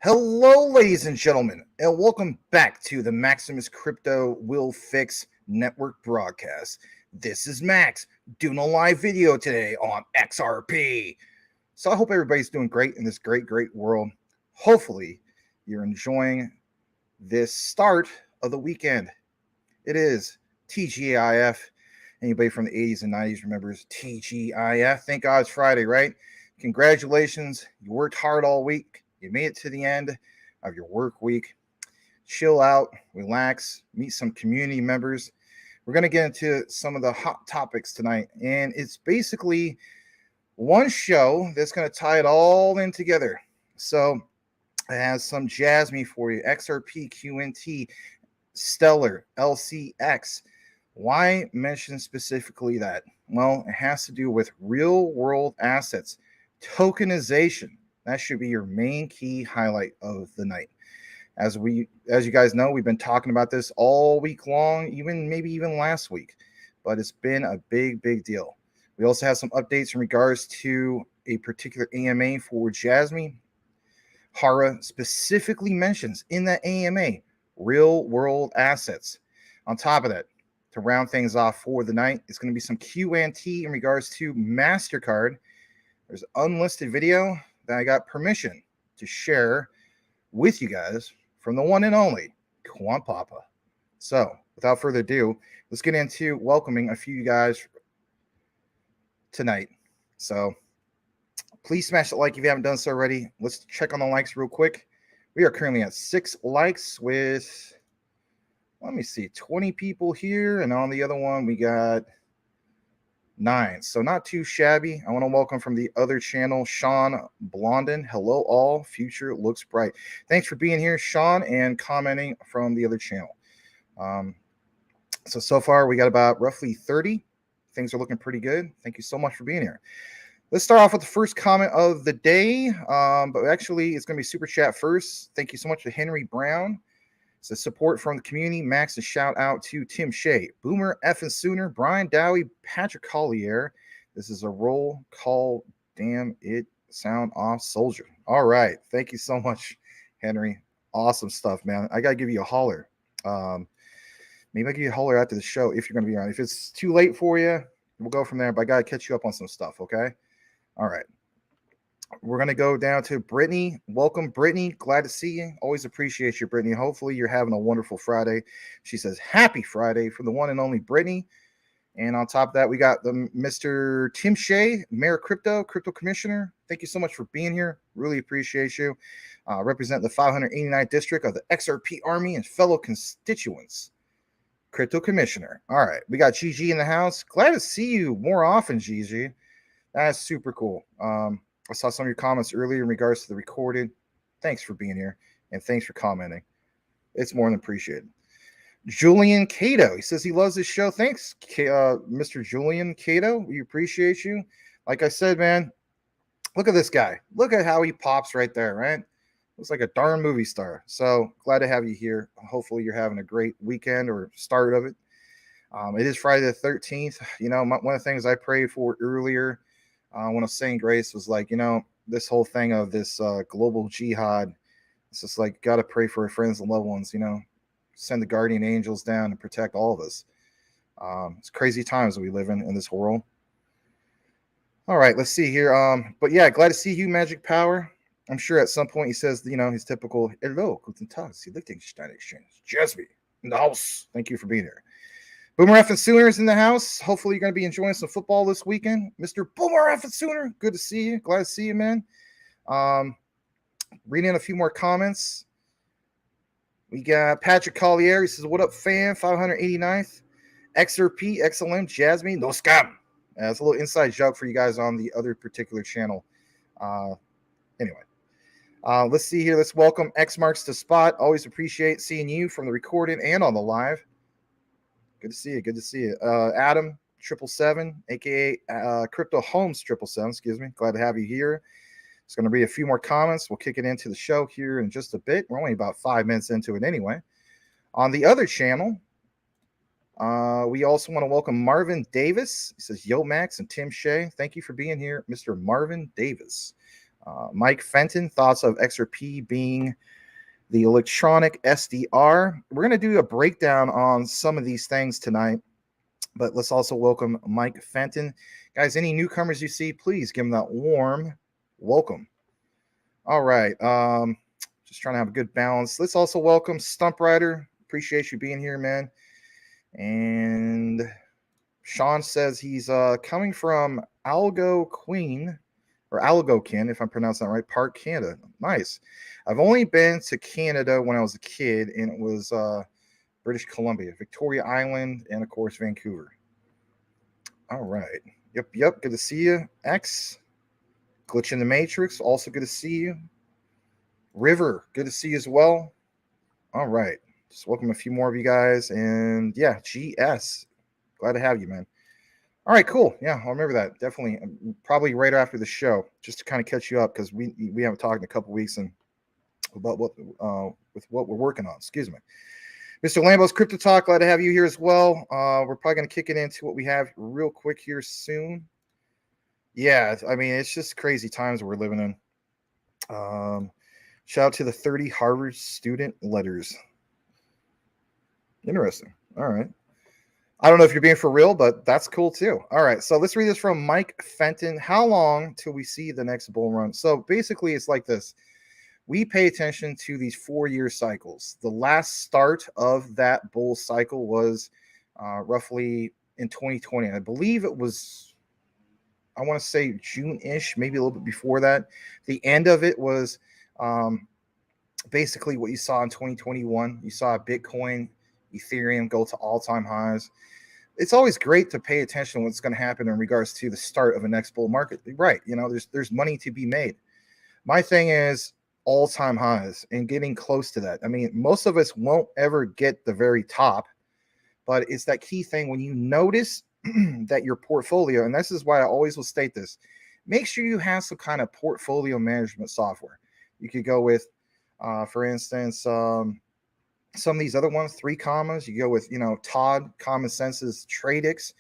Hello, ladies and gentlemen, and welcome back to the Maximus Crypto Will Fix Network broadcast. This is Max doing a live video today on XRP. So I hope everybody's doing great in this great world. Hopefully, you're enjoying this start of the weekend. It is TGIF. Anybody from the 80s and 90s remembers TGIF? Thank God it's Friday, right? Congratulations. You worked hard all week. You made it to the end of your work week. Chill out, relax, meet some community members. We're going to get into some of the hot topics tonight. And it's basically one show that's going to tie it all in together. So it has some Jasmy for you, XRP, QNT, Stellar, LCX. Why mention specifically that? Well, it has to do with real world assets, tokenization. That should be your main key highlight of the night. As you guys know, we've been talking about this all week long, maybe even last week, but it's been a big deal. We also have some updates in regards to a particular AMA for Jasmy. Hara specifically mentions in that AMA real world assets. On top of that, to round things off for the night, it's going to be some QNT in regards to MasterCard. There's an unlisted video that I got permission to share with you guys from the one and only Quant Papa. So, without further ado, let's get into welcoming a few guys tonight. So, please smash the like if you haven't done so already. Let's check on the likes real quick. We are currently at 6 likes with, let me see, 20 people here. And on the other one, we got 9. So not too shabby. I want to welcome from the other channel, Sean Blondin. Hello all. Future looks bright. Thanks for being here, Sean, and commenting from the other channel. So far, we got about roughly 30. Things are looking pretty good. Thank you so much for being here. Let's start off with the first comment of the day. But actually, it's going to be Super Chat first. Thank you so much to Henry Brown. It's a support from the community. Max, a shout out to Tim Shea, Boomer Effin Sooner, Brian Dowie, Patrick Collier. This is a roll call. Damn it, sound off, soldier. All right. Thank you so much, Henry. Awesome stuff, man. I got to give you a holler. Maybe I'll give you a holler after the show if you're going to be around. If it's too late for you, we'll go from there. But I got to catch you up on some stuff, okay? All right. We're going to go down to Brittany. Welcome, Brittany. Glad to see you. Always appreciate you, Brittany. Hopefully you're having a wonderful Friday. She says, happy Friday from the one and only Brittany. And on top of that, we got the Mr. Tim Shea, Mayor Crypto Commissioner. Thank you so much for being here. Really appreciate you. Represent the 589th District of the XRP Army and fellow constituents. Crypto Commissioner. All right. We got GG in the house. Glad to see you more often, GG. That's super cool. I saw some of your comments earlier in regards to the recorded. Thanks for being here, and thanks for commenting. It's more than appreciated. Julian Cato, he says he loves this show. Thanks, Mr. Julian Cato. We appreciate you. Like I said, man, look at this guy. Look at how he pops right there, right? Looks like a darn movie star. So glad to have you here. Hopefully you're having a great weekend or start of it. It is Friday the 13th. You know, one of the things I prayed for earlier when I was saying grace was like, you know, this whole thing of this global jihad. It's just like, got to pray for our friends and loved ones, you know, send the guardian angels down and protect all of us. It's crazy times that we live in this world. All right, let's see here. But yeah, glad to see you, Magic Power. I'm sure at some point he says, you know, his typical, hello, guten Tag, Sie Liechtenstein Exchange. Jasmy in the house. Thank you for being here. Boomer Effin Sooners in the house. Hopefully you're going to be enjoying some football this weekend. Mr. Boomer Effin Sooner, good to see you. Glad to see you, man. Reading a few more comments. We got Patrick Collier. He says, what up, fam? 589th. XRP, XLM, Jasmy, no scam. That's a little inside joke for you guys on the other particular channel. Anyway. Let's see here. Let's welcome X Marks to Spot. Always appreciate seeing you from the recording and on the live. Good to see you. Good to see you. Adam 777, aka Crypto Holmes 777. Excuse me. Glad to have you here. It's going to be a few more comments. We'll kick it into the show here in just a bit. We're only about 5 minutes into it anyway. On the other channel, we also want to welcome Marvin Davis. He says, yo, Max and Tim Shea. Thank you for being here, Mr. Marvin Davis. Mike Fenton, thoughts of XRP being the electronic SDR. We're going to do a breakdown on some of these things tonight, but let's also welcome Mike Fenton. Guys, any newcomers you see, please give them that warm welcome. All right. Just trying to have a good balance. Let's also welcome Stump Rider. Appreciate you being here, man. And Sean says he's coming from Algonquin, or Algonquin, if I'm pronouncing that right, Park, Canada. Nice. I've only been to Canada when I was a kid, and it was British Columbia, Victoria Island, and of course Vancouver. All right. Yep. Good to see you. X, Glitch in the Matrix, also good to see you. River, good to see you as well. All right. Just welcome a few more of you guys. And yeah, GS, glad to have you, man. All right, cool. Yeah, I'll remember that. Definitely, probably right after the show, just to kind of catch you up, because we haven't talked in a couple weeks and about what with what we're working on. Excuse me. Mr. Lambo's Crypto Talk, glad to have you here as well. We're probably going to kick it into what we have real quick here soon. Yeah, I mean, it's just crazy times we're living in. Shout out to the 30 Harvard student letters. Interesting. All right. I don't know if you're being for real, but that's cool too. All right. So let's read this from Mike Fenton. How long till we see the next bull run? So basically, it's like this. We pay attention to these 4-year cycles. The last start of that bull cycle was roughly in 2020. I believe it was, I want to say June-ish, maybe a little bit before that. The end of it was basically what you saw in 2021. You saw Bitcoin, Ethereum go to all-time highs. It's always great to pay attention to what's going to happen in regards to the start of a next bull market. Right. You know, there's money to be made. My thing is all-time highs and getting close to that. I mean, most of us won't ever get the very top, but it's that key thing when you notice that your portfolio, and this is why I always will state this, make sure you have some kind of portfolio management software. You could go with, for instance, some of these other ones, 3 commas. You go with, Todd Common Sense's TradeX.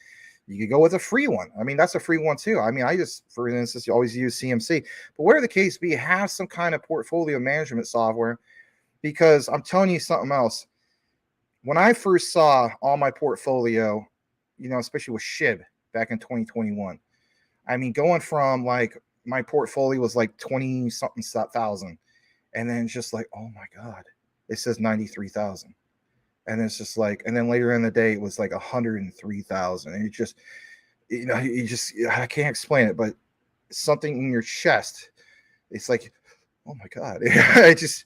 You could go with a free one. I mean, that's a free one too. I mean, I just, for instance, you always use CMC. But whatever the case be, have some kind of portfolio management software, because I'm telling you something else. When I first saw all my portfolio, especially with SHIB back in 2021, I mean, going from like my portfolio was like 20 something thousand, and then just like, oh my God, it says 93,000. And it's just like, and then later in the day, it was like 103,000. And I can't explain it, but something in your chest, it's like, oh my God,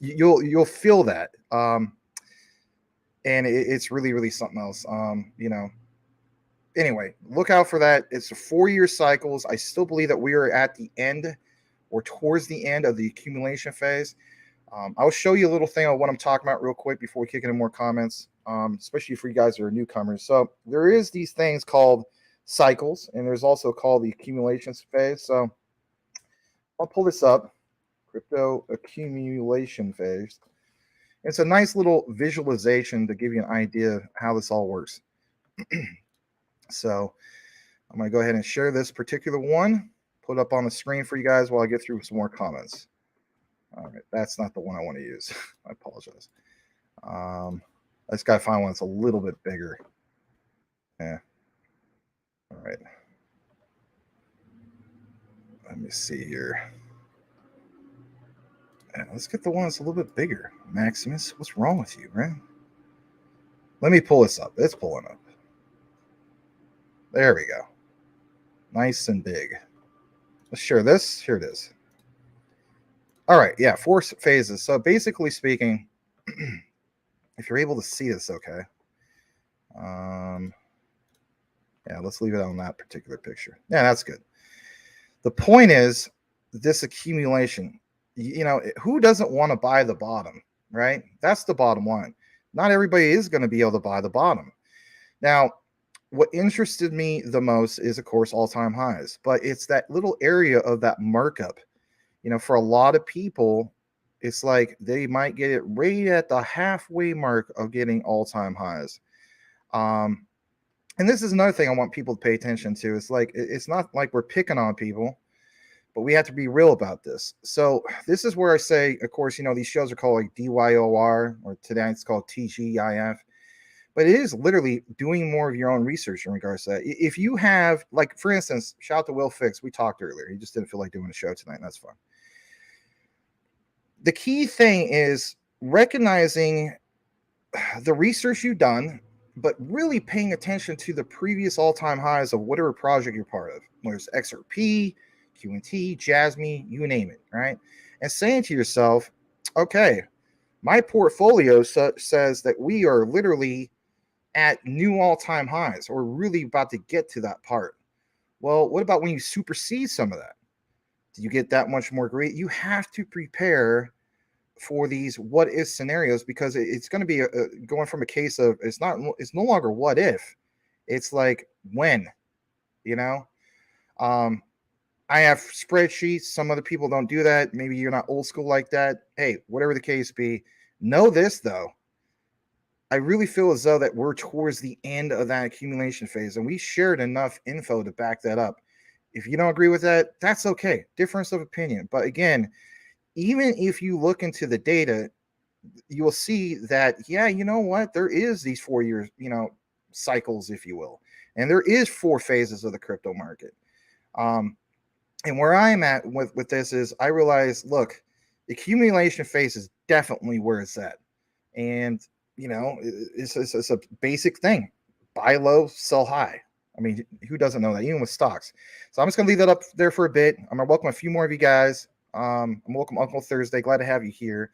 you'll feel that. And it's really, really something else. Anyway, look out for that. It's a 4-year cycles. I still believe that we are at the end or towards the end of the accumulation phase. I'll show you a little thing on what I'm talking about real quick before we kick into more comments, especially for you guys who are newcomers. So there is these things called cycles, and there's also called the accumulation phase. So I'll pull this up, crypto accumulation phase. It's a nice little visualization to give you an idea of how this all works. So I'm going to go ahead and share this particular one, put it up on the screen for you guys while I get through some more comments. All right, that's not the one I want to use. I apologize. I just got to find one that's a little bit bigger. Yeah. All right. Let me see here. Yeah, let's get the one that's a little bit bigger. Maximus, what's wrong with you, right? Let me pull this up. It's pulling up. There we go. Nice and big. Let's share this. Here it is. All right, yeah, 4 phases. So basically speaking, if you're able to see this, okay. Yeah, let's leave it on that particular picture. Yeah, that's good. The point is this accumulation. Who doesn't want to buy the bottom, right? That's the bottom line. Not everybody is going to be able to buy the bottom. Now, what interested me the most is, of course, all-time highs, but it's that little area of that markup. For a lot of people, it's like they might get it right at the halfway mark of getting all-time highs. And this is another thing I want people to pay attention to. It's like, it's not like we're picking on people, but we have to be real about this. So this is where I say, of course, these shows are called like DYOR, or today it's called TGIF, but it is literally doing more of your own research in regards to that. If you have, like, for instance, shout out to Will Fix. We talked earlier. He just didn't feel like doing a show tonight, and that's fine. The key thing is recognizing the research you've done, but really paying attention to the previous all-time highs of whatever project you're part of, whether it's XRP, QNT, Jasmy, you name it, right? And saying to yourself, okay, my portfolio says that we are literally at new all-time highs, or really about to get to that part. Well, what about when you supersede some of that? Do you get that much more great? You have to prepare for these what if scenarios, because it's going to be going from a case of it's no longer what if, it's like when, I have spreadsheets. Some other people don't do that. Maybe you're not old school like that. Hey, whatever the case be, know this though, I really feel as though that we're towards the end of that accumulation phase, and we shared enough info to back that up. If you don't agree with that, that's okay. Difference of opinion. But again, even if you look into the data, you will see that, yeah, you know what? There is these 4 years, cycles, if you will. And there is 4 phases of the crypto market. And where I'm at with this is I realize, look, the accumulation phase is definitely where it's at. And, it's a basic thing. Buy low, sell high. I mean, who doesn't know that, even with stocks? So I'm just going to leave that up there for a bit. I'm going to welcome a few more of you guys. I'm welcome Uncle Thursday. Glad to have you here.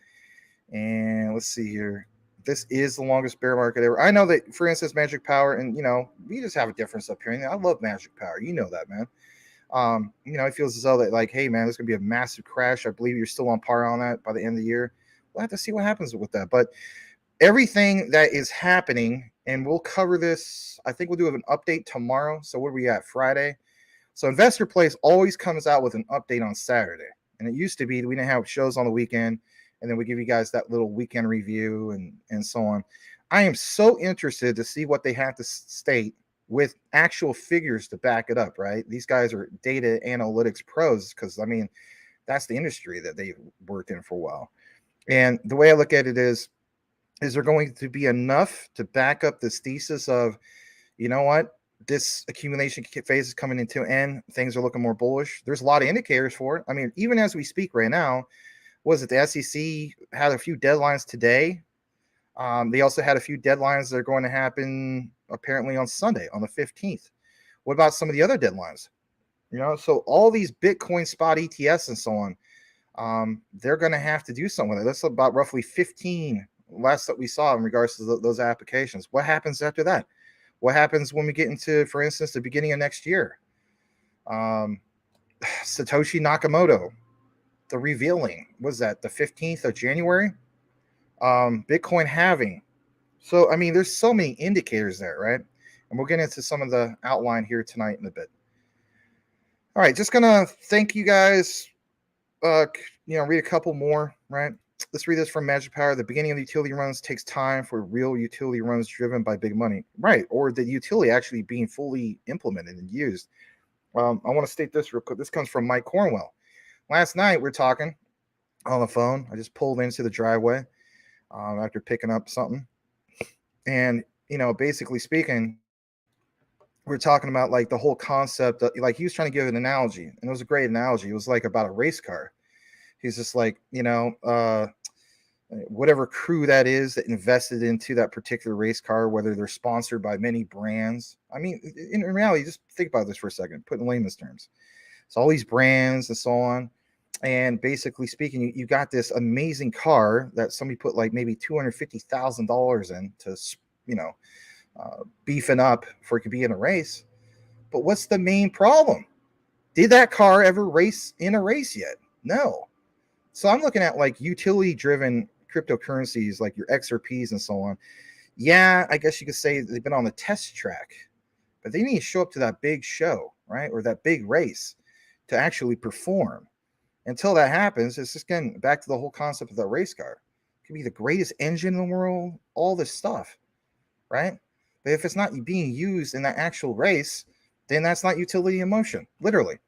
And let's see here. This is the longest bear market ever. I know that, for instance, Magic Power, and, we just have a difference up here. And I love Magic Power. You know that, man. It feels as though that, like, hey, man, there's going to be a massive crash. I believe you're still on par on that by the end of the year. We'll have to see what happens with that. But everything that is happening, and we'll cover this, I think we'll do an update tomorrow. So what are we at, Friday? So Investor Place always comes out with an update on Saturday. And it used to be we didn't have shows on the weekend, and then we give you guys that little weekend review and so on. I am so interested to see what they have to state with actual figures to back it up, right? These guys are data analytics pros, because, I mean, that's the industry that they've worked in for a while. And the way I look at it is there going to be enough to back up this thesis of, you know what, this accumulation phase is coming into an end, things are looking more bullish? There's a lot of indicators for it. I mean, even as we speak right now, was it the SEC had a few deadlines today? They also had a few deadlines that are going to happen apparently on Sunday, on the 15th. What about some of the other deadlines? So all these Bitcoin spot ETFs and so on, they're going to have to do something with it. That's about roughly 15 last that we saw in regards to those applications. What happens after that? What happens when we get into, for instance, the beginning of next year? Satoshi Nakamoto, the revealing, was that the 15th of January? Bitcoin halving. So, I mean, there's so many indicators there, right? And we'll get into some of the outline here tonight in a bit. All right, just gonna thank you guys. Read a couple more, right? Let's read this from Magic Power. The beginning of the utility runs takes time for real utility runs driven by big money, right? Or the utility actually being fully implemented and used. I want to state this real quick. This comes from Mike Cornwell. Last night we're talking on the phone. I just pulled into the driveway after picking up something, and basically speaking, we're talking about like the whole concept of, like, he was trying to give an analogy, and it was a great analogy. It was like about a race car. He's just like, whatever crew that is that invested into that particular race car, whether they're sponsored by many brands. I mean, in reality, just think about this for a second, put in layman's terms. So all these brands and so on. And basically speaking, you got this amazing car that somebody put like maybe $250,000 in to, beefing up for it could be in a race. But what's the main problem? Did that car ever race in a race yet? No. So I'm looking at like utility driven cryptocurrencies like your XRPs and so on. Yeah, I guess you could say they've been on the test track, but they need to show up to that big show, right? Or that big race to actually perform. Until that happens, it's just getting back to the whole concept of that race car. It could be the greatest engine in the world, all this stuff, right? But if it's not being used in that actual race, then that's not utility in motion, literally,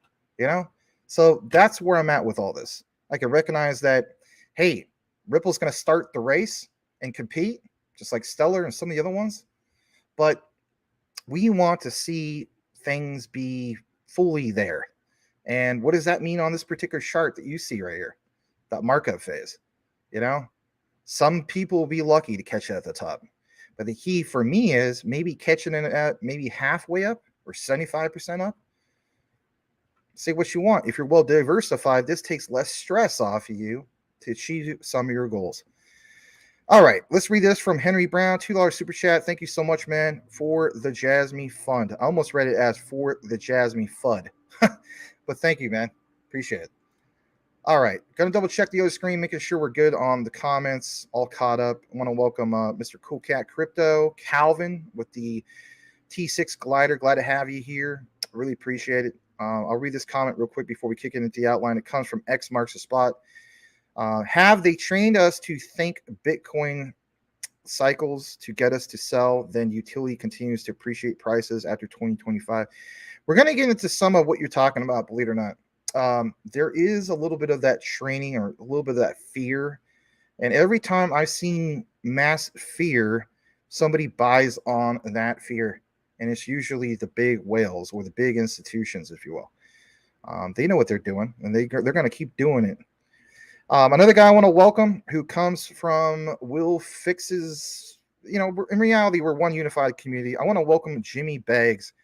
So that's where I'm at with all this. I can recognize that, hey, Ripple's going to start the race and compete, just like Stellar and some of the other ones. But we want to see things be fully there. And what does that mean on this particular chart that you see right here? That markup phase. You know, some people will be lucky to catch it at the top. But the key for me is maybe catching it at maybe halfway up or 75% up. Say what you want. If you're well diversified, this takes less stress off of you to achieve some of your goals. All right, let's read this from Henry Brown, $2 super chat. Thank you so much, man, for the Jasmy Fund. I almost read it as for the Jasmy Fud, but thank you, man. Appreciate it. All right, gonna double check the other screen, making sure we're good on the comments, all caught up. I want to welcome Mr. Cool Cat Crypto, Calvin with the T6 glider. Glad to have you here. Really appreciate it. I'll read this comment real quick before we kick into the outline. It comes from X Marks the Spot. Have they trained us to think Bitcoin cycles to get us to sell? Then utility continues to appreciate prices after 2025. We're going to get into some of what you're talking about, believe it or not. There is a little bit of that training or a little bit of that fear. And every time I've seen mass fear, somebody buys on that fear. And it's usually the big whales or the big institutions, if you will. They know what they're doing, and they're going to keep doing it. Another guy I want to welcome who comes from Will Fix's, in reality, we're one unified community. I want to welcome Jimmy Beggs.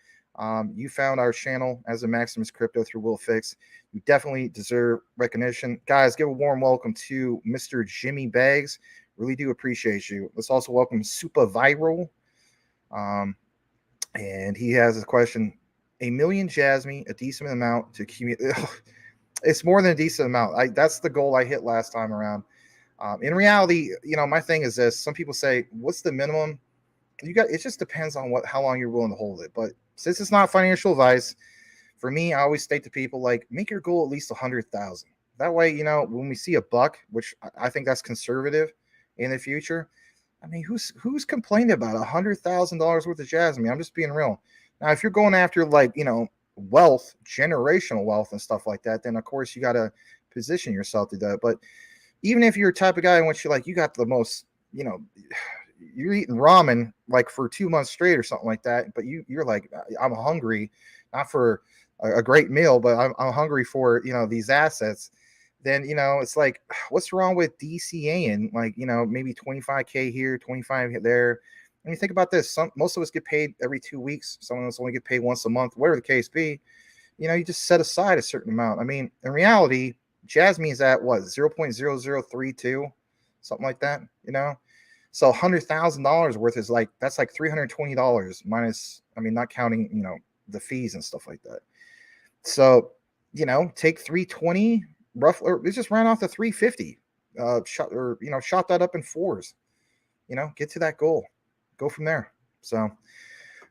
You found our channel as a Maximus Crypto through Will Fix. You definitely deserve recognition. Guys, give a warm welcome to Mr. Jimmy Beggs. Really do appreciate you. Let's also welcome Super Viral. And he has a question. 1 million Jasmy, a decent amount to accumulate. It's more than a decent amount. That's the goal I hit last time around. In reality, my thing is this. Some people say, what's the minimum? It just depends on how long you're willing to hold it. But since it's not financial advice, for me, I always state to people, like, make your goal at least 100,000. That way, when we see a buck, which I think that's conservative in the future, I mean, who's complaining about $100,000 worth of Jasmy? I'm just being real. Now, if you're going after wealth, generational wealth and stuff like that, then of course you got to position yourself to that. But even if you're a type of guy in which you got the most, you're eating ramen for 2 months straight or something like that, but you're like, I'm hungry, not for a great meal, but I'm hungry for, these assets. Then, it's like, what's wrong with DCAing? Maybe 25K here, 25 there. I mean, think about this. Most of us get paid every 2 weeks. Some of us only get paid once a month, whatever the case be. You just set aside a certain amount. I mean, in reality, Jasmy is at what, 0.0032, something like that, So $100,000 worth is that's like $320 minus, not counting, the fees and stuff like that. So, take 320 roughly, or just ran off the 350, shot that up in fours, get to that goal. Go from there. So, all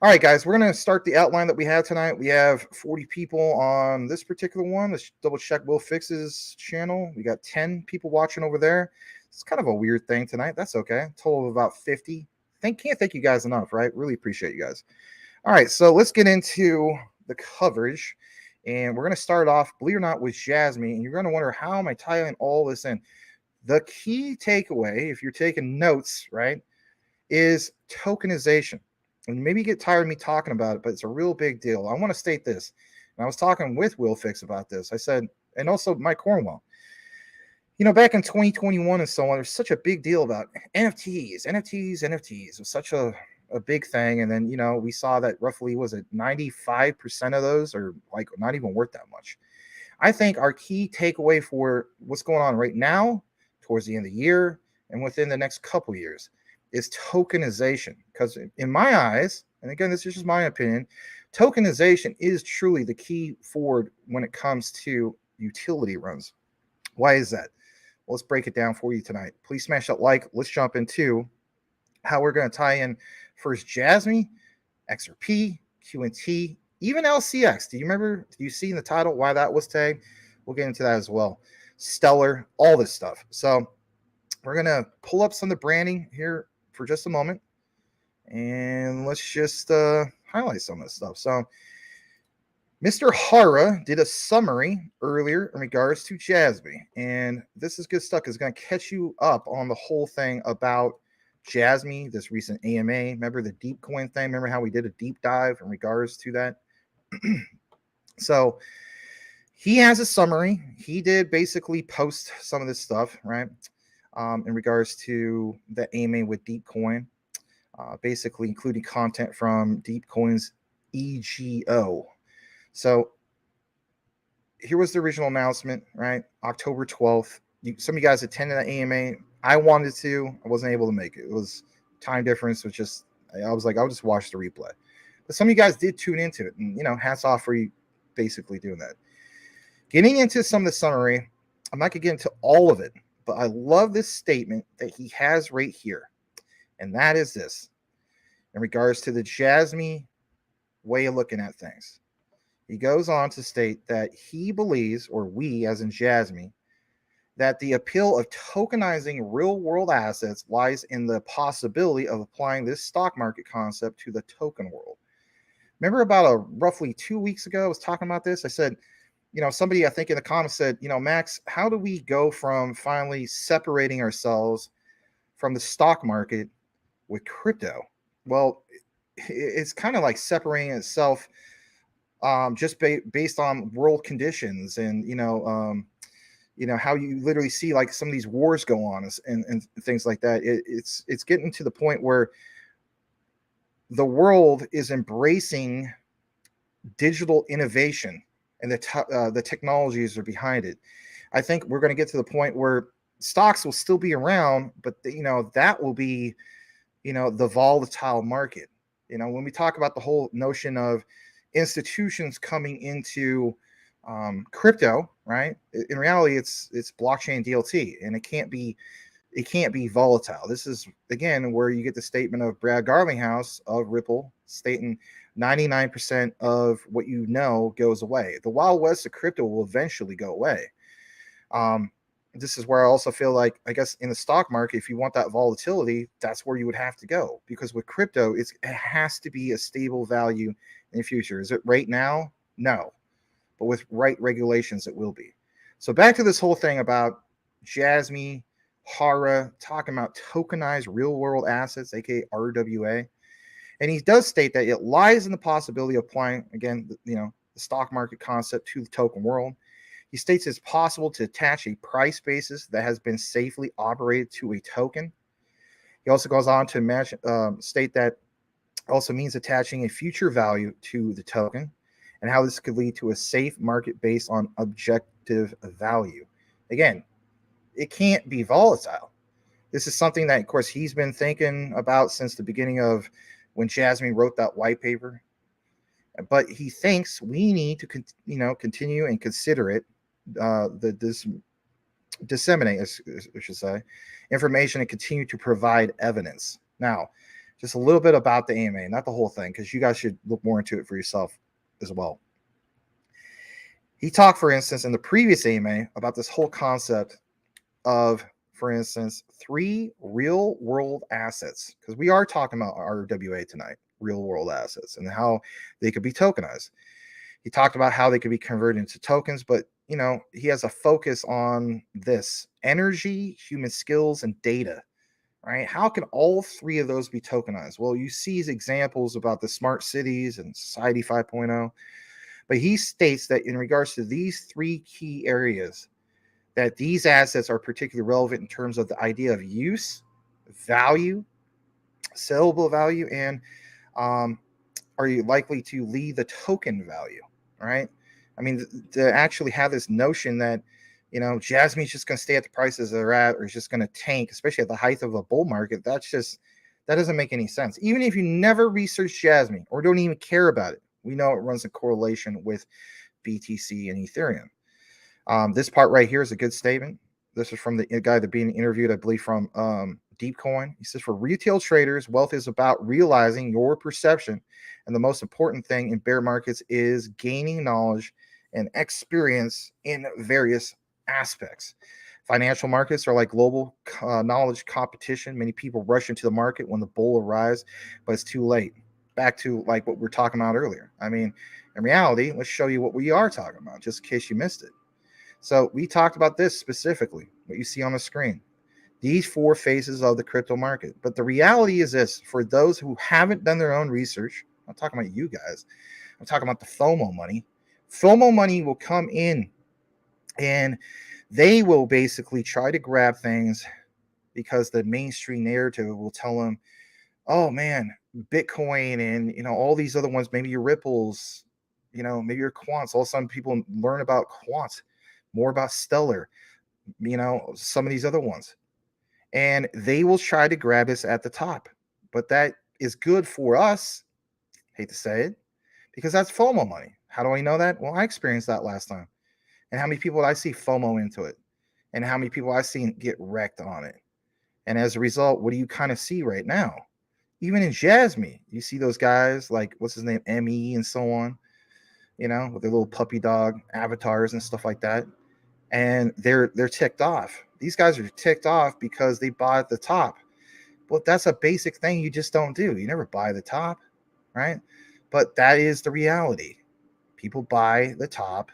right, guys, we're going to start the outline that we have tonight. We have 40 people on this particular one. Let's double check Will Fix's channel. We got 10 people watching over there. It's kind of a weird thing tonight. That's okay. Total of about 50. Can't thank you guys enough, right? Really appreciate you guys. All right, so let's get into the coverage. And we're going to start off, believe it or not, with Jasmy. And you're going to wonder, how am I tying all this in? The key takeaway, if you're taking notes, right, is tokenization. And maybe you get tired of me talking about it, but it's a real big deal. I want to state this. And I was talking with Will Fix about this. I said, and also Mike Cornwell, back in 2021 and so on, there's such a big deal about NFTs. It was such a big thing. And then, we saw that roughly, was it 95% of those are not even worth that much. I think our key takeaway for what's going on right now, towards the end of the year, and within the next couple years, is tokenization. Because in my eyes, and again, this is just my opinion, tokenization is truly the key forward when it comes to utility runs. Why is that? Well, let's break it down for you tonight. Please smash that like. Let's jump into how we're going to tie in first Jasmy, XRP, QNT, even LCX. Do you see in the title why that was tagged? We'll get into that as well. Stellar, all this stuff. So we're going to pull up some of the branding here for just a moment, and let's just highlight some of this stuff. So Mr. Hara did a summary earlier in regards to Jasmy, and this is good stuff. It's going to catch you up on the whole thing about Jasmy, this recent AMA. Remember the deep coin thing? Remember how we did a deep dive in regards to that? So he has a summary. He did basically post some of this stuff, right? In regards to the AMA with Deepcoin, basically including content from Deepcoin's EGO. So here was the original announcement, right? October 12th. Some of you guys attended the AMA. I wanted to. I wasn't able to make it. It was time difference. Was just, I was like, I'll just watch the replay. But some of you guys did tune into it. And, hats off for you basically doing that. Getting into some of the summary, I'm not going to get into all of it, but I love this statement that he has right here. And that is this, in regards to the Jasmy way of looking at things. He goes on to state that he believes, or we as in Jasmy, that the appeal of tokenizing real-world assets lies in the possibility of applying this stock market concept to the token world. Remember about roughly 2 weeks ago, I was talking about this. I said, somebody I think in the comments said, Max, how do we go from finally separating ourselves from the stock market with crypto? Well, it's kind of like separating itself just based on world conditions and, how you literally see like some of these wars go on and things like that. It's getting to the point where the world is embracing digital innovation and the technologies are behind it. I think we're going to get to the point where stocks will still be around, but that will be, the volatile market. When we talk about the whole notion of institutions coming into crypto, right? In reality, it's blockchain DLT, and it can't be volatile. This is again where you get the statement of Brad Garlinghouse of Ripple stating 99% of what goes away. The Wild West of crypto will eventually go away. This is where I also feel like, I guess, in the stock market, if you want that volatility, that's where you would have to go. Because with crypto, it has to be a stable value in the future. Is it right now? No. But with right regulations, it will be. So back to this whole thing about Jasmy, Hara, talking about tokenized real-world assets, aka RWA. And he does state that it lies in the possibility of applying, again, the stock market concept to the token world. He states it's possible to attach a price basis that has been safely operated to a token. He also goes on to state that also means attaching a future value to the token and how this could lead to a safe market based on objective value. Again, it can't be volatile. This is something that, of course, he's been thinking about since the beginning of when Jasmy wrote that white paper. But he thinks we need to, continue and consider it, disseminate, I should say, information and continue to provide evidence. Now, just a little bit about the AMA, not the whole thing, because you guys should look more into it for yourself as well. He talked, for instance, in the previous AMA about this whole concept of, for instance, 3 real-world assets, because we are talking about RWA tonight, real-world assets, and how they could be tokenized. He talked about how they could be converted into tokens, but, he has a focus on this: energy, human skills, and data, right? How can all 3 of those be tokenized? Well, you see examples about the smart cities and Society 5.0, but he states that in regards to these 3 key areas, that these assets are particularly relevant in terms of the idea of use, value, sellable value, and are you likely to lead the token value, right? I mean, to actually have this notion that, Jasmy's just going to stay at the prices they're at, or it's just going to tank, especially at the height of a bull market, that doesn't make any sense. Even if you never research Jasmy or don't even care about it, we know it runs a correlation with BTC and Ethereum. This part right here is a good statement. This is from the guy that being interviewed, I believe, from Deepcoin. He says, for retail traders, wealth is about realizing your perception. And the most important thing in bear markets is gaining knowledge and experience in various aspects. Financial markets are like global knowledge competition. Many people rush into the market when the bull arrives, but it's too late. back to like what we're talking about earlier. I mean, in reality, let's show you what we are talking about, just in case you missed it. So we talked about this specifically, what you see on the screen. These four phases of the crypto market. But the reality is this, for those who haven't done their own research, I'm talking about you guys, I'm talking about the FOMO money. FOMO money will come in and they will basically try to grab things because the mainstream narrative will tell them, oh man, Bitcoin and all these other ones, maybe your Ripples, maybe your Quants. All of a sudden people learn about Quant, more about Stellar, some of these other ones. And they will try to grab us at the top. But that is good for us, hate to say it, because that's FOMO money. How do I know that? Well, I experienced that last time. And how many people I see FOMO into it? And how many people I've seen get wrecked on it? And as a result, what do you kind of see right now? Even in Jasmy, you see those guys like, what's his name, ME and so on, with their little puppy dog avatars and stuff like that. And they're ticked off. These guys are ticked off because they bought at the top. Well, that's a basic thing you just don't do. You never buy the top, right? But that is the reality. People buy the top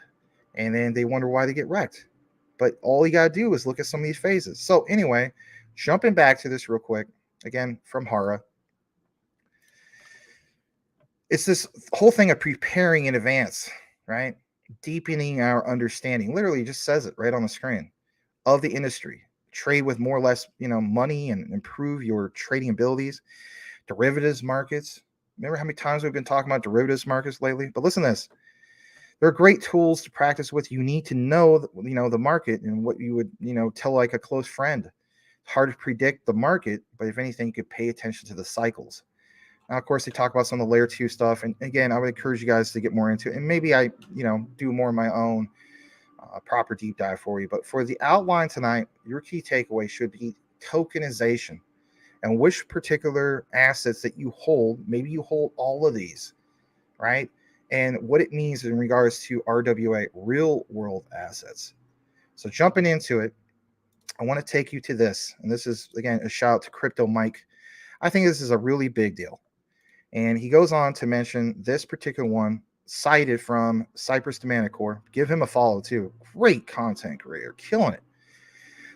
and then they wonder why they get wrecked. But all you got to do is look at some of these phases. So anyway, jumping back to this real quick, again, from Hara. It's this whole thing of preparing in advance, right? Deepening our understanding. Literally just says it right on the screen of the industry. Trade with more or less, money and improve your trading abilities. Derivatives markets. Remember how many times we've been talking about derivatives markets lately? But listen to this. They're great tools to practice with. You need to know, the market and what you would, tell like a close friend. It's hard to predict the market, but if anything, you could pay attention to the cycles. Now, of course, they talk about some of the layer 2 stuff. And again, I would encourage you guys to get more into it. And maybe I, do more of my own proper deep dive for you. But for the outline tonight, your key takeaway should be tokenization and which particular assets that you hold. Maybe you hold all of these, right? And what it means in regards to RWA, real world assets. So jumping into it, I want to take you to this. And this is, again, a shout out to Crypto Mike. I think this is a really big deal. And he goes on to mention this particular one cited from Cypress Domanicore. Give him a follow too. Great content creator, killing it.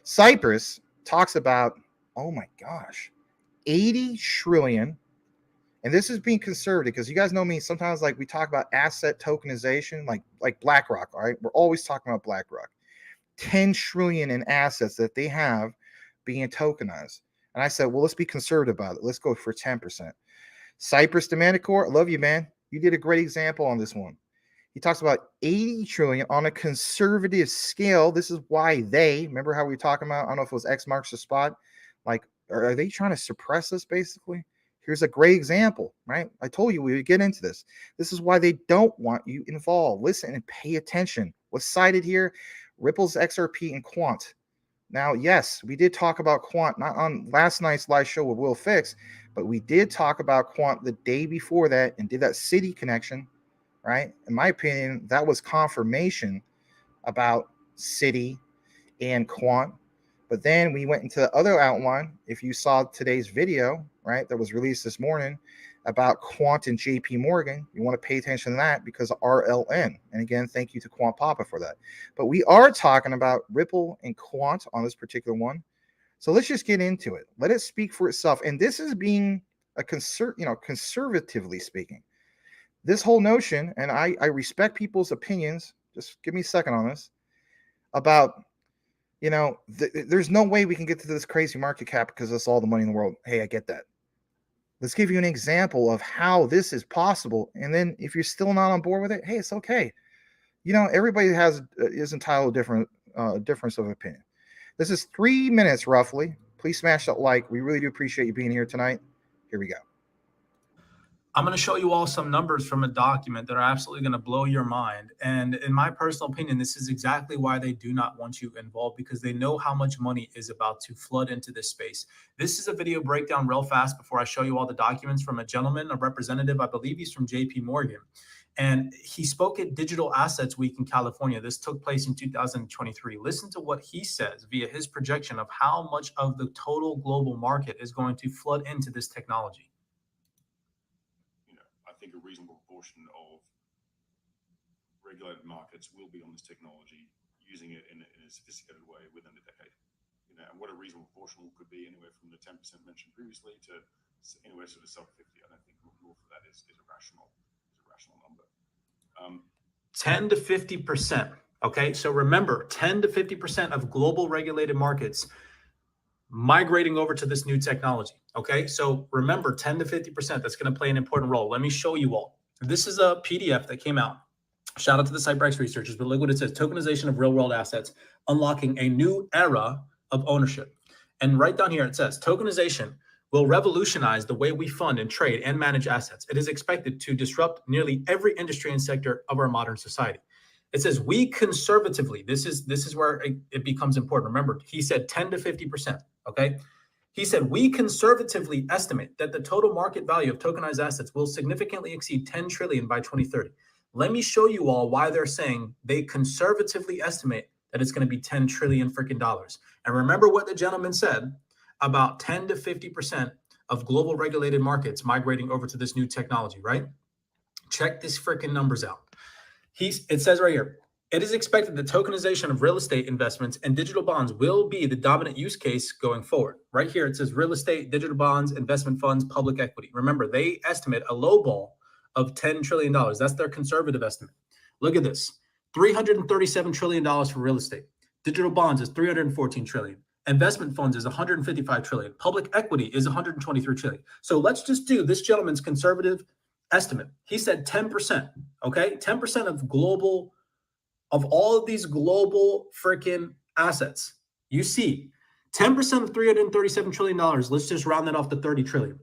Cypress talks about, oh my gosh, 80 trillion. And this is being conservative because you guys know me. Sometimes like we talk about asset tokenization, like BlackRock. All right, we're always talking about BlackRock. 10 trillion in assets that they have being tokenized. And I said, well, let's be conservative about it. Let's go for 10%. Cypress Domanicore, I love you, man. You did a great example on this one. He talks about 80 trillion on a conservative scale. This is why remember how we were talking about, I don't know if it was X marks the spot. Like, are they trying to suppress us basically? Here's a great example, right? I told you we would get into this. This is why they don't want you involved. Listen and pay attention. What's cited here? Ripple's XRP and Quant. Now, yes, we did talk about Quant, not on last night's live show with Will Fix, but we did talk about Quant the day before that and did that city connection, right? In my opinion, that was confirmation about city and Quant. But then we went into the other outline. If you saw today's video, right, that was released this morning about Quant and JP Morgan, you want to pay attention to that because of RLN. And again, thank you to Quant Papa for that. But we are talking about Ripple and Quant on this particular one. So let's just get into it. Let it speak for itself. And this is being a conservatively speaking. This whole notion, and I respect people's opinions. Just give me a second on this about, there's no way we can get to this crazy market cap because it's all the money in the world. Hey, I get that. Let's give you an example of how this is possible. And then if you're still not on board with it, hey, it's okay. Everybody is entitled to difference of opinion. This is 3 minutes roughly. Please smash that like. We really do appreciate you being here tonight. Here we go. I'm going to show you all some numbers from a document that are absolutely going to blow your mind. And in my personal opinion, this is exactly why they do not want you involved, because they know how much money is about to flood into this space. This is a video breakdown real fast before I show you all the documents from a gentleman, a representative, I believe he's from JP Morgan. And he spoke at Digital Assets Week in California. This took place in 2023. Listen to what he says via his projection of how much of the total global market is going to flood into this technology. proportion of regulated markets will be on this technology, using it in a sophisticated way within a decade. You know, and what a reasonable proportion could be anywhere from the 10% mentioned previously to anywhere sort of sub 50. I don't think north of that is a rational number. 10 to 50%. Okay, so remember, 10 to 50% of global regulated markets migrating over to this new technology. Okay, so remember, 10 to 50%, that's going to play an important role. Let me show you all. This is a PDF that came out. Shout out to the Cyberx researchers, but look what it says: tokenization of real world assets, unlocking a new era of ownership. And right down here, it says tokenization will revolutionize the way we fund and trade and manage assets. It is expected to disrupt nearly every industry and sector of our modern society. It says we conservatively, this is where it becomes important. Remember, he said 10 to 50%, okay? He said we conservatively estimate that the total market value of tokenized assets will significantly exceed 10 trillion by 2030. Let me show you all why they're saying they conservatively estimate that it's going to be 10 trillion freaking dollars. And remember what the gentleman said about 10 to 50% of global regulated markets migrating over to this new technology, right? Check these freaking numbers out. It says right here, it is expected that tokenization of real estate investments and digital bonds will be the dominant use case going forward. Right here, it says real estate, digital bonds, investment funds, public equity. Remember, they estimate a low ball of $10 trillion. That's their conservative estimate. Look at this, $337 trillion for real estate. Digital bonds is $314 trillion. Investment funds is $155 trillion. Public equity is $123 trillion. So let's just do this gentleman's conservative estimate. He said 10%, okay? 10% of all of these global freaking assets. You see, 10% of $337 trillion, let's just round that off to 30 trillion.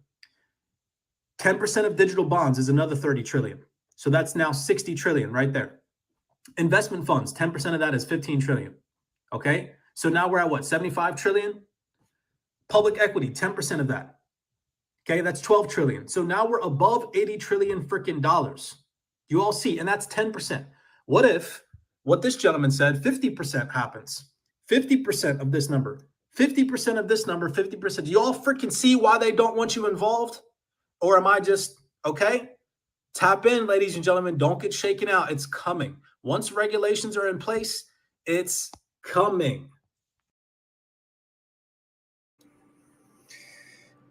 10% of digital bonds is another 30 trillion. So that's now 60 trillion right there. Investment funds, 10% of that is 15 trillion. Okay? So now we're at what? 75 trillion? Public equity, 10% of that. Okay, that's 12 trillion. So now we're above 80 trillion freaking dollars. You all see, and that's 10%. What if what this gentleman said, 50% happens? 50% of this number, 50% of this number, 50%. Do you all freaking see why they don't want you involved? Or am I just, okay? Tap in, ladies and gentlemen. Don't get shaken out. It's coming. Once regulations are in place, it's coming.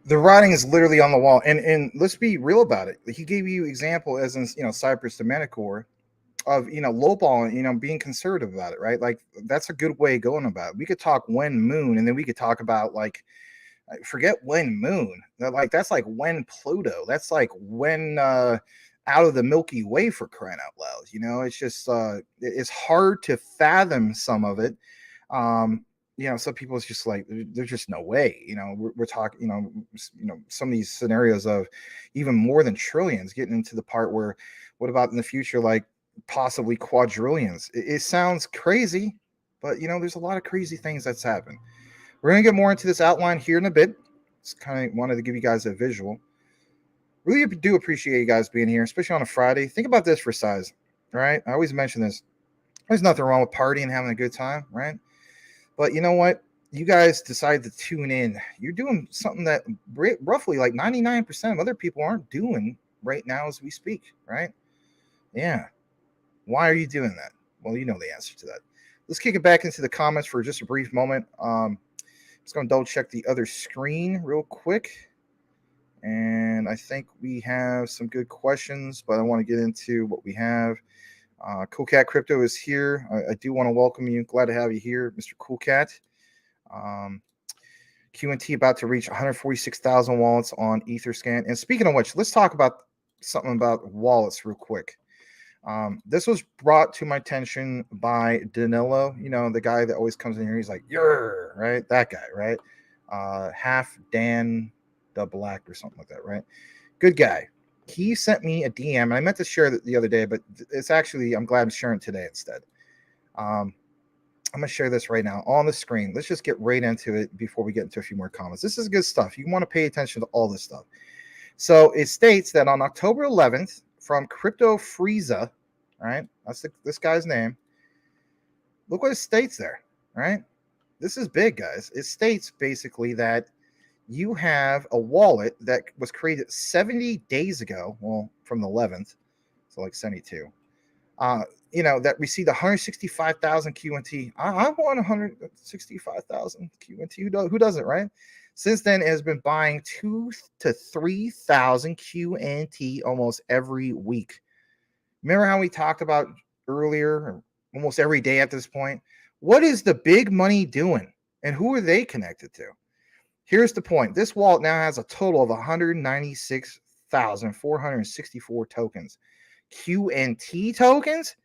The writing is literally on the wall, and let's be real about it. He gave you example as in Cyprus to Manicore of lowballing, being conservative about it, right? Like that's a good way of going about it. We could talk when moon, and then we could talk about like forget when moon. That's like when Pluto. That's like when out of the Milky Way, for crying out loud. It's just it's hard to fathom some of it. Some people, it's just like there's just no way. We're talking, some of these scenarios of even more than trillions, getting into the part where, what about in the future, like possibly quadrillions? It sounds crazy, but there's a lot of crazy things that's happened. We're gonna get more into this outline here in a bit. Just kind of wanted to give you guys a visual. Really do appreciate you guys being here, especially on a Friday. Think about this for size, right? I always mention this. There's nothing wrong with partying and having a good time, right? But you know what? You guys decide to tune in. You're doing something that roughly like 99% of other people aren't doing right now as we speak, right? Yeah. Why are you doing that? Well, you know the answer to that. Let's kick it back into the comments for just a brief moment. Just going to double check the other screen real quick. And I think we have some good questions, but I want to get into what we have. Cool Cat Crypto is here. I do want to welcome you. Glad to have you here, Mr. Cool Cat. QNT about to reach 146,000 wallets on Etherscan. And speaking of which, let's talk about something about wallets real quick. This was brought to my attention by Danilo, the guy that always comes in here. He's like, "Yer," right? That guy, right? Half Dan the Black or something like that, right? Good guy. He sent me a DM, and I meant to share it the other day, but it's actually, I'm glad I'm sharing it today instead. I'm going to share this right now on the screen. Let's just get right into it before we get into a few more comments. This is good stuff. You want to pay attention to all this stuff. So it states that on October 11th, from Crypto Frieza, right? That's this guy's name. Look what it states there, right? This is big, guys. It states basically that you have a wallet that was created 70 days ago, well, from the 11th, So like 72. That received 165,000 QNT. I want 165,000 QNT. Who doesn't, right? Since then, it has been buying 2,000 to 3,000 QNT almost every week. Remember how we talked about earlier, almost every day at this point? What is the big money doing, and who are they connected to? Here's the point. This wallet now has a total of 196,464 tokens. QNT tokens?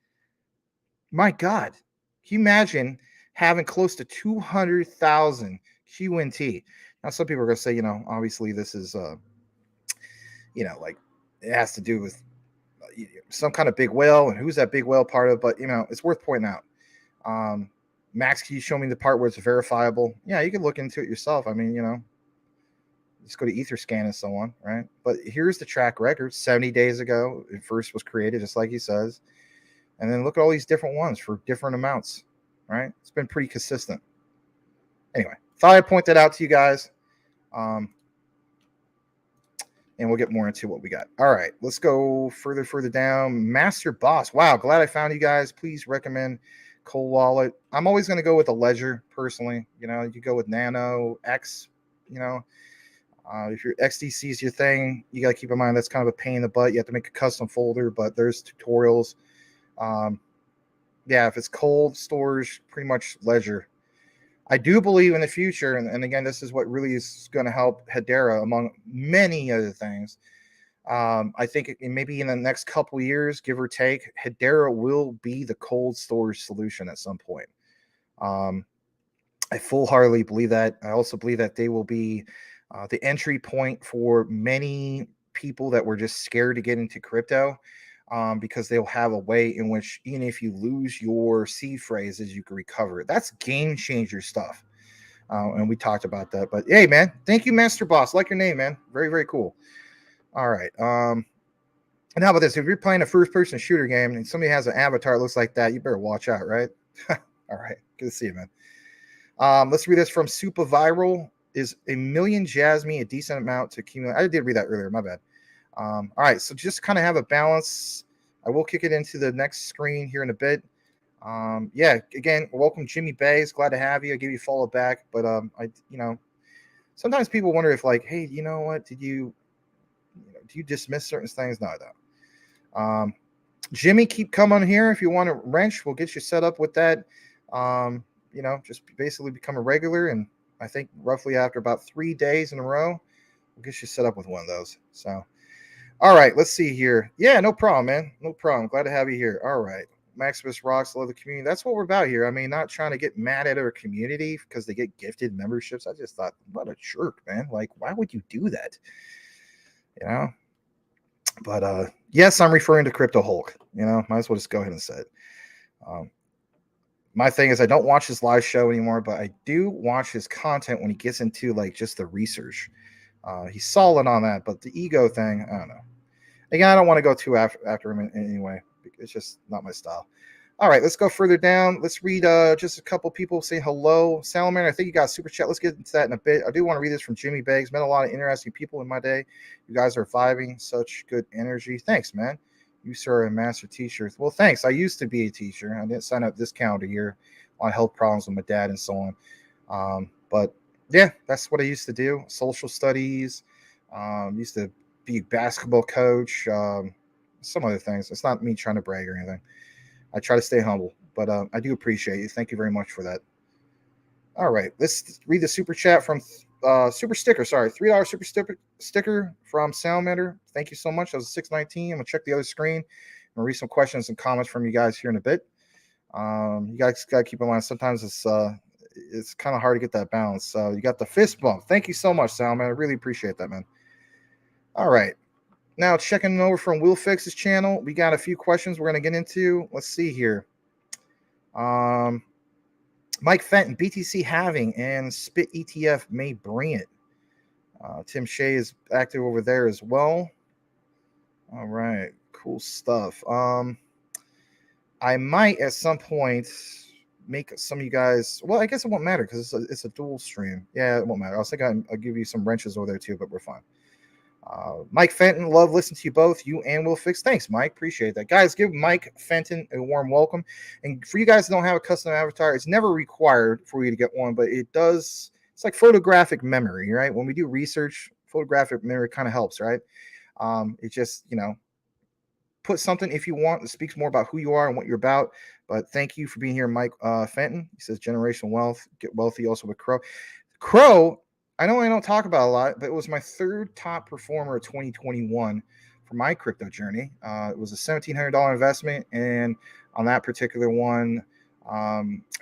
My God. Can you imagine having close to 200,000 QNT? Now, some people are going to say, obviously this is, like it has to do with some kind of big whale, and who's that big whale part of? But, it's worth pointing out. Max, can you show me the part where it's verifiable? Yeah, you can look into it yourself. I mean, just go to Etherscan and so on, right? But here's the track record. 70 days ago, it first was created, just like he says. And then look at all these different ones for different amounts, right? It's been pretty consistent. Anyway, thought I'd point that out to you guys. And we'll get more into what we got. All right, let's go further down. Master Boss. Wow, glad I found you guys. Please recommend Cold Wallet. I'm always going to go with a Ledger personally. You go with Nano, X, if your XDC is your thing, you got to keep in mind that's kind of a pain in the butt. You have to make a custom folder, but there's tutorials. If it's cold storage, pretty much Ledger. I do believe in the future, and again, this is what really is going to help Hedera among many other things. I think maybe in the next couple of years, give or take, Hedera will be the cold storage solution at some point. I full-heartedly believe that. I also believe that they will be the entry point for many people that were just scared to get into crypto, because they'll have a way in which even if you lose your seed phrases, you can recover it. That's game changer stuff. And we talked about that. But hey, man, thank you, Master Boss. Like your name, man. Very, very cool. All right. And how about this? If you're playing a first-person shooter game and somebody has an avatar that looks like that, you better watch out, right? All right. Good to see you, man. Let's read this from Super Viral. Is 1 million Jasmy a decent amount to accumulate? I did read that earlier. My bad. All right. So just kind of have a balance. I will kick it into the next screen here in a bit. Again, welcome Jimmy Bays. Glad to have you. I'll give you a follow back. But sometimes people wonder if like, hey, you know what? Do you dismiss certain things? No, I don't. Jimmy, keep coming here. If you want a wrench, we'll get you set up with that. Just basically become a regular, and I think roughly after about 3 days in a row, we'll get you set up with one of those. So, all right, let's see here. Yeah, no problem, man. No problem. Glad to have you here. All right. Maximus rocks, love the community. That's what we're about here. I mean, not trying to get mad at our community because they get gifted memberships. I just thought, what a jerk, man. Like, why would you do that? But yes, I'm referring to Crypto Hulk. Might as well just go ahead and say it. My thing is I don't watch his live show anymore, but I do watch his content when he gets into like just the research. He's solid on that, but the ego thing, I don't know. Again, I don't want to go too after him in any way. It's just not my style. All right, let's go further down. Let's read just a couple people say hello. Salamander, I think you got a super chat. Let's get into that in a bit. I do want to read this from Jimmy Beggs. Met a lot of interesting people in my day. You guys are vibing. Such good energy. Thanks, man. You, sir, are a master teacher. Well, thanks. I used to be a teacher. I didn't sign up this calendar year on health problems with my dad and so on. But yeah, that's what I used to do. Social studies. Used to be a basketball coach. Some other things. It's not me trying to brag or anything. I try to stay humble, but I do appreciate you. Thank you very much for that. All right, let's read the super chat from super sticker. Sorry, $3 super sticker from Salamander. Thank you so much. That was $6.19. I'm gonna check the other screen and read some questions and comments from you guys here in a bit. You guys gotta keep in mind sometimes it's kind of hard to get that balance. So you got the fist bump. Thank you so much, Salamander. I really appreciate that, man. All right. Now, checking over from Will Fix's channel, we got a few questions we're going to get into. Let's see here. Mike Fenton, BTC halving and Spit ETF may bring it. Tim Shea is active over there as well. All right, cool stuff. I might at some point make some of you guys. Well, I guess it won't matter because it's a dual stream. Yeah, it won't matter. I was thinking I'll give you some wrenches over there too, but we're fine. Mike Fenton, love listening to you both, you and Will Fix. Thanks, Mike. Appreciate that. Guys, give Mike Fenton a warm welcome. And for you guys that don't have a custom avatar, it's never required for you to get one, but it does. It's like photographic memory, right? When we do research, photographic memory kind of helps, right? It just, put something if you want that speaks more about who you are and what you're about. But thank you for being here, Mike Fenton. He says generational wealth, get wealthy also with Crow. Crow, I know I don't talk about a lot, but it was my third top performer of 2021 for my crypto journey. It was a $1,700 investment, and on that particular one,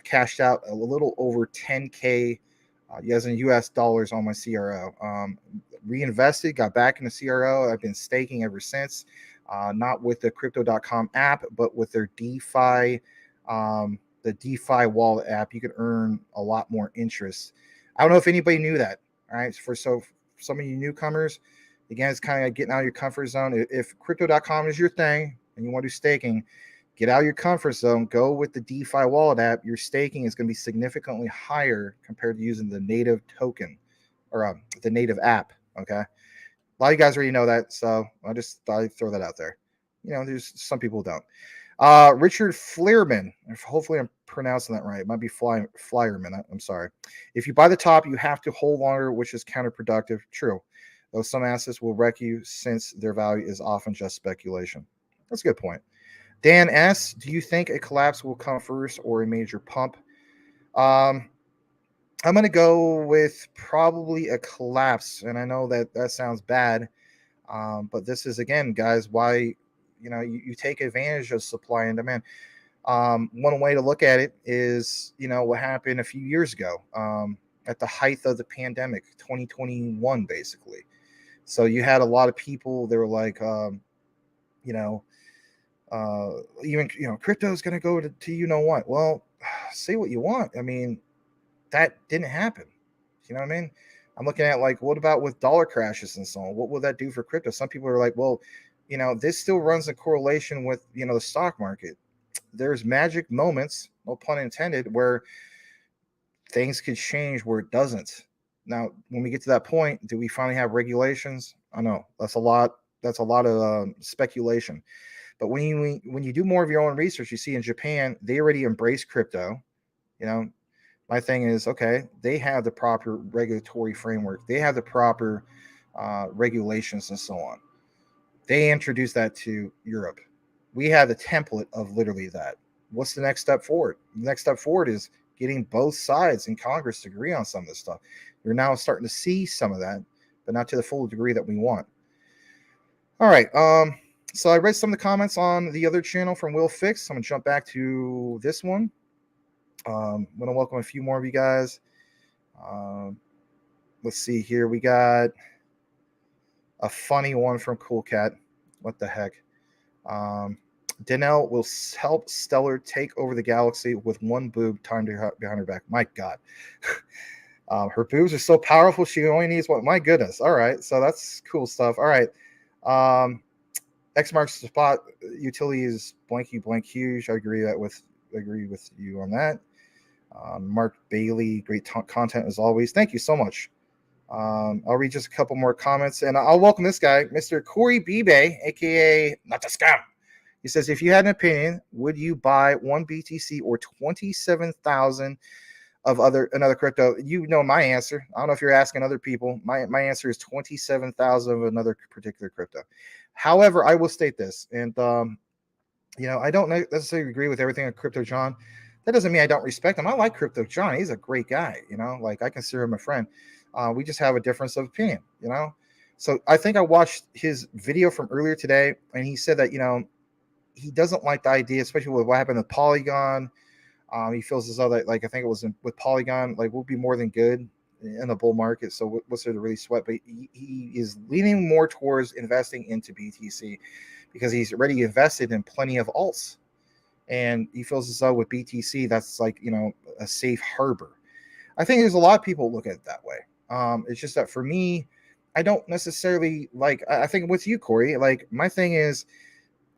cashed out a little over 10K as in US dollars on my CRO. Reinvested, got back in the CRO. I've been staking ever since, not with the crypto.com app, but with their DeFi, the DeFi wallet app. You could earn a lot more interest. I don't know if anybody knew that. All right. For some of you newcomers, again, it's kind of like getting out of your comfort zone. If crypto.com is your thing and you want to do staking, get out of your comfort zone, go with the DeFi wallet app. Your staking is going to be significantly higher compared to using the native token or the native app. Okay. A lot of you guys already know that. So I just thought I'd throw that out there. There's some people who don't. Richard Fleerman, hopefully I'm pronouncing that right. It might be Flyerman. I'm sorry. If you buy the top, you have to hold longer, which is counterproductive. True. Though some assets will wreck you since their value is often just speculation. That's a good point. Dan S., do you think a collapse will come first or a major pump? I'm going to go with probably a collapse. And I know that sounds bad. But this is, again, guys, why you take advantage of supply and demand. One way to look at it is, what happened a few years ago at the height of the pandemic, 2021, basically. So you had a lot of people, they were like, crypto is going to go to what? Well, say what you want. I mean, that didn't happen. You know what I mean? I'm looking at what about with dollar crashes and so on? What will that do for crypto? Some people are like, well, this still runs in correlation with, the stock market. There's magic moments, no pun intended, where things could change where it doesn't. Now, when we get to that point, do we finally have regulations? I know that's a lot of speculation. But when you do more of your own research, you see in Japan, they already embrace crypto. My thing is, okay, they have the proper regulatory framework. They have the proper regulations and so on. They introduced that to Europe. We have the template of literally that. What's the next step forward? The next step forward is getting both sides in Congress to agree on some of this stuff. You're now starting to see some of that, but not to the full degree that we want. All right. So I read some of the comments on the other channel from Will Fix. I'm going to jump back to this one. I'm going to welcome a few more of you guys. Let's see here. We got a funny one from Cool Cat. What the heck? Danelle will help Stellar take over the galaxy with one boob timed behind her back. My God. Her boobs are so powerful. She only needs one. My goodness. All right. So that's cool stuff. All right. X marks the spot. Utility is blanky blank huge. I agree with you on that. Mark Bailey, great content as always. Thank you so much. I'll read just a couple more comments, and I'll welcome this guy, Mr. Corey Bibe, aka Not the Scam. He says, if you had an opinion, would you buy one BTC or 27,000 of another crypto? You know my answer. I don't know if you're asking other people. My answer is 27,000 of another particular crypto. However, I will state this, and I don't necessarily agree with everything on Crypto John. That doesn't mean I don't respect him. I like Crypto John. He's a great guy. I consider him a friend. We just have a difference of opinion. So I think I watched his video from earlier today, and he said that he doesn't like the idea, especially with what happened with Polygon. He feels as though that, I think it was with Polygon, we'll be more than good in the bull market. So what's there to really sweat? But he is leaning more towards investing into BTC because he's already invested in plenty of alts. And he feels as though with BTC, that's a safe harbor. I think there's a lot of people look at it that way. It's just that for me, I don't necessarily I think with you, Corey, my thing is,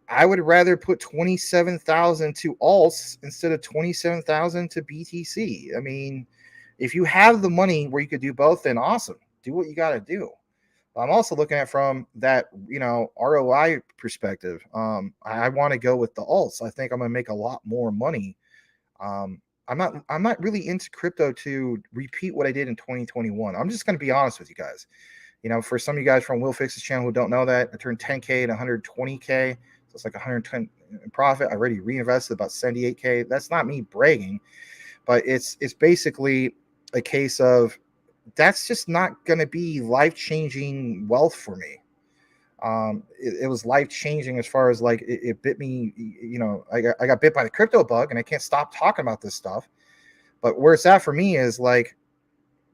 I would rather put 27,000 to alts instead of 27,000 to BTC. I mean, if you have the money where you could do both, then awesome. Do what you got to do. I'm also looking at from that, ROI perspective. I want to go with the alts. I think I'm going to make a lot more money. I'm not really into crypto to repeat what I did in 2021. I'm just going to be honest with you guys. For some of you guys from Will Fix's channel who don't know that, I turned 10K to 120K. So it's like 110 in profit. I already reinvested about 78K. That's not me bragging, but it's basically a case of that's just not going to be life-changing wealth for me. It was life-changing as far as like it bit me. I got bit by the crypto bug, and I can't stop talking about this stuff. But where it's at for me is like,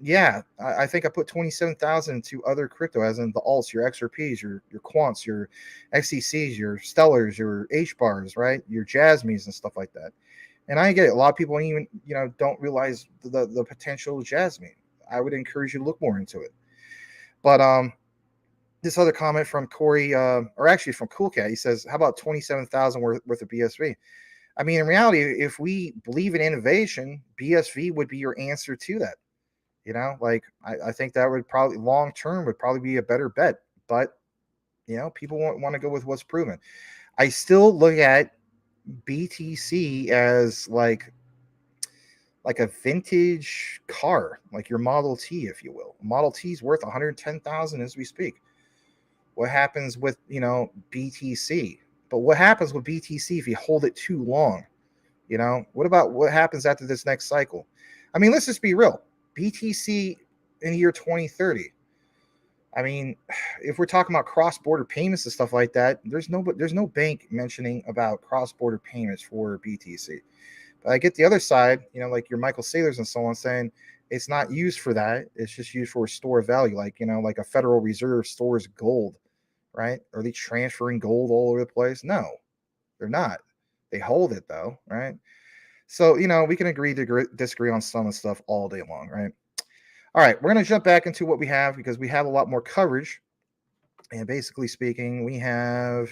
yeah, I think I put 27,000 into other crypto, as in the alts, your XRPs, your Quants, your XCCs, your Stellars, your H-bars, right? Your Jasmys and stuff like that. And I get it. A lot of people even, don't realize the potential of Jasmy. I would encourage you to look more into it. But this other comment from Corey, or actually from Cool Cat, he says, how about 27,000 worth of BSV? I mean, in reality, if we believe in innovation, BSV would be your answer to that. I think that would probably long term would probably be a better bet. But people want to go with what's proven. I still look at BTC as like a vintage car, like your Model T, if you will. Model T is worth 110,000 as we speak. What happens with BTC? But what happens with BTC if you hold it too long? What about what happens after this next cycle? I mean, let's just be real. BTC in the year 2030. I mean, if we're talking about cross-border payments and stuff like that, there's no bank mentioning about cross-border payments for BTC. But I get the other side, like your Michael Saylors and so on, saying it's not used for that. It's just used for a store of value, like like a Federal Reserve stores gold, right? Are they transferring gold all over the place? No, they're not. They hold it though, right? So, we can agree to disagree on some of the stuff all day long, right? All right, we're going to jump back into what we have because we have a lot more coverage. And basically speaking, we have,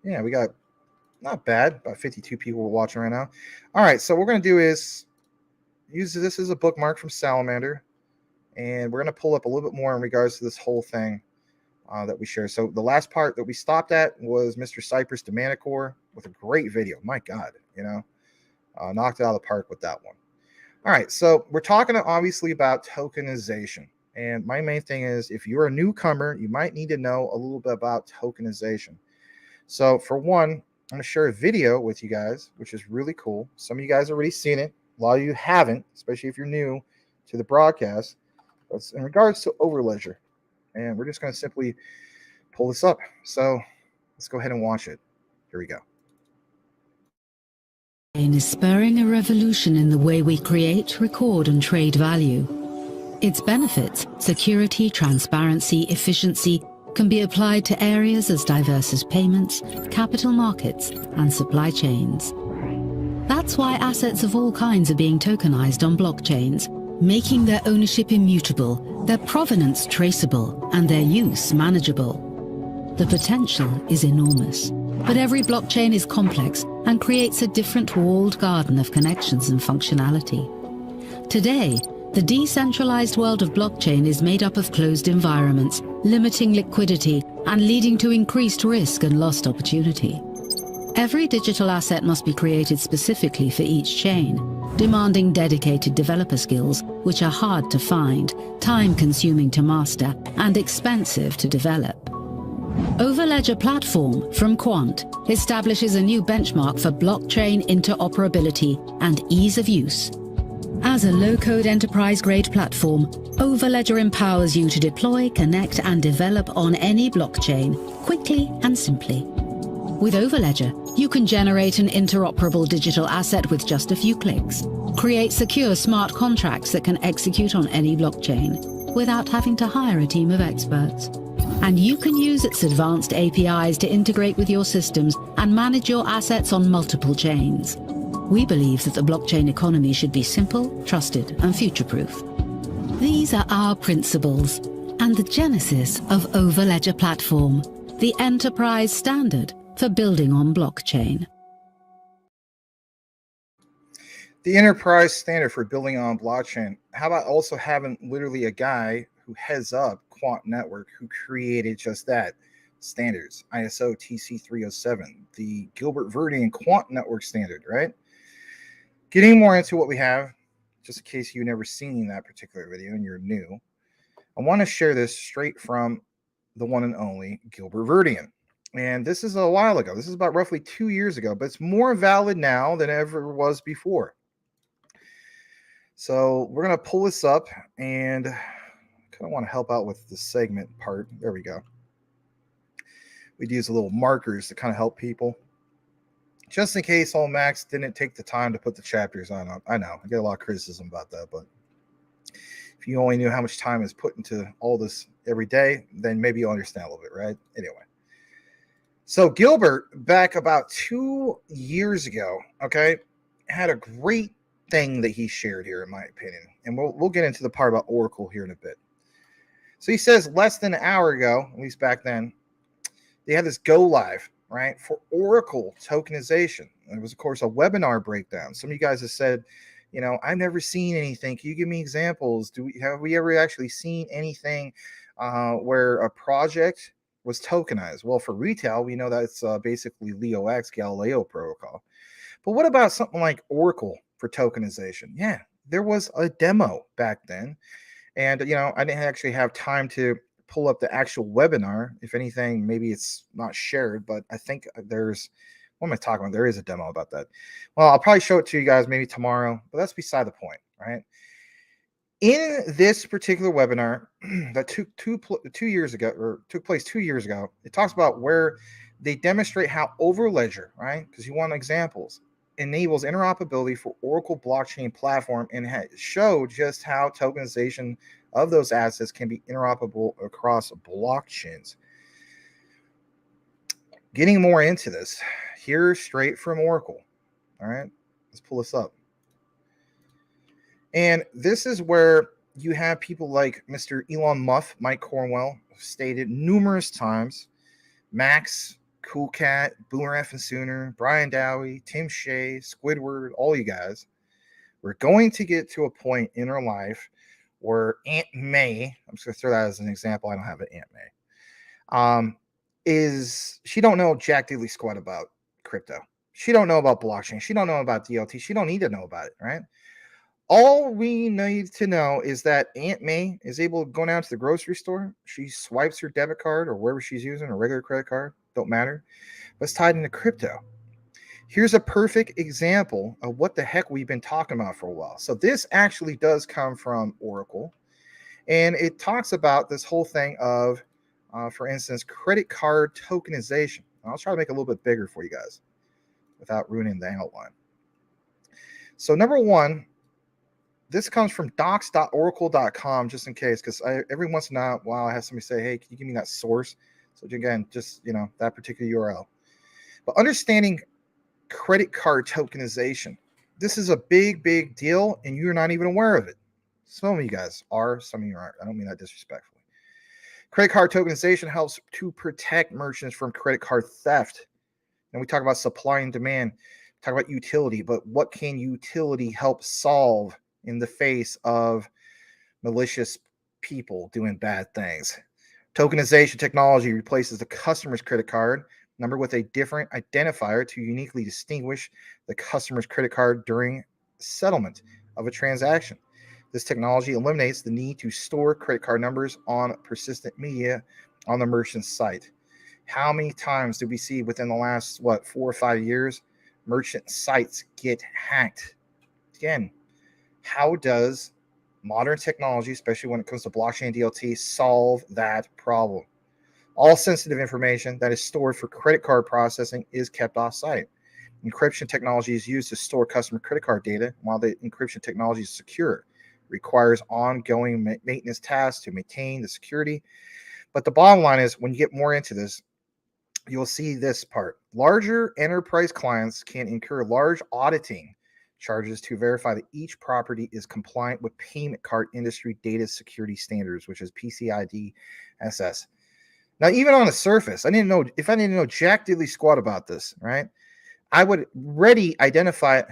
we got not bad, about 52 people watching right now. All right, so what we're going to do is use this as a bookmark from Salamander. And we're going to pull up a little bit more in regards to this whole thing that we share. So the last part that we stopped at was Mr. Cypress Domanicore with a great video. My God, knocked it out of the park with that one. All right, so we're talking obviously about tokenization. And my main thing is if you're a newcomer, you might need to know a little bit about tokenization. So for one, I'm going to share a video with you guys, which is really cool. Some of you guys have already seen it. A lot of you haven't, especially if you're new to the broadcast. But it's in regards to Overledger. And we're just going to simply pull this up. So let's go ahead and watch it. Here we go. Is spurring a revolution in the way we create, record, and trade value. Its benefits, security, transparency, efficiency, can be applied to areas as diverse as payments, capital markets, and supply chains. That's why assets of all kinds are being tokenized on blockchains, making their ownership immutable, their provenance traceable, and their use manageable. The potential is enormous, but every blockchain is complex and creates a different walled garden of connections and functionality. Today, the decentralized world of blockchain is made up of closed environments, limiting liquidity and leading to increased risk and lost opportunity. Every digital asset must be created specifically for each chain, demanding dedicated developer skills, which are hard to find, time-consuming to master, and expensive to develop. Overledger Platform from Quant establishes a new benchmark for blockchain interoperability and ease of use. As a low-code enterprise-grade platform, Overledger empowers you to deploy, connect, and develop on any blockchain quickly and simply. With Overledger, you can generate an interoperable digital asset with just a few clicks, create secure smart contracts that can execute on any blockchain without having to hire a team of experts. And you can use its advanced APIs to integrate with your systems and manage your assets on multiple chains. We believe that the blockchain economy should be simple, trusted, and future-proof. These are our principles and the genesis of Overledger Platform, the enterprise standard for building on blockchain. The enterprise standard for building on blockchain. How about also having literally a guy who heads up Quant Network who created just that? Standards, ISO TC307, the Gilbert Verdian Quant Network standard, right? Getting more into what we have, just in case you've never seen that particular video and you're new, I want to share this straight from the one and only Gilbert Verdian. And this is a while ago. This is about roughly 2 years ago, but it's more valid now than ever was before. So we're going to pull this up, and I kind of want to help out with the segment part. There we go. We'd use a little markers to kind of help people. Just in case all Max didn't take the time to put the chapters on. I know, I get a lot of criticism about that, but if you only knew how much time is put into all this every day, then maybe you'll understand a little bit, right? Anyway. So Gilbert, back about 2 years ago, okay, had a great thing that he shared here, in my opinion. And we'll get into the part about Oracle here in a bit. So he says less than an hour ago, at least back then, they had this go live, right, for Oracle tokenization. It was, of course, a webinar breakdown. Some of you guys have said, you know, I've never seen anything. Can you give me examples? Have we ever actually seen anything where a project was tokenized? Well, for retail, we know that's basically LeoX Galileo protocol. But what about something like Oracle for tokenization? Yeah, there was a demo back then. And, you know, I didn't actually have time to pull up the actual webinar. If anything, maybe it's not shared, but I think there's, what am I talking about? There is a demo about that. Well, I'll probably show it to you guys maybe tomorrow, but that's beside the point, right? In this particular webinar that took place 2 years ago, it talks about where they demonstrate how Overledger, right? Because you want examples, enables interoperability for Oracle blockchain platform, and showed just how tokenization of those assets can be interoperable across blockchains. Getting more into this here straight from Oracle. All right, let's pull this up. And this is where you have people like Mr. Elon Musk, Mike Cornwell, stated numerous times, Max, Cool Cat, Boomer F and Sooner, Brian Dowie, Tim Shea, Squidward, all you guys. We're going to get to a point in our life where Aunt May, I'm just going to throw that as an example. I don't have an Aunt May. She don't know jack diddly squat about crypto. She don't know about blockchain. She don't know about DLT. She don't need to know about it, right? All we need to know is that Aunt May is able to go down to the grocery store. She swipes her debit card or wherever she's using, a regular credit card, don't matter, but it's tied into crypto. Here's a perfect example of what the heck we've been talking about for a while. So this actually does come from Oracle, and it talks about this whole thing of, for instance, credit card tokenization. I'll try to make it a little bit bigger for you guys without ruining the outline. So number one, this comes from docs.oracle.com, just in case, because every once in a while I have somebody say, hey, can you give me that source? So again, just, you know, that particular URL. But understanding credit card tokenization, this is a big, big deal, and you're not even aware of it. Some of you guys are, some of you aren't. I don't mean that disrespectfully. Credit card tokenization helps to protect merchants from credit card theft. And we talk about supply and demand, talk about utility, but what can utility help solve in the face of malicious people doing bad things? Tokenization technology replaces the customer's credit card number with a different identifier to uniquely distinguish the customer's credit card during settlement of a transaction. This technology eliminates the need to store credit card numbers on persistent media on the merchant's site. How many times do we see within the last, 4 or 5 years, merchant sites get hacked? Again, how does modern technology, especially when it comes to blockchain DLT, solve that problem? All sensitive information that is stored for credit card processing is kept off-site. Encryption technology is used to store customer credit card data, while the encryption technology is secure. It requires ongoing maintenance tasks to maintain the security. But the bottom line is, when you get more into this, you'll see this part. Larger enterprise clients can incur large auditing charges to verify that each property is compliant with payment card industry data security standards, which is PCI DSS. Now, even on the surface, if I didn't know jack diddly squat about this, right, I would already identify it.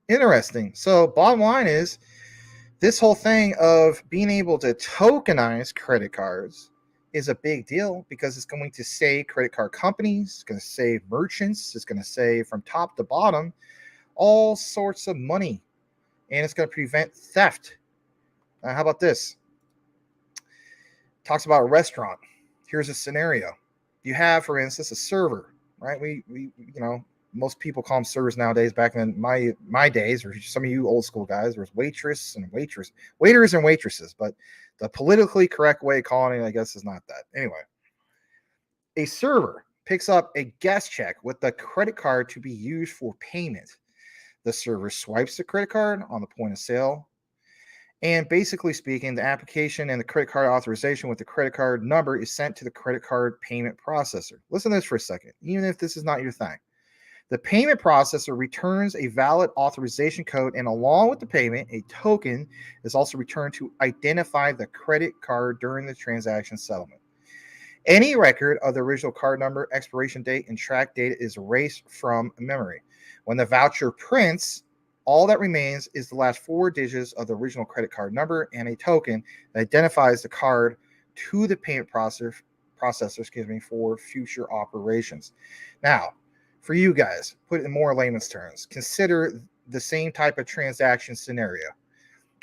Interesting. So bottom line is this whole thing of being able to tokenize credit cards is a big deal because it's going to save credit card companies, it's going to save merchants, it's going to save from top to bottom all sorts of money, and it's going to prevent theft. How about this? Talks about a restaurant. Here's a scenario. You have, for instance, a server, right? We most people call them servers nowadays. Back in my days, or some of you old school guys, there was waiters and waitresses. But the politically correct way of calling it, I guess, is not that. Anyway, a server picks up a guest check with the credit card to be used for payment. The server swipes the credit card on the point of sale. And basically speaking, the application and the credit card authorization with the credit card number is sent to the credit card payment processor. Listen to this for a second, even if this is not your thing. The payment processor returns a valid authorization code, and along with the payment, a token is also returned to identify the credit card during the transaction settlement. Any record of the original card number, expiration date, and track data is erased from memory. When the voucher prints, all that remains is the last 4 digits of the original credit card number and a token that identifies the card to the payment processor for future operations. Now, for you guys, put it in more layman's terms, consider the same type of transaction scenario,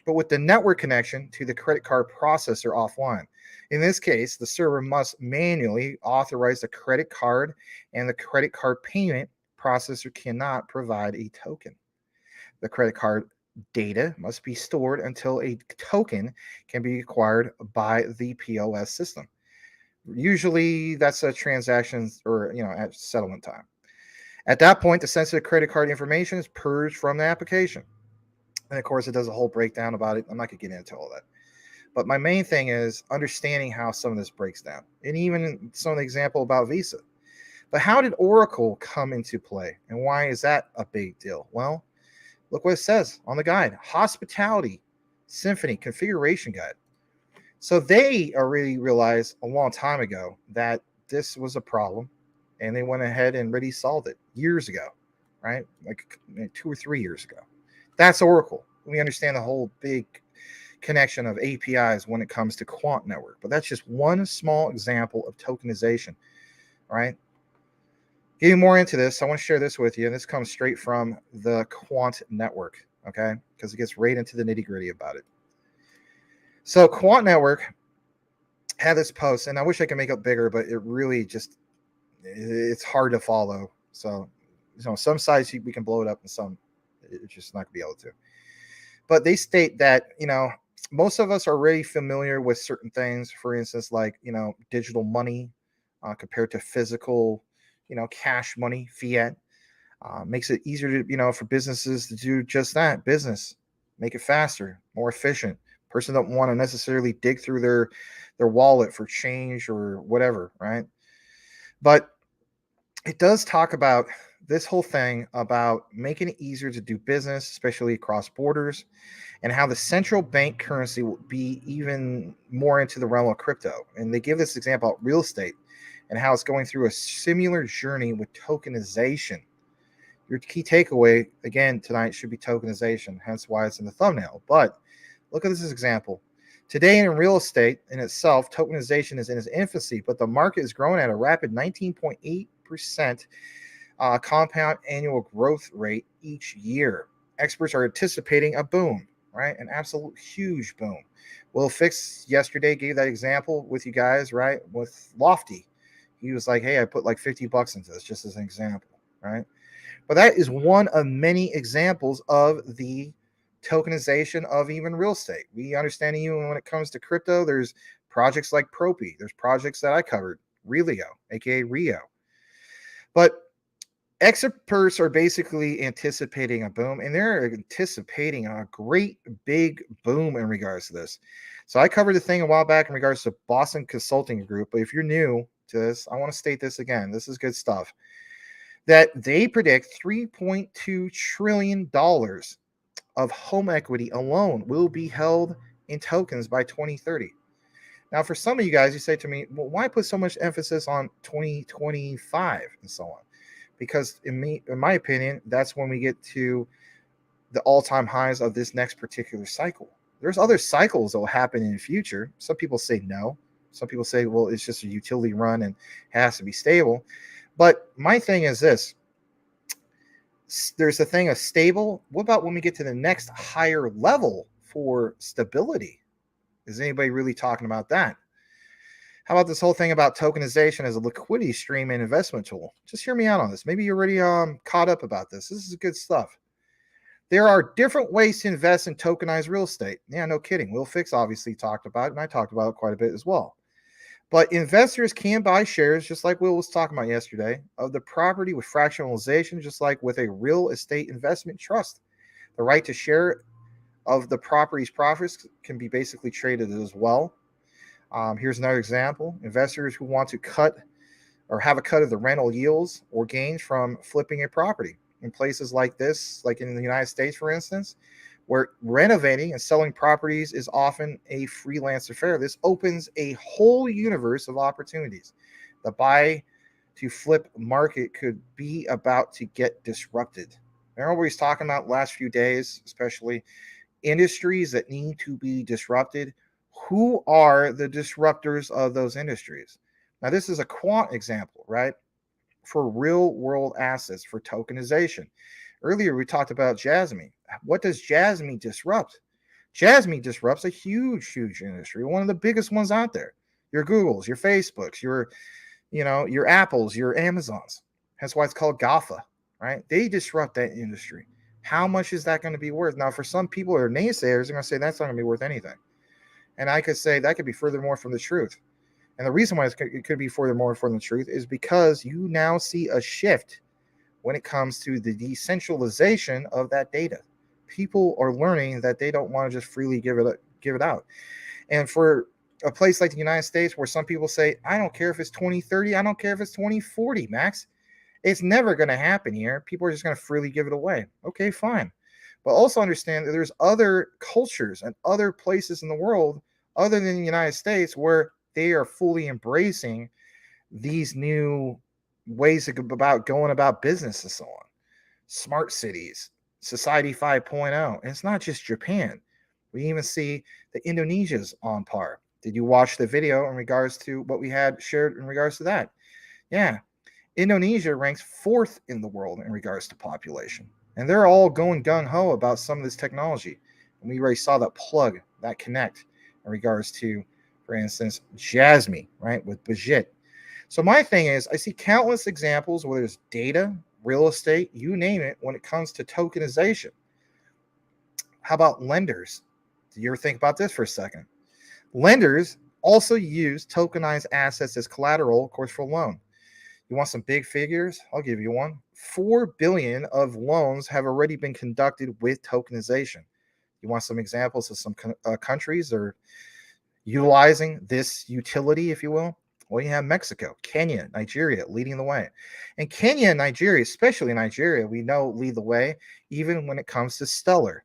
but with the network connection to the credit card processor offline. In this case, the server must manually authorize the credit card, and the credit card payment processor cannot provide a token. The credit card data must be stored until a token can be acquired by the POS system. Usually that's a transaction or at settlement time. At that point, the sensitive credit card information is purged from the application. And of course, it does a whole breakdown about it. I'm not going to get into all that. But my main thing is understanding how some of this breaks down. And even some of the example about Visa. But how did Oracle come into play? And why is that a big deal? Well, look what it says on the guide. Hospitality Symphony Configuration Guide. So they already realized a long time ago that this was a problem. And they went ahead and really solved it years ago, right? Like 2 or 3 years ago. That's Oracle. We understand the whole big connection of APIs when it comes to Quant network. But that's just one small example of tokenization, right? Getting more into this, I want to share this with you. And this comes straight from the Quant network, okay? Because it gets right into the nitty gritty about it. So Quant network had this post, and I wish I could make it bigger, but it really just, it's hard to follow. So, some sites we can blow it up, and some it's just not going to be able to. But they state that, most of us are already familiar with certain things. For instance, like, digital money compared to physical, cash money, fiat. Makes it easier to, for businesses to do just that, business. Make it faster, more efficient. Person don't want to necessarily dig through their wallet for change or whatever, right? But it does talk about this whole thing about making it easier to do business, especially across borders, and how the central bank currency will be even more into the realm of crypto. And they give this example of real estate and how it's going through a similar journey with tokenization. Your key takeaway, again, tonight should be tokenization, hence why it's in the thumbnail. But look at this example. Today in real estate in itself, tokenization is in its infancy, but the market is growing at a rapid 19.8% compound annual growth rate each year. Experts are anticipating a boom, right? An absolute huge boom. Will Fix yesterday gave that example with you guys, right? With Lofty. He was like, hey, I put like $50 into this just as an example, right? But that is one of many examples of the tokenization of even real estate. We understand even when it comes to crypto, there's projects like Propi. There's projects that I covered, Relio, aka Rio. But experts are basically anticipating a boom, and they're anticipating a great big boom in regards to this. So I covered the thing a while back in regards to Boston Consulting Group, but if you're new to this, I want to state this again. This is good stuff. That they predict $3.2 trillion of home equity alone will be held in tokens by 2030. Now, for some of you guys, you say to me, well, why put so much emphasis on 2025 and so on? Because in my opinion, that's when we get to the all-time highs of this next particular cycle. There's other cycles that will happen in the future. Some people say no. Some people say, well, it's just a utility run and has to be stable. But my thing is this. There's a thing of stable. What about when we get to the next higher level for stability? Is anybody really talking about that? How about this whole thing about tokenization as a liquidity stream and investment tool? Just hear me out on this. Maybe you're already caught up about this. This is good stuff. There are different ways to invest in tokenized real estate. Yeah, no kidding. Will Fix obviously talked about it, and I talked about it quite a bit as well. But investors can buy shares, just like Will was talking about yesterday, of the property with fractionalization, just like with a real estate investment trust. The right to share of the property's profits can be basically traded as well. Here's another example. Investors who want to cut or have a cut of the rental yields or gains from flipping a property. In places like this, like in the United States, for instance, where renovating and selling properties is often a freelance affair, this opens a whole universe of opportunities. The buy to flip market could be about to get disrupted. Remember what he's talking about last few days, especially industries that need to be disrupted. Who are the disruptors of those industries? Now, this is a Quant example, right? For real world assets, for tokenization. Earlier, we talked about Jasmy. What does Jasmy disrupt? Jasmy disrupts a huge industry, one of the biggest ones out there. Your Googles, your Facebooks, your Apples, your Amazons. That's why it's called GAFA, right? They disrupt that industry. How much is that going to be worth? Now, for some people who are naysayers, they're going to say that's not going to be worth anything. And I could say that could be furthermore from the truth. And the reason why it could be furthermore from the truth is because you now see a shift when it comes to the decentralization of that data. People are learning that they don't want to just freely give it out. And for a place like the United States, where some people say, I don't care if it's 2030, I don't care if it's 2040, Max. It's never going to happen here. People are just going to freely give it away. Okay, fine. But also understand that there's other cultures and other places in the world other than the United States where they are fully embracing these new ways about going about business and so on. Smart cities, Society 5.0. And it's not just Japan. We even see that Indonesia's on par. Did you watch the video in regards to what we had shared in regards to that? Yeah. Indonesia ranks 4th in the world in regards to population. And they're all going gung-ho about some of this technology. And we already saw that plug, that connect in regards to, for instance, Jasmy, right, with Bajit. So my thing is, I see countless examples where there's data, real estate, you name it, when it comes to tokenization. How about lenders? Do you ever think about this for a second? Lenders also use tokenized assets as collateral, of course, for a loan. You want some big figures? I'll give you one. 4 billion of loans have already been conducted with tokenization. You want some examples of some countries that are utilizing this utility, if you will? Well, you have Mexico, Kenya, Nigeria leading the way. And Kenya and Nigeria, especially Nigeria, we know lead the way, even when it comes to Stellar.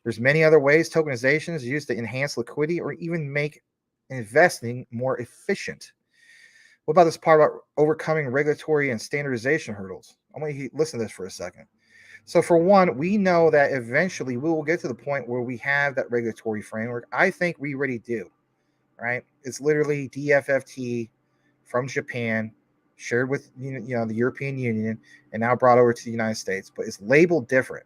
There's many other ways tokenization is used to enhance liquidity or even make investing more efficient. What about this part about overcoming regulatory and standardization hurdles? I want you to listen to this for a second. So for one, we know that eventually we will get to the point where we have that regulatory framework. I think we already do, right? It's literally DFFT from Japan, shared with the European Union, and now brought over to the United States, but it's labeled different.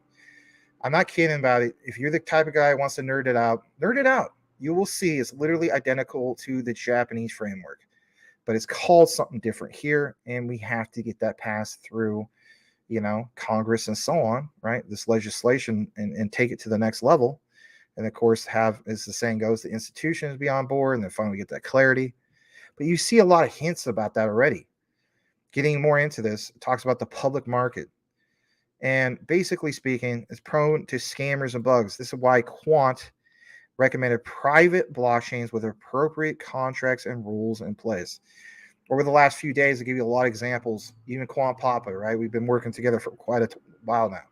I'm not kidding about it. If you're the type of guy who wants to nerd it out. You will see it's literally identical to the Japanese framework, but it's called something different here, and we have to get that passed through, Congress and so on, right? This legislation and take it to the next level. And of course, have, as the saying goes, the institutions be on board and then finally get that clarity. But you see a lot of hints about that already. Getting more into this, it talks about the public market. And basically speaking, it's prone to scammers and bugs. This is why Quant recommended private blockchains with appropriate contracts and rules in place. Over the last few days, I give you a lot of examples, even Quant Papa, right? We've been working together for quite a while now.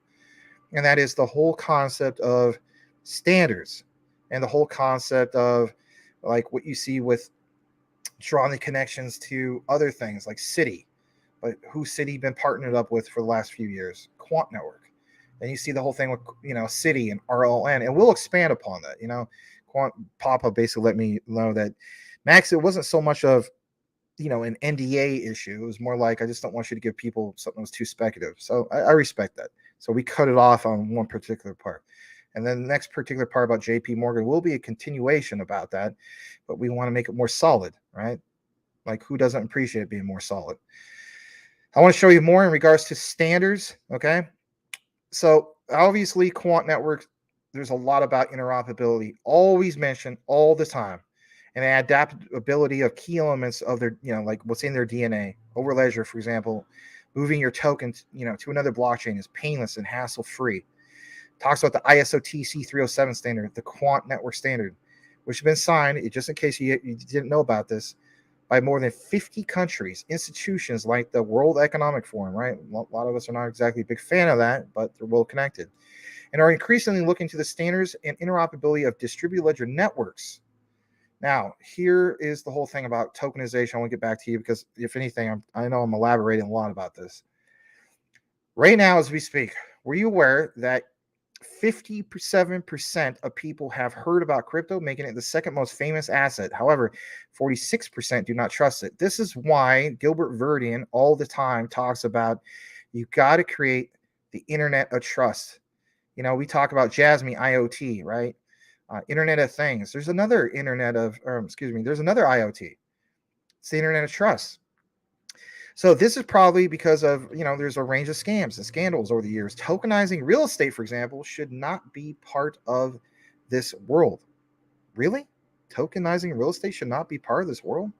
And that is the whole concept of standards and the whole concept of like what you see with drawing the connections to other things like Citi. But who's Citi been partnered up with for the last few years? Quant Network. Then you see the whole thing with, City and RLN, and we'll expand upon that. Quant Papa basically let me know that, Max, it wasn't so much of, an NDA issue. It was more like, I just don't want you to give people something that was too speculative. So I respect that. So we cut it off on one particular part. And then the next particular part about JP Morgan will be a continuation about that, but we want to make it more solid, right? Like, who doesn't appreciate being more solid? I want to show you more in regards to standards, okay? So obviously, Quant Network, there's a lot about interoperability, always mentioned all the time. And the adaptability of key elements of their, like what's in their DNA. Over Ledger, for example, moving your token, to another blockchain is painless and hassle-free. Talks about the ISO TC 307 standard, the Quant Network standard, which has been signed, just in case you didn't know about this, by more than 50 countries, institutions like the World Economic Forum, right? A lot of us are not exactly a big fan of that, but they're well connected, and are increasingly looking to the standards and interoperability of distributed ledger networks. Now, here is the whole thing about tokenization. I want to get back to you because, if anything, I know I'm elaborating a lot about this. Right now, as we speak, were you aware that 57% of people have heard about crypto, making it the second most famous asset? However, 46% do not trust it. This is why Gilbert Verdian all the time talks about you got to create the internet of trust. We talk about Jasmy, IoT, right? Internet of Things. There's another there's another IoT. It's the Internet of Trust. So this is probably because of, there's a range of scams and scandals over the years. Tokenizing real estate, for example, should not be part of this world. Really? Tokenizing real estate should not be part of this world?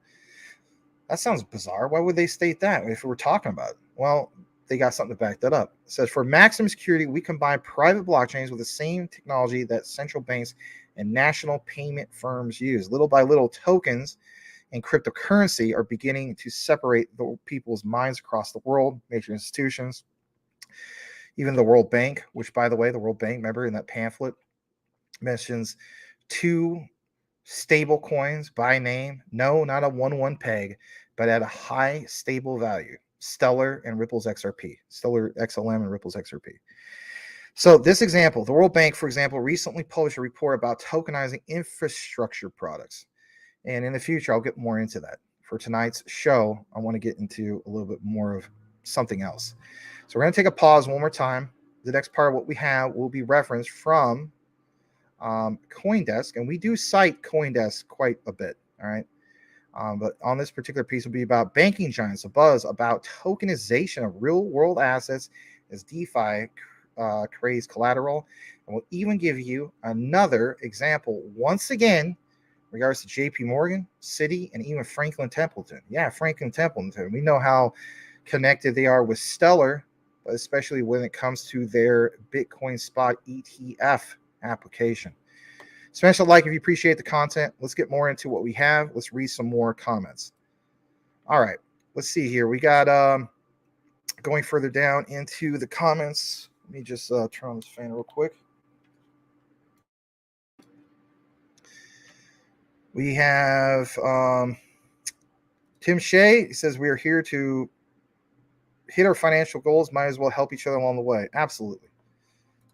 That sounds bizarre. Why would they state that if we're talking about it? Well, they got something to back that up. It says, for maximum security, we combine private blockchains with the same technology that central banks and national payment firms use. Little by little, tokens and cryptocurrency are beginning to separate the people's minds across the world, major institutions, even the World Bank, which, by the way, the World Bank, remember in that pamphlet, mentions 2 stable coins by name. No, not a 1-1 peg, but at a high stable value. Stellar and Ripple's XRP. Stellar XLM and Ripple's XRP. So this example, the World Bank, for example, recently published a report about tokenizing infrastructure products. And in the future, I'll get more into that. For tonight's show, I want to get into a little bit more of something else. So we're going to take a pause one more time. The next part of what we have will be referenced from CoinDesk. And we do cite CoinDesk quite a bit, all right? But on this particular piece will be about banking giants, a buzz about tokenization of real-world assets as DeFi creates collateral. And we'll even give you another example, once again, in regards to JP Morgan, Citi, and even Franklin Templeton. Yeah, Franklin Templeton. We know how connected they are with Stellar, but especially when it comes to their Bitcoin spot ETF application. Smash a like if you appreciate the content. Let's get more into what we have. Let's read some more comments. All right, let's see here. We got going further down into the comments. Let me just turn on this fan real quick. We have Tim Shea. He says, we are here to hit our financial goals. Might as well help each other along the way. Absolutely.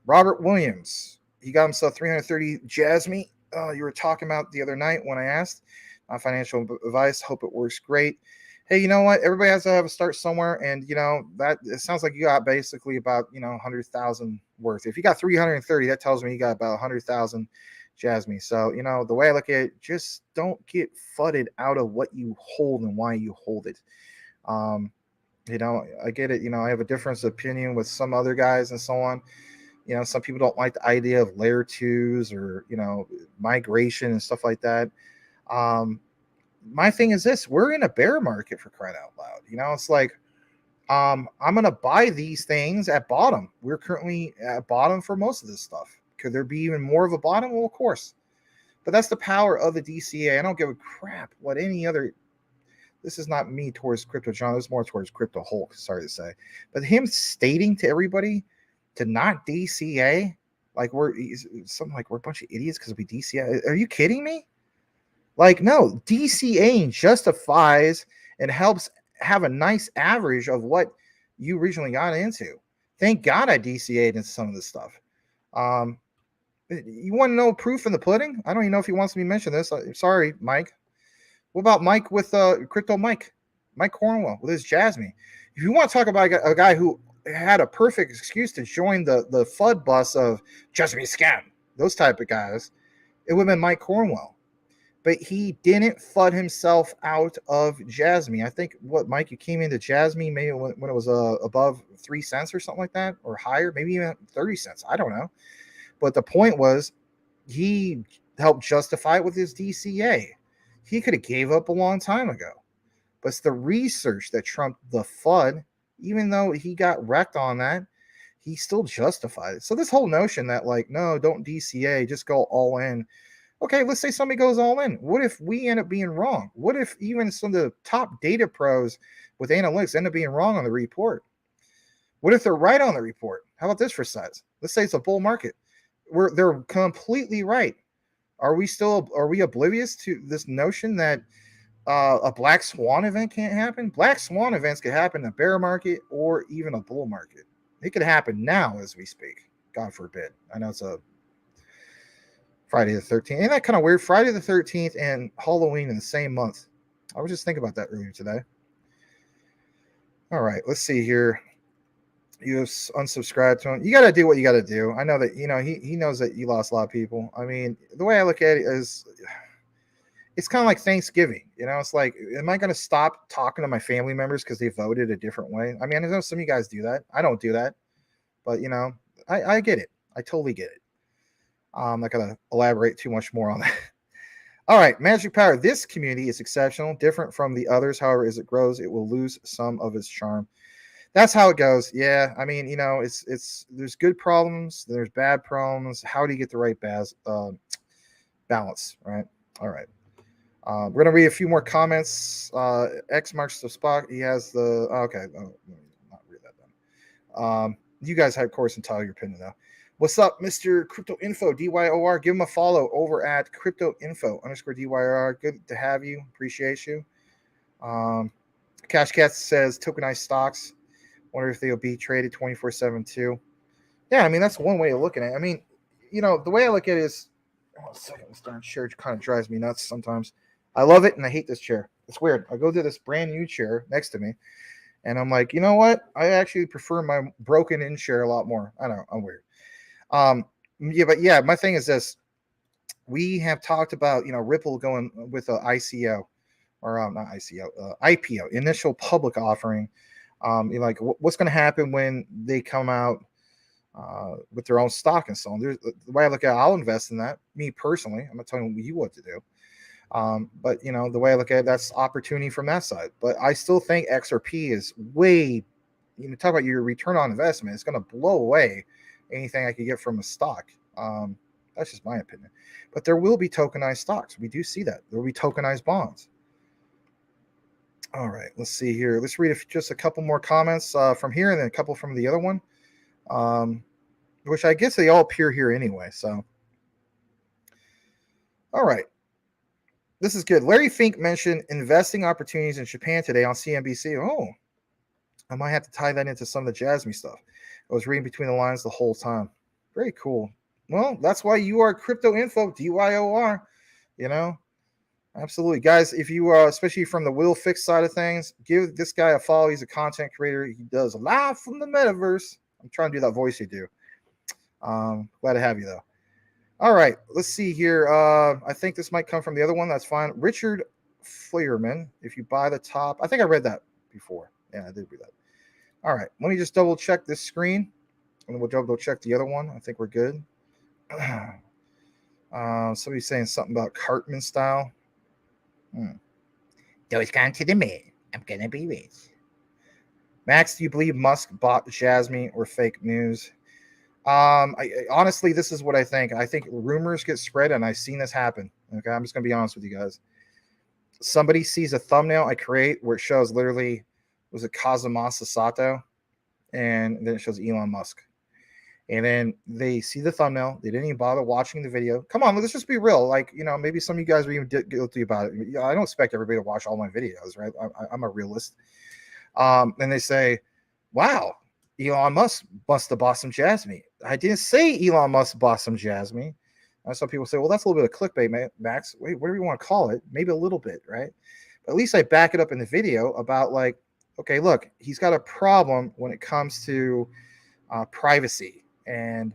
Robert Williams. He got himself 330 Jasmy. You were talking about the other night when I asked financial advice. Hope it works great. Hey, you know what? Everybody has to have a start somewhere, and that it sounds like you got basically about 100,000 worth. If you got 330, that tells me you got about 100,000 Jasmy. So the way I look at it, just don't get fudded out of what you hold and why you hold it. I get it. I have a difference of opinion with some other guys and so on. Some people don't like the idea of layer 2s or, migration and stuff like that. My thing is this: we're in a bear market, for crying out loud. It's like, I'm going to buy these things at bottom. We're currently at bottom for most of this stuff. Could there be even more of a bottom? Well, of course. But that's the power of the DCA. I don't give a crap what any other. This is not me towards Crypto John. This is more towards Crypto Hulk, sorry to say. But him stating to everybody to not DCA, like we're a bunch of idiots because we DCA. Are you kidding me? Like, no, DCAing justifies and helps have a nice average of what you originally got into. Thank God I DCA'd into some of this stuff. You want to know proof in the pudding? I don't even know if he wants me to mention this. Sorry, Mike. What about Mike with Crypto Mike Cornwell with his Jasmy? If you want to talk about a guy who had a perfect excuse to join the FUD bus of Jasmy scam, those type of guys, it would have been Mike Cornwell. But he didn't FUD himself out of Jasmy. I think, what, Mike, you came into Jasmy maybe when it was above 3 cents or something like that, or higher, maybe even 30 cents. I don't know. But the point was, he helped justify it with his DCA. He could have gave up a long time ago. But it's the research that trumped the FUD. Even though he got wrecked on that, he still justified it. So this whole notion that, like, no, don't DCA, just go all in. Okay, let's say somebody goes all in. What if we end up being wrong? What if even some of the top data pros with analytics end up being wrong on the report? What if they're right on the report? How about this for size? Let's say it's a bull market. They're completely right. Are we oblivious to this notion that a black swan event can't happen? Black swan events could happen in a bear market or even a bull market. It could happen now as we speak. God forbid. I know it's a Friday the 13th. Ain't that kind of weird? Friday the 13th and Halloween in the same month. I was just thinking about that earlier today. All right, let's see here. You have unsubscribed to him. You got to do what you got to do. I know that, he knows that you lost a lot of people. I mean, the way I look at it is, it's kind of like Thanksgiving. It's like, am I going to stop talking to my family members because they voted a different way? I mean, I know some of you guys do that. I don't do that. But, I get it. I totally get it. I'm not going to elaborate too much more on that. All right, Magic Power. This community is exceptional, different from the others. However, as it grows, it will lose some of its charm. That's how it goes. Yeah, I mean, it's there's good problems, there's bad problems. How do you get the right balance, right? All right. We're gonna read a few more comments. X marks the spot. He has the okay. Oh, not read that then. You guys have, of course, and tell your opinion though. What's up, Mr. Crypto Info DYOR? Give him a follow over at Crypto Info _DYOR. Good to have you. Appreciate you. Cash Cat says tokenized stocks. Wonder if they'll be traded 24/7 too. Yeah, I mean, that's one way of looking at it. I mean, the way I look at it is, one second, this darn chair kind of drives me nuts sometimes. I love it and I hate this chair. It's weird. I go to this brand new chair next to me and I'm like, you know what? I actually prefer my broken in chair a lot more. I know, I'm weird. Yeah, my thing is this. We have talked about, Ripple going with a ICO or not ICO, IPO, initial public offering. Like what's going to happen when they come out with their own stock and so on. The way I look at it, I'll invest in that. Me personally, I'm not telling you what to do. But the way I look at it, that's opportunity from that side. But I still think XRP is way, talk about your return on investment. It's going to blow away anything I could get from a stock. That's just my opinion. But there will be tokenized stocks. We do see that. There will be tokenized bonds. All right, let's see here. Let's read just a couple more comments from here and then a couple from the other one, which I guess they all appear here anyway. So, all right. This is good. Larry Fink mentioned investing opportunities in Japan today on CNBC. Oh, I might have to tie that into some of the Jasmy stuff. I was reading between the lines the whole time. Very cool. Well, that's why you are Crypto Info, DYOR. Absolutely. Guys, if you are, especially from the Will Fix side of things, give this guy a follow. He's a content creator. He does live from the metaverse. I'm trying to do that voice you do. Glad to have you, though. All right, let's see here. I think this might come from the other one. That's fine. Richard Fleerman, if you buy the top. I think I read that before. Yeah, I did read that. All right, let me just double check this screen, and we'll double check the other one. I think we're good. Somebody's saying something about Cartman style. Those gone to the moon. I'm gonna be rich. Max, do you believe Musk bought Jasmy or fake news? Honestly, this is what I think. I think rumors get spread, and I've seen this happen. Okay, I'm just gonna be honest with you guys. Somebody sees a thumbnail I create where it shows literally, was it Kazumasa Sato, and then it shows Elon Musk. And then they see the thumbnail. They didn't even bother watching the video. Come on, let's just be real. Like, maybe some of you guys are even guilty about it. I don't expect everybody to watch all my videos, right? I'm a realist. And they say, wow, Elon Musk must have bought some Jasmy. I didn't say Elon Musk bought some Jasmy. Some people say, well, that's a little bit of clickbait, Max. Wait, whatever you want to call it, maybe a little bit, right? But at least I back it up in the video about like, okay, look, he's got a problem when it comes to privacy, and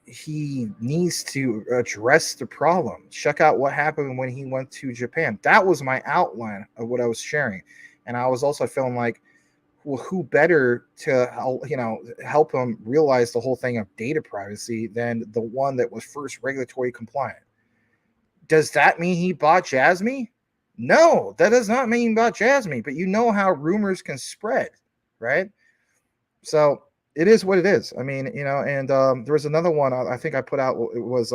he needs to address the problem. Check out what happened when he went to Japan. That was my outline of what I was sharing, and I was also feeling like, well, who better to help him realize the whole thing of data privacy than the one that was first regulatory compliant? Does that mean he bought Jasmy? No, that does not mean he bought Jasmy, but you know how rumors can spread, right? So it is what it is. I mean, and there was another one I think I put out. It was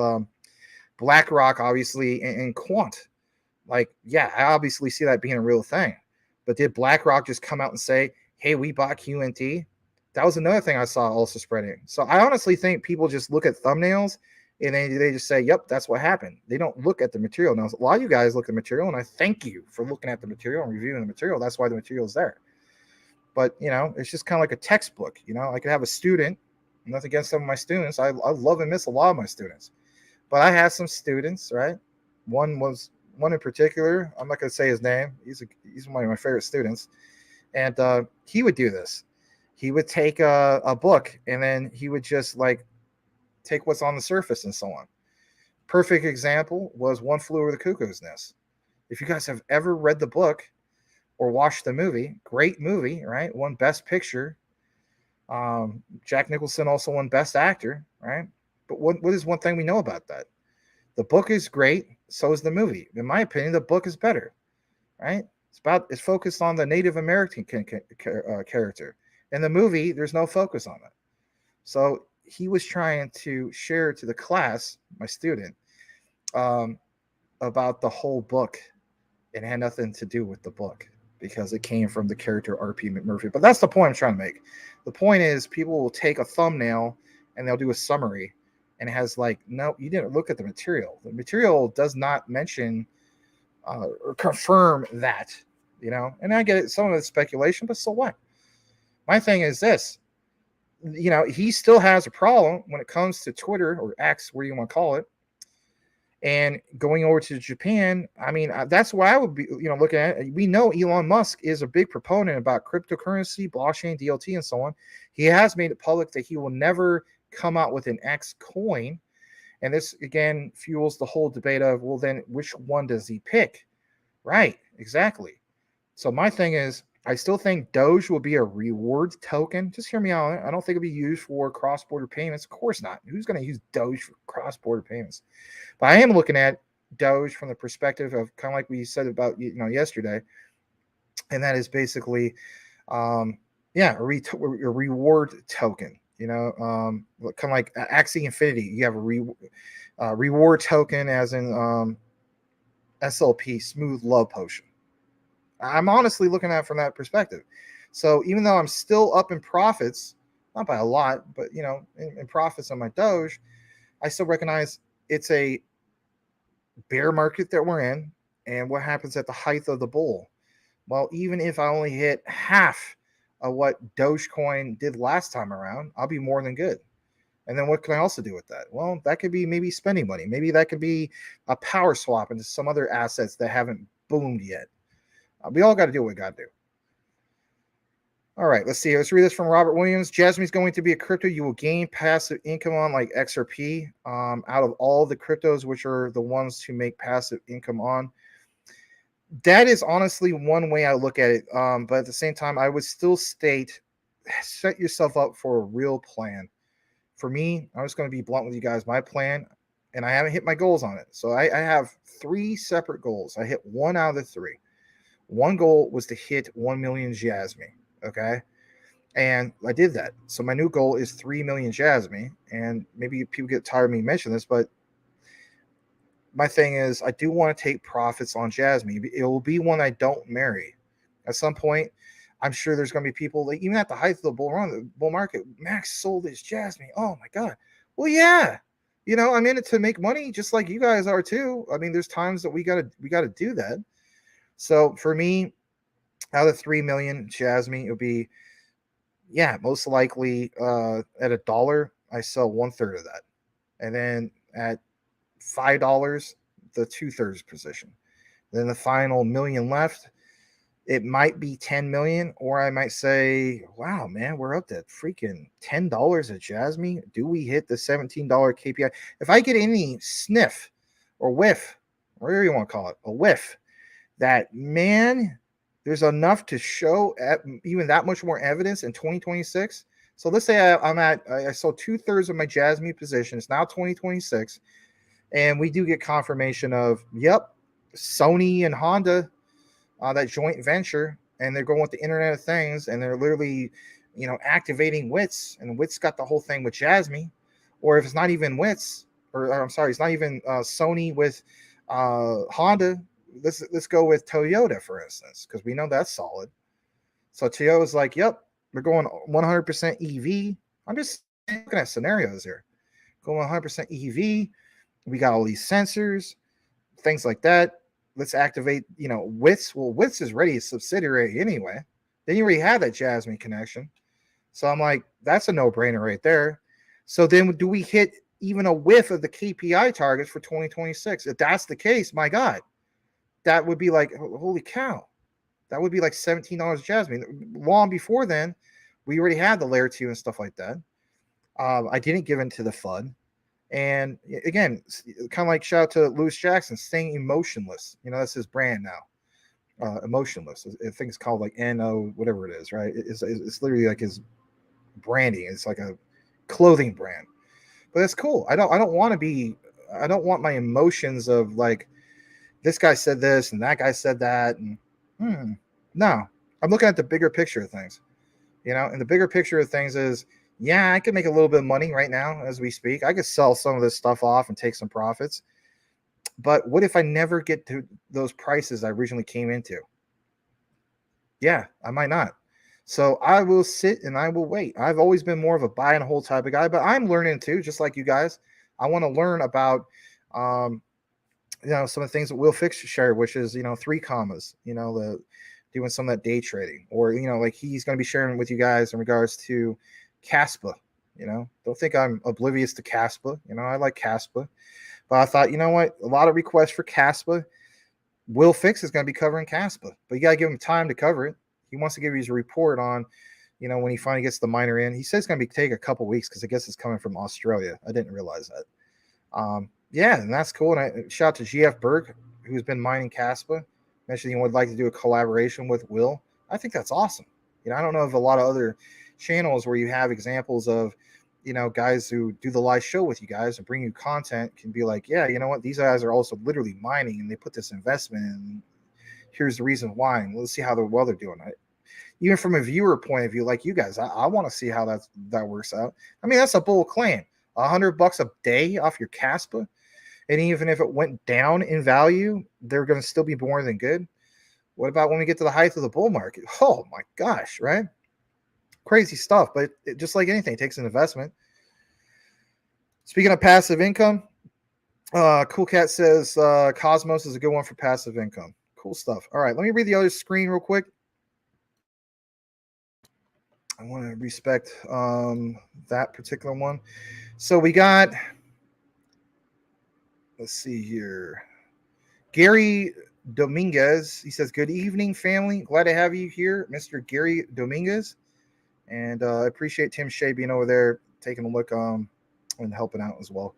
BlackRock, obviously, and Quant. Like, yeah, I obviously see that being a real thing. But did BlackRock just come out and say, hey, we bought QNT? That was another thing I saw also spreading. So I honestly think people just look at thumbnails and they just say, yep, that's what happened. They don't look at the material. Now, a lot of you guys look at the material, and I thank you for looking at the material and reviewing the material. That's why the material is there. But, it's just kind of like a textbook. I could have a student, nothing against some of my students. I love and miss a lot of my students. But I have some students, right? One in particular, I'm not going to say his name. He's one of my favorite students. And he would do this. He would take a book, and then he would just like take what's on the surface and so on. Perfect example was One Flew Over the Cuckoo's Nest. If you guys have ever read the book or watched the movie, great movie, right? Won Best Picture. Jack Nicholson also won Best Actor, right? But what is one thing we know about that? The book is great, so is the movie. In my opinion, the book is better, right? It's focused on the Native American character. In the movie, there's no focus on it. So he was trying to share to the class, my student, about the whole book. It had nothing to do with the book because it came from the character R.P. McMurphy. But that's the point I'm trying to make. The point is people will take a thumbnail and they'll do a summary, and it has like, no, you didn't look at the material. The material does not mention or confirm that, and I get it, some of it's speculation, but so what? My thing is this, he still has a problem when it comes to Twitter or X, where you want to call it, and going over to Japan. I mean, that's why I would be, looking at it. We know Elon Musk is a big proponent about cryptocurrency, blockchain, DLT, and so on. He has made it public that he will never come out with an X coin. And this, again, fuels the whole debate of, well, then which one does he pick? Right, exactly. So my thing is, I still think Doge will be a reward token. Just hear me out. I don't think it'll be used for cross-border payments. Of course not. Who's going to use Doge for cross-border payments? But I am looking at Doge from the perspective of kind of like we said about yesterday, and that is basically, a reward token. Kind of like Axie Infinity. You have a reward token, as in SLP, Smooth Love Potion. I'm honestly looking at it from that perspective. So even though I'm still up in profits, not by a lot, but in profits on my Doge, I still recognize it's a bear market that we're in. And what happens at the height of the bull? Well, even if I only hit half of what Dogecoin did last time around, I'll be more than good. And then what can I also do with that? Well, that could be maybe spending money. Maybe that could be a power swap into some other assets that haven't boomed yet. We all got to do what we got to do. All right, let's see. Let's read this from Robert Williams. Jasmy is going to be a crypto you will gain passive income on, like XRP, out of all the cryptos, which are the ones to make passive income on. That is honestly one way I look at it. But at the same time, I would still state, set yourself up for a real plan. For me, I'm just going to be blunt with you guys. My plan, and I haven't hit my goals on it. So I have 3 separate goals. I hit 1 out of the 3. One goal was to hit 1 million Jasmy, okay? And I did that. So my new goal is 3 million Jasmy. And maybe people get tired of me mentioning this, but my thing is I do want to take profits on Jasmy. It will be one I don't marry. At some point, I'm sure there's going to be people that even at the height of the bull market, Max sold his Jasmy. Oh my God. Well, yeah. I'm in it to make money just like you guys are too. I mean, there's times that we got to do that. So for me, out of 3 million Jasmy, it would be yeah, most likely at $1, I sell 1/3 of that. And then at $5, the 2/3 position. Then the final million left, it might be 10 million, or I might say, wow, man, we're up to freaking $10 at Jasmy. Do we hit the $17 KPI? If I get any sniff or whiff, whatever you want to call it, a whiff, that, man, there's enough to show even that much more evidence in 2026. So let's say I sold 2/3 of my Jasmy position. It's now 2026. And we do get confirmation of, yep, Sony and Honda, that joint venture, and they're going with the Internet of Things, and they're literally, activating WITS, and WITS got the whole thing with Jasmy. Or if it's not even WITS, or I'm sorry, it's not even Sony with Honda. Let's go with Toyota, for instance, because we know that's solid. So Toyota's like, yep, we're going 100% EV. I'm just looking at scenarios here. Going 100% EV. We got all these sensors, things like that. Let's activate, WITS. Well, WITS is already a subsidiary anyway. Then you already have that Jasmy connection. So I'm like, that's a no-brainer right there. So then do we hit even a whiff of the KPI targets for 2026? If that's the case, my God, that would be like, holy cow. That would be like $17 Jasmy. Long before then, we already had the layer 2 and stuff like that. I didn't give into the FUD. And again, kind of like shout out to Lewis Jackson, staying emotionless. That's his brand now. Emotionless. I think it's called like NO, whatever it is, right? It's literally like his branding. It's like a clothing brand. But that's cool. I don't want my emotions of like, this guy said this and that guy said that. And no, I'm looking at the bigger picture of things. And the bigger picture of things is, yeah, I could make a little bit of money right now as we speak. I could sell some of this stuff off and take some profits. But what if I never get to those prices I originally came into? Yeah, I might not. So I will sit and I will wait. I've always been more of a buy and hold type of guy, but I'm learning too, just like you guys. I want to learn about, some of the things that Will Fix shared, which is, 3 commas, doing some of that day trading, or, like he's going to be sharing with you guys in regards to Caspa. Don't think I'm oblivious to Caspa. I like Caspa, but I thought, what, a lot of requests for Caspa. Will Fix is going to be covering Caspa, but you got to give him time to cover it. He wants to give you his report on, when he finally gets the miner in. He says it's going to take a couple weeks because I guess it's coming from Australia. I didn't realize that. Yeah, and that's cool. And I shout out to GF Berg, who's been mining Caspa, mentioned he would like to do a collaboration with Will. I think that's awesome. I don't know of a lot of other channels where you have examples of, guys who do the live show with you guys and bring you content can be like, yeah, you know what? These guys are also literally mining and they put this investment in. Here's the reason why. And let's see how well they're doing it. Even from a viewer point of view, like you guys, I want to see how that works out. I mean, that's a bold claim. $100 a day off your Caspa. And even if it went down in value, they're going to still be more than good. What about when we get to the height of the bull market? Oh my gosh, right? Crazy stuff. But just like anything, it takes an investment. Speaking of passive income, Cool Cat says Cosmos is a good one for passive income. Cool stuff. All right, let me read the other screen real quick. I want to respect that particular one. So we got, let's see here. Gary Dominguez. He says, good evening, family. Glad to have you here, Mr. Gary Dominguez. And I appreciate Tim Shea being over there, taking a look and helping out as well.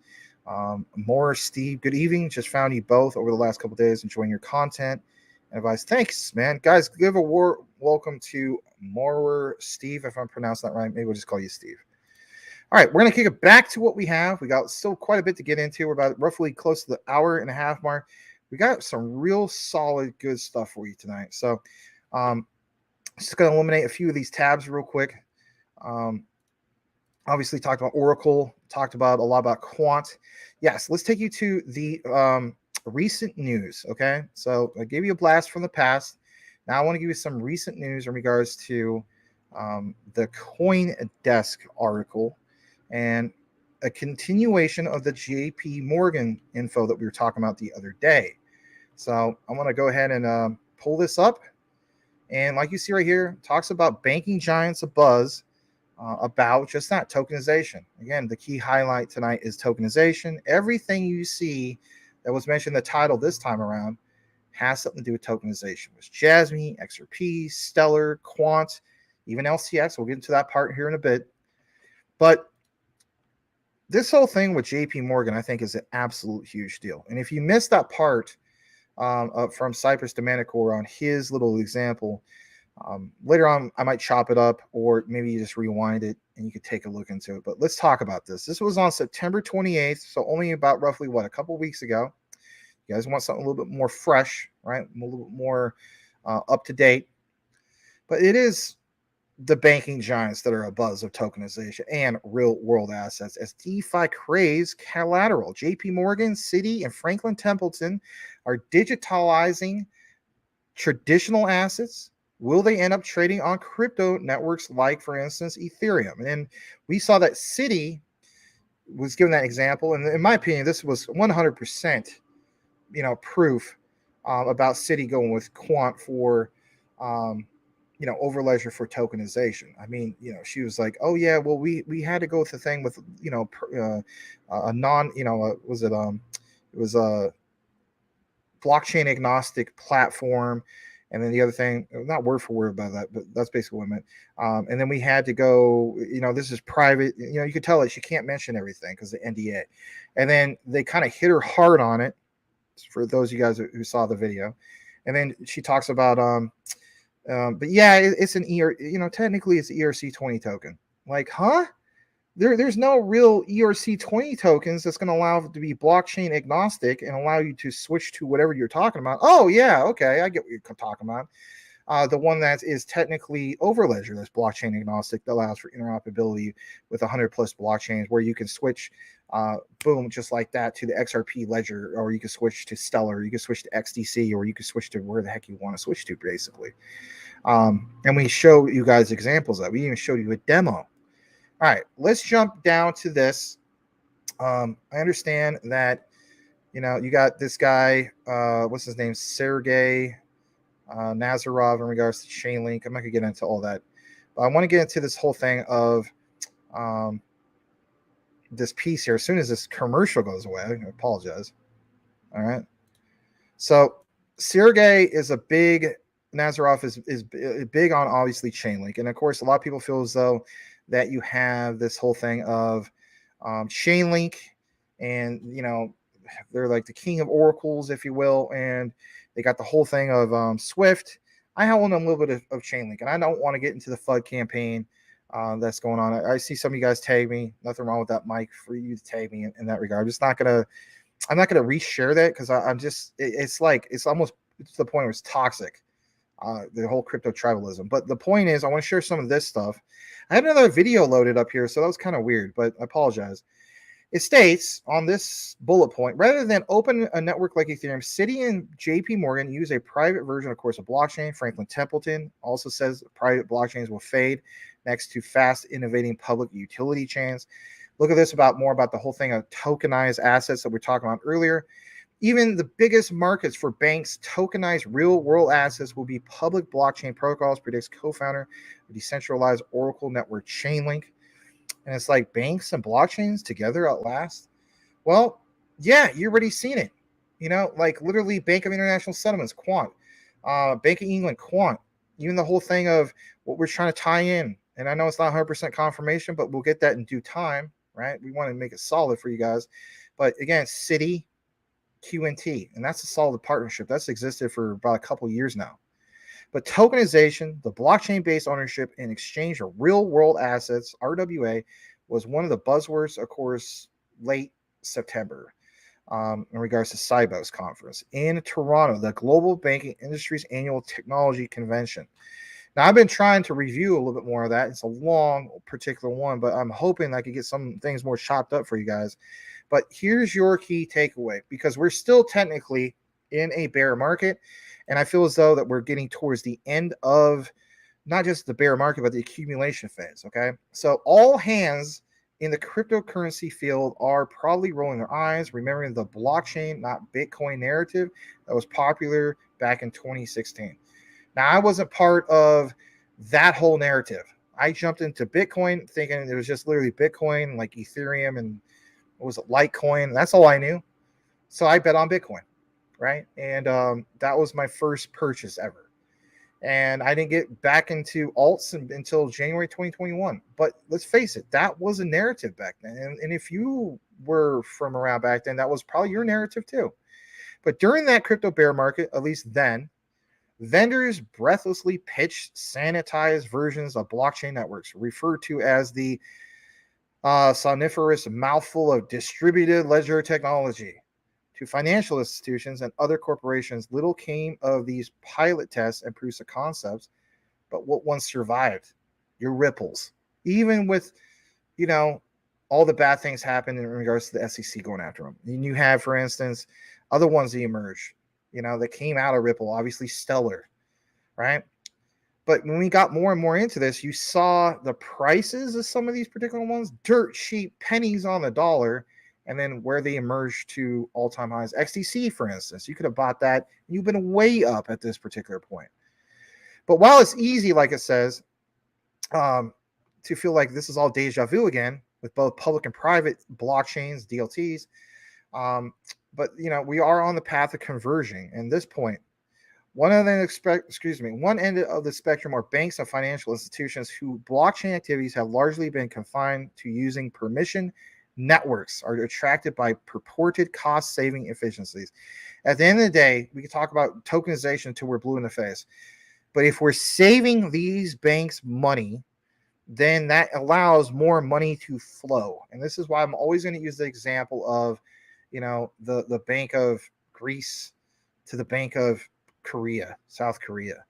Morris, Steve, good evening. Just found you both over the last couple of days, enjoying your content and advice. Thanks, man. Guys, give a warm welcome to Morer Steve, if I'm pronouncing that right. Maybe we'll just call you Steve. All right, we're going to kick it back to what we have. We got still quite a bit to get into. We're about roughly close to the hour and a half mark. We got some real solid, good stuff for you tonight. So just going to eliminate a few of these tabs real quick. Obviously talked about Oracle, talked about a lot about Quant. Yes, let's take you to the recent news, okay? So I gave you a blast from the past. Now I want to give you some recent news in regards to the CoinDesk article and a continuation of the JP Morgan info that we were talking about the other day. So I'm going to go ahead and pull this up. And like you see right here, talks about banking giants abuzz about just that tokenization. Again, the key highlight tonight is tokenization. Everything you see that was mentioned in the title this time around has something to do with tokenization. It was Jasmy, XRP, Stellar, Quant, even LCX. We'll get into that part here in a bit. But this whole thing with JP Morgan, I think, is an absolute huge deal. And if you missed that part from Cypress to Manticore on his little example, later on, I might chop it up, or maybe you just rewind it and you could take a look into it. But let's talk about this. This was on September 28th, so only about roughly, a couple weeks ago. You guys want something a little bit more fresh, right? A little bit more up to date. But it is the banking giants that are a buzz of tokenization and real world assets as DeFi craze collateral. JP Morgan, Citi, and Franklin Templeton are digitalizing traditional assets. Will they end up trading on crypto networks like, for instance, Ethereum? And we saw that Citi was given that example. And in my opinion, this was 100%, proof about Citi going with Quant for, over ledger for tokenization. I mean, she was like, oh yeah, well, we had to go with the thing with, a non, it was a blockchain agnostic platform. And then the other thing, not word for word about that, but that's basically what I meant. And then we had to go, this is private. You could tell that she can't mention everything because the NDA. And then they kind of hit her hard on it for those of you guys who saw the video. And then she talks about, but yeah, it's an technically it's ERC20 token. Like, huh? There's no real ERC20 tokens that's going to allow it to be blockchain agnostic and allow you to switch to whatever you're talking about. Oh yeah, okay, I get what you're talking about. The one that is technically over ledger, that's blockchain agnostic, that allows for interoperability with 100 plus blockchains, where you can switch, boom, just like that, to the XRP ledger, or you can switch to Stellar, you can switch to XDC, or you can switch to where the heck you want to switch to, basically. And we show you guys examples of that. We even showed you a demo. All right, let's jump down to this. I understand that, you got this guy, what's his name, Sergey Nazarov, in regards to Chainlink. I'm not going to get into all that. But I want to get into this whole thing of this piece here. As soon as this commercial goes away, I apologize. All right. So Sergey is a big, Nazarov is big on, obviously, Chainlink. And, of course, a lot of people feel as though that you have this whole thing of Chainlink, and they're like the king of oracles, if you will, and they got the whole thing of Swift. I own a little bit of Chainlink, and I don't want to get into the FUD campaign that's going on. I see some of you guys tag me. Nothing wrong with that, Mike, for you to tag me in that regard. I'm not gonna reshare that because I'm just, it's almost to the point where it's toxic. The whole crypto tribalism. But the point is, I want to share some of this stuff. I had another video loaded up here, so that was kind of weird, but I apologize. It states on this bullet point, rather than open a network like Ethereum, Citi and JP Morgan use a private version, of course, of blockchain. Franklin Templeton also says private blockchains will fade next to fast innovating public utility chains. Look at this more about the whole thing of tokenized assets that we were talking about earlier. Even the biggest markets for banks, tokenized real-world assets will be public blockchain protocols, predicts co-founder of decentralized Oracle network Chainlink. And it's like banks and blockchains together at last. Well, yeah, you already seen it. Like literally Bank of International Settlements, Quant, Bank of England, Quant. Even the whole thing of what we're trying to tie in. And I know it's not 100% confirmation, but we'll get that in due time, right? We want to make it solid for you guys. But again, Citi, QNT, and that's a solid partnership that's existed for about a couple of years now. But tokenization, the blockchain-based ownership and exchange of real-world assets, RWA, was one of the buzzwords, of course, late September in regards to CBOS conference in Toronto, the Global Banking Industry's annual technology convention. Now, I've been trying to review a little bit more of that. It's a long, particular one, but I'm hoping I could get some things more chopped up for you guys. But here's your key takeaway, because we're still technically in a bear market. And I feel as though that we're getting towards the end of not just the bear market, but the accumulation phase. Okay. So all hands in the cryptocurrency field are probably rolling their eyes, remembering the blockchain, not Bitcoin narrative that was popular back in 2016. Now, I wasn't part of that whole narrative. I jumped into Bitcoin thinking it was just literally Bitcoin, like Ethereum and what was it, Litecoin. That's all I knew. So I bet on Bitcoin, right? And that was my first purchase ever. And I didn't get back into alts until January 2021. But let's face it, that was a narrative back then. And if you were from around back then, that was probably your narrative too. But during that crypto bear market, at least then, vendors breathlessly pitched sanitized versions of blockchain networks, referred to as the somniferous mouthful of distributed ledger technology. To financial institutions and other corporations, little came of these pilot tests and proofs of concepts, but what ones survived? Your ripples. Even with, all the bad things happened in regards to the SEC going after them. And you have, for instance, other ones that emerged, that came out of Ripple, obviously Stellar, right? But when we got more and more into this, you saw the prices of some of these particular ones, dirt cheap, pennies on the dollar, and then where they emerged to all-time highs. XTC, for instance, you could have bought that. You've been way up at this particular point. But while it's easy, like it says, to feel like this is all deja vu again with both public and private blockchains, DLTs, but we are on the path of converging. And this point, one end of the spectrum are banks and financial institutions whose blockchain activities have largely been confined to using permission networks, are attracted by purported cost-saving efficiencies. At the end of the day, we can talk about tokenization until we're blue in the face. But if we're saving these banks money, then that allows more money to flow. And this is why I'm always going to use the example of, the Bank of Greece to the Bank of Korea, South Korea.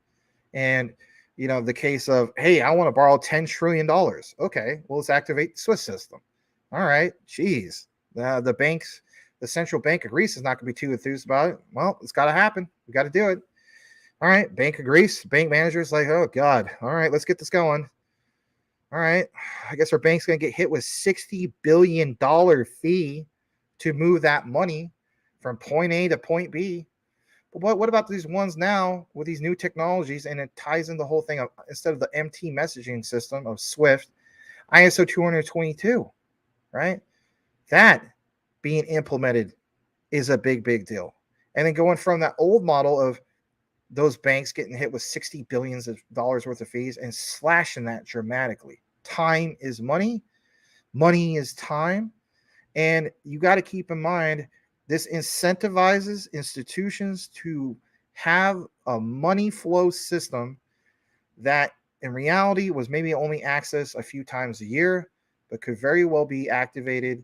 And, the case of, hey, I want to borrow $10 trillion. Okay, well, let's activate the Swiss system. All right, geez. The central bank of Greece is not going to be too enthused about it. Well, it's got to happen. We got to do it. All right, Bank of Greece, bank manager's like, oh, God. All right, let's get this going. All right, I guess our bank's going to get hit with $60 billion fee to move that money from point A to point B. But what about these ones now with these new technologies? And it ties in the whole thing of, instead of the MT messaging system of Swift, ISO 222, right? That being implemented is a big, big deal. And then going from that old model of those banks getting hit with $60 billion worth of fees and slashing that dramatically. Time is money. Money is time. And you got to keep in mind, this incentivizes institutions to have a money flow system that in reality was maybe only accessed a few times a year, but could very well be activated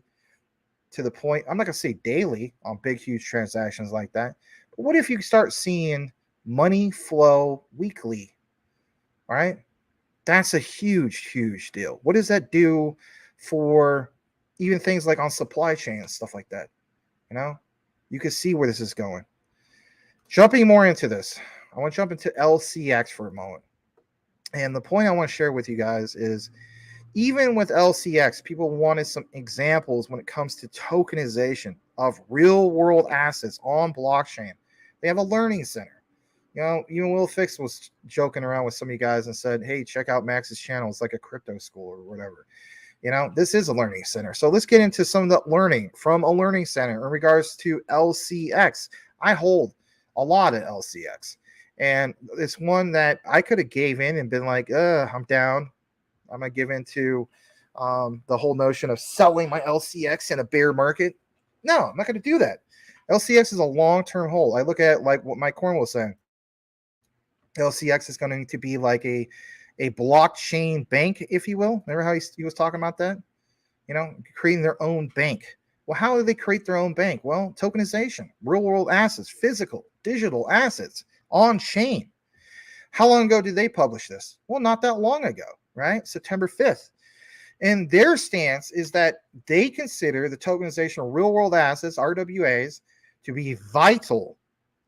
to the point, I'm not going to say daily on big, huge transactions like that. But what if you start seeing money flow weekly? All right. That's a huge, huge deal. What does that do for even things like on supply chain and stuff like that? You can see where this is going. Jumping more into this, I want to jump into LCX for a moment. And the point I want to share with you guys is, even with LCX, people wanted some examples when it comes to tokenization of real world assets on blockchain. They have a learning center. Even Will Fix was joking around with some of you guys and said, hey, check out Max's channel. It's like a crypto school or whatever. This is a learning center. So let's get into some of the learning from a learning center in regards to LCX. I hold a lot of LCX. And it's one that I could have gave in and been like, I'm down. I'm going to give into the whole notion of selling my LCX in a bear market. No, I'm not going to do that. LCX is a long-term hold. I look at like what Mike Corn was saying. LCX is going to be like a blockchain bank, if you will. Remember how he was talking about that? Creating their own bank. Well, how do they create their own bank? Well, tokenization, real world assets, physical, digital assets on chain. How long ago did they publish this? Well, not that long ago, right? September 5th. And their stance is that they consider the tokenization of real world assets, RWAs, to be vital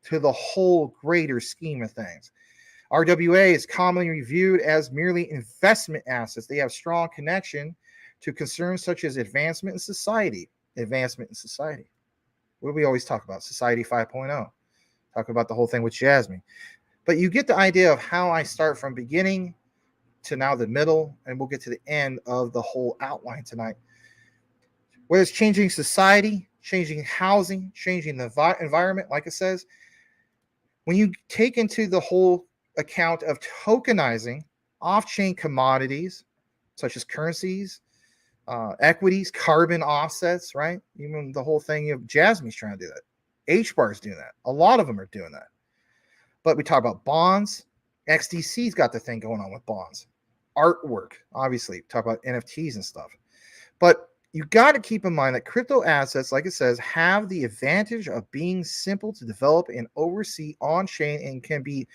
to the whole greater scheme of things. RWA is commonly viewed as merely investment assets. They have strong connection to concerns such as advancement in society. Advancement in society. What do we always talk about? Society 5.0. Talk about the whole thing with Jasmy. But you get the idea of how I start from beginning to now the middle, and we'll get to the end of the whole outline tonight. Whether it's changing society, changing housing, changing the environment, like it says, when you take into the whole account of tokenizing off-chain commodities, such as currencies, equities, carbon offsets, right? Even the whole thing of Jasmy's trying to do that. HBAR's doing that. A lot of them are doing that. But we talk about bonds. XDC's got the thing going on with bonds. Artwork, obviously. Talk about NFTs and stuff. But you got to keep in mind that crypto assets, like it says, have the advantage of being simple to develop and oversee on-chain and can be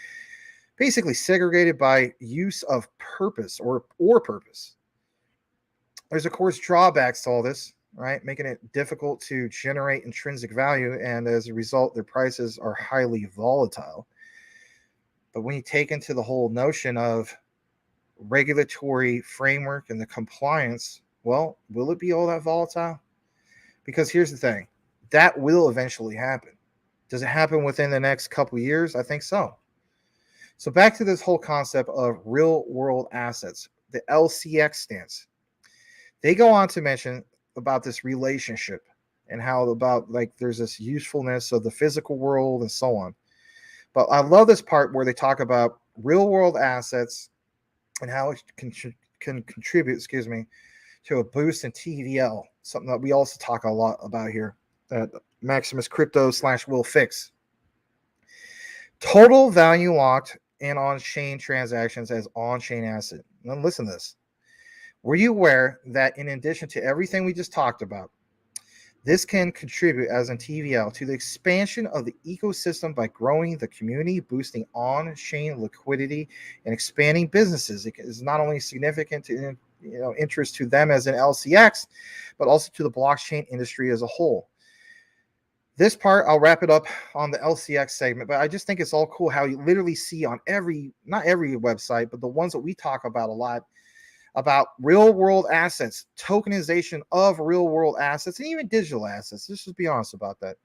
basically segregated by use of purpose or purpose. There's, of course, drawbacks to all this, right? Making it difficult to generate intrinsic value, and as a result, their prices are highly volatile. But when you take into the whole notion of regulatory framework and the compliance, well, will it be all that volatile? Because here's the thing, that will eventually happen. Does it happen within the next couple of years? I think so. So back to this whole concept of real world assets, the LCX stance. They go on to mention about this relationship and how about like there's this usefulness of the physical world and so on. But I love this part where they talk about real world assets and how it can contribute, to a boost in TVL, something that we also talk a lot about here at Maximus Crypto /Will Fix. Total value locked in on-chain transactions as on-chain asset. Now listen to this. Were you aware that in addition to everything we just talked about, this can contribute as in TVL to the expansion of the ecosystem by growing the community, boosting on-chain liquidity, and expanding businesses? It is not only significant to interest to them as an LCX, but also to the blockchain industry as a whole. This part, I'll wrap it up on the LCX segment, but I just think it's all cool how you literally see on not every website, but the ones that we talk about a lot, about real world assets, tokenization of real world assets, and even digital assets. Let's just be honest about that.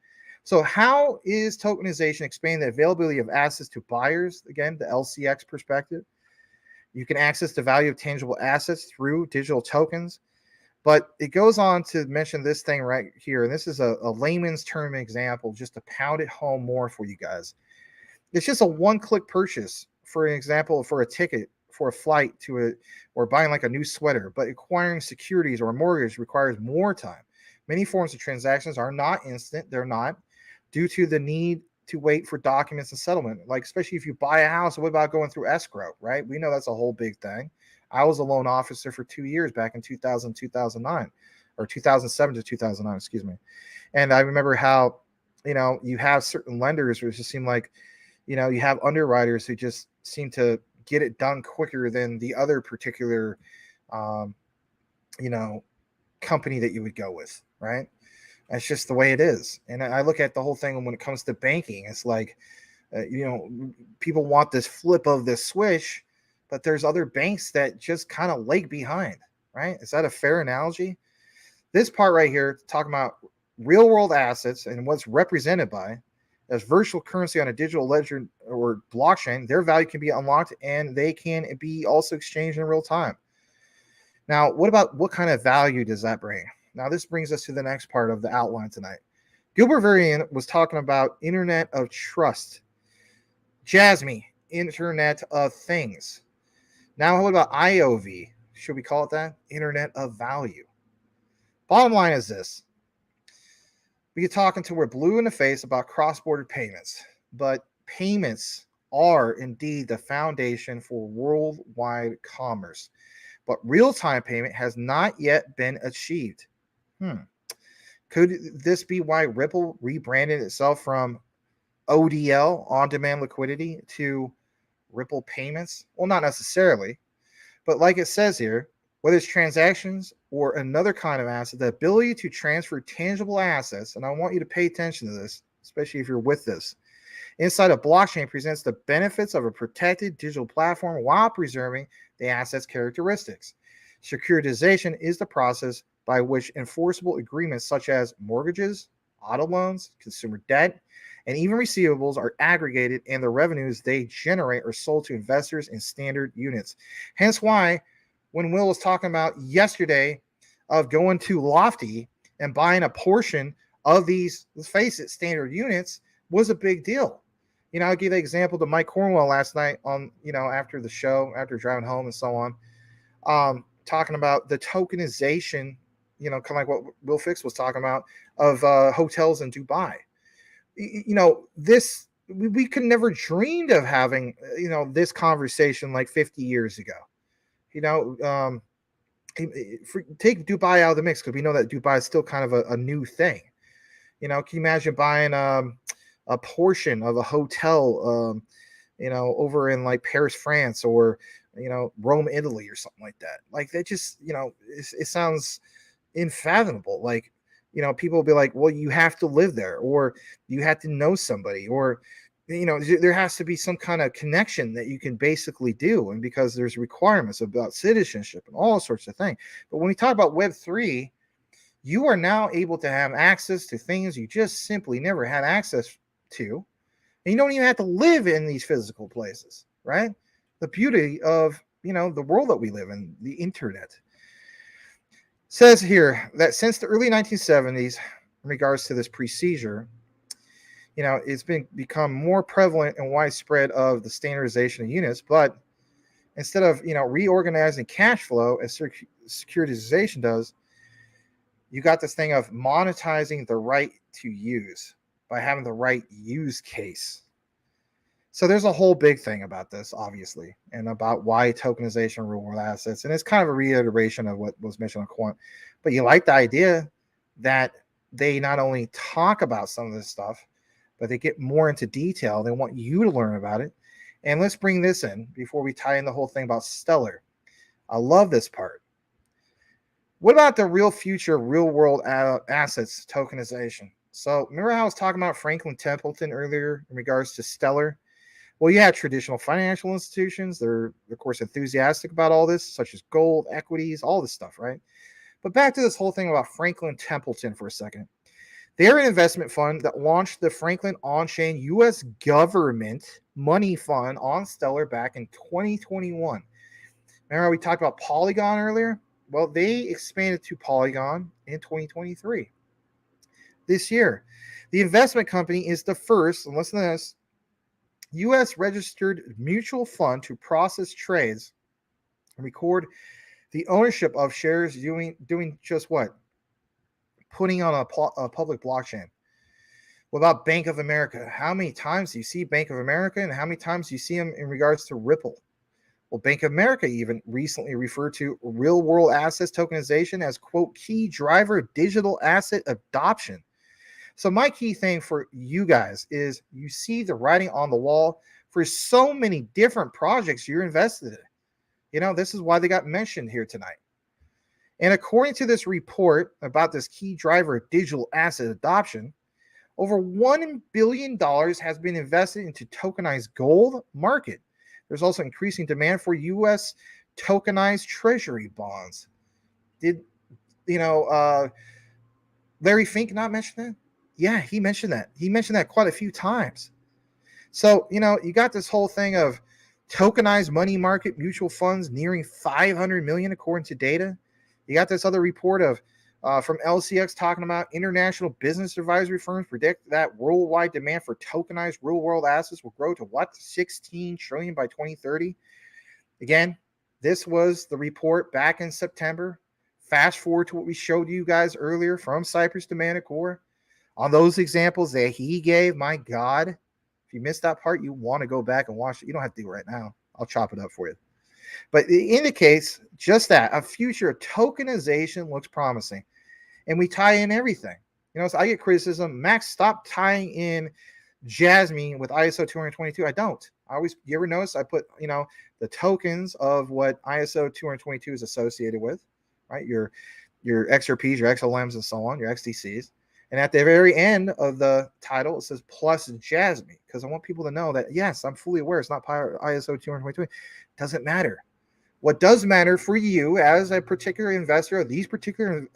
So how is tokenization expanding the availability of assets to buyers? Again, the LCX perspective. You can access the value of tangible assets through digital tokens. But it goes on to mention this thing right here. And this is a layman's term example, just to pound it home more for you guys. It's just a one-click purchase, for an example, for a ticket, for a flight or buying like a new sweater. But acquiring securities or a mortgage requires more time. Many forms of transactions are not instant. They're not, due to the need to wait for documents and settlement. Like, especially if you buy a house, what about going through escrow, right? We know that's a whole big thing. I was a loan officer for 2 years back in 2000, 2009, or 2007 to 2009, excuse me. And I remember how, you have certain lenders where it just seemed like, you have underwriters who just seem to get it done quicker than the other particular, company that you would go with, right? That's just the way it is. And I look at the whole thing when it comes to banking. It's like, people want this flip of this switch, but there's other banks that just kind of lag behind, right? Is that a fair analogy? This part right here, talking about real world assets and what's represented by as virtual currency on a digital ledger or blockchain, their value can be unlocked and they can be also exchanged in real time. Now, what kind of value does that bring? Now, this brings us to the next part of the outline tonight. Gilbert Varian was talking about Internet of Trust. Jasmy, Internet of Things. Now, what about IOV? Should we call it that? Internet of Value. Bottom line is this. We get talking till we're blue in the face about cross-border payments, but payments are indeed the foundation for worldwide commerce. But real-time payment has not yet been achieved. Could this be why Ripple rebranded itself from ODL, on-demand liquidity, to Ripple payments? Well, not necessarily, but like it says here, whether it's transactions or another kind of asset, the ability to transfer tangible assets, and I want you to pay attention to this, especially if you're with this, inside a blockchain presents the benefits of a protected digital platform while preserving the asset's characteristics. Securitization is the process by which enforceable agreements such as mortgages, auto loans, consumer debt, and even receivables are aggregated, and the revenues they generate are sold to investors in standard units. Hence why when Will was talking about yesterday of going to Lofty and buying a portion of these, let's face it, standard units was a big deal. I'll give the example to Mike Cornwell last night on, after the show, after driving home and so on, talking about the tokenization, kind of like what Will Fix was talking about of hotels in Dubai. This, we could never dreamed of having, this conversation like 50 years ago. Take Dubai out of the mix because we know that Dubai is still kind of a new thing. Can you imagine buying a portion of a hotel, over in like Paris, France, or Rome, Italy, or something like that? Like that just, it sounds unfathomable. Like, people will be like, well, you have to live there, or you have to know somebody, or there has to be some kind of connection that you can basically do, and because there's requirements about citizenship and all sorts of things. But when we talk about Web3, you are now able to have access to things you just simply never had access to, and you don't even have to live in these physical places, right? The beauty of the world that we live in, the internet. Says here that since the early 1970s, in regards to this procedure, it's become more prevalent and widespread of the standardization of units, but instead of reorganizing cash flow as securitization does, you got this thing of monetizing the right to use by having the right use case. So there's a whole big thing about this, obviously, and about why tokenization real world assets. And it's kind of a reiteration of what was mentioned on Quant. But you like the idea that they not only talk about some of this stuff, but they get more into detail. They want you to learn about it. And let's bring this in before we tie in the whole thing about Stellar. I love this part. What about the real future, real world assets tokenization? So remember how I was talking about Franklin Templeton earlier in regards to Stellar? Well, you have traditional financial institutions. They're, of course, enthusiastic about all this, such as gold, equities, all this stuff, right? But back to this whole thing about Franklin Templeton for a second. They're an investment fund that launched the Franklin on-chain U.S. government money fund on Stellar back in 2021. Remember how we talked about Polygon earlier? Well, they expanded to Polygon in 2023. This year, the investment company is the first, and listen to this, U.S. registered mutual fund to process trades and record the ownership of shares, doing just what? Putting on a public blockchain. What about Bank of America? How many times do you see Bank of America, and how many times do you see them in regards to Ripple? Well, Bank of America even recently referred to real world assets tokenization as, quote, key driver of digital asset adoption. So my key thing for you guys is you see the writing on the wall for so many different projects you're invested in. This is why they got mentioned here tonight. And according to this report about this key driver of digital asset adoption, over $1 billion has been invested into tokenized gold market. There's also increasing demand for U.S. tokenized treasury bonds. Did, Larry Fink not mention that? Yeah, he mentioned that. He mentioned that quite a few times. So, you got this whole thing of tokenized money market mutual funds nearing 500 million according to data. You got this other report of from LCX talking about international business advisory firms predict that worldwide demand for tokenized real world assets will grow to what? 16 trillion by 2030. Again, this was the report back in September. Fast forward to what we showed you guys earlier from Cypress to Manticore. On those examples that he gave, my God, if you missed that part, you want to go back and watch it. You don't have to do it right now. I'll chop it up for you. But it indicates just that a future tokenization looks promising. And we tie in everything. So I get criticism. Max, stop tying in Jasmy with ISO 222. I don't. You ever notice I put, the tokens of what ISO 222 is associated with, right? Your XRPs, your XLMs, and so on, your XDCs. And at the very end of the title, it says plus Jasmy, because I want people to know that, yes, I'm fully aware it's not ISO 222. It doesn't matter. What does matter for you as a particular investor of these particular,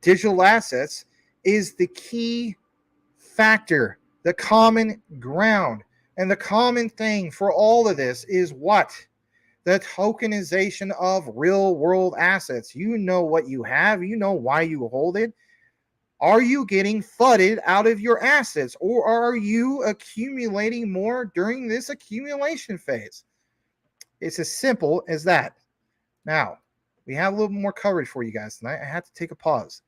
digital assets is the key factor, the common ground, and the common thing for all of this is what? The tokenization of real world assets. You know what you have, you know why you hold it. Are you getting flooded out of your assets, or are you accumulating more during this accumulation phase? It's as simple as that. Now, we have a little more coverage for you guys tonight. I had to take a pause.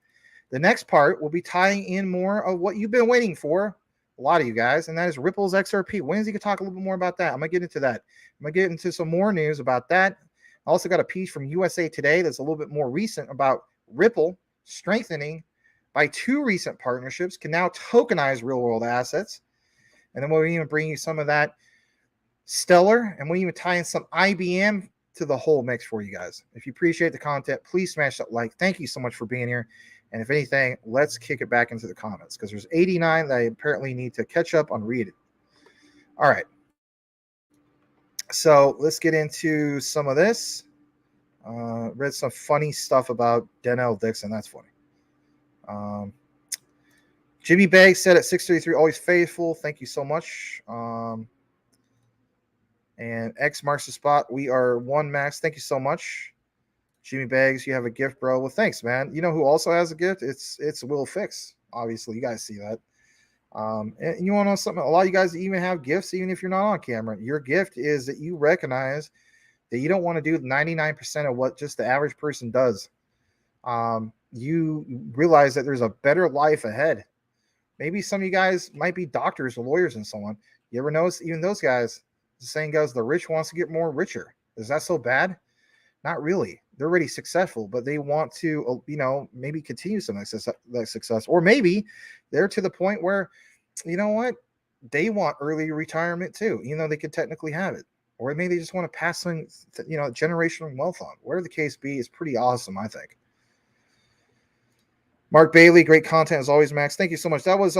The next part will be tying in more of what you've been waiting for, a lot of you guys, and that is Ripple's XRP. Wednesday, you can talk a little bit more about that. I'm going to get into that. I'm going to get into some more news about that. I also got a piece from USA Today that's a little bit more recent about Ripple strengthening by 2 recent partnerships, can now tokenize real-world assets. And then we'll even bring you some of that Stellar, and we'll even tie in some IBM to the whole mix for you guys. If you appreciate the content, please smash that like. Thank you so much for being here. And if anything, let's kick it back into the comments, because there's 89 that I apparently need to catch up on reading. All right. So let's get into some of this. Read some funny stuff about Denell Dixon. That's funny. Jimmy Baggs said at 633, always faithful. Thank you so much. And X marks the spot. We are 1 max. Thank you so much. Jimmy Baggs, you have a gift, bro. Well, thanks, man. You know who also has a gift? It's Will Fix. Obviously, you guys see that. And you want to know something? A lot of you guys even have gifts, even if you're not on camera. Your gift is that you recognize that you don't want to do 99% of what just the average person does. You realize that there's a better life ahead. Maybe some of you guys might be doctors or lawyers and so on. You ever notice even those guys, the saying goes, the rich wants to get more richer. Is that so bad? Not really. They're already successful, but they want to, maybe continue some of that success. Or maybe they're to the point where, you know what? They want early retirement too, even though they could technically have it. Or maybe they just want to pass some, generational wealth on. Whatever the case be, is pretty awesome, I think. Mark Bailey, great content as always, Max. Thank you so much. That was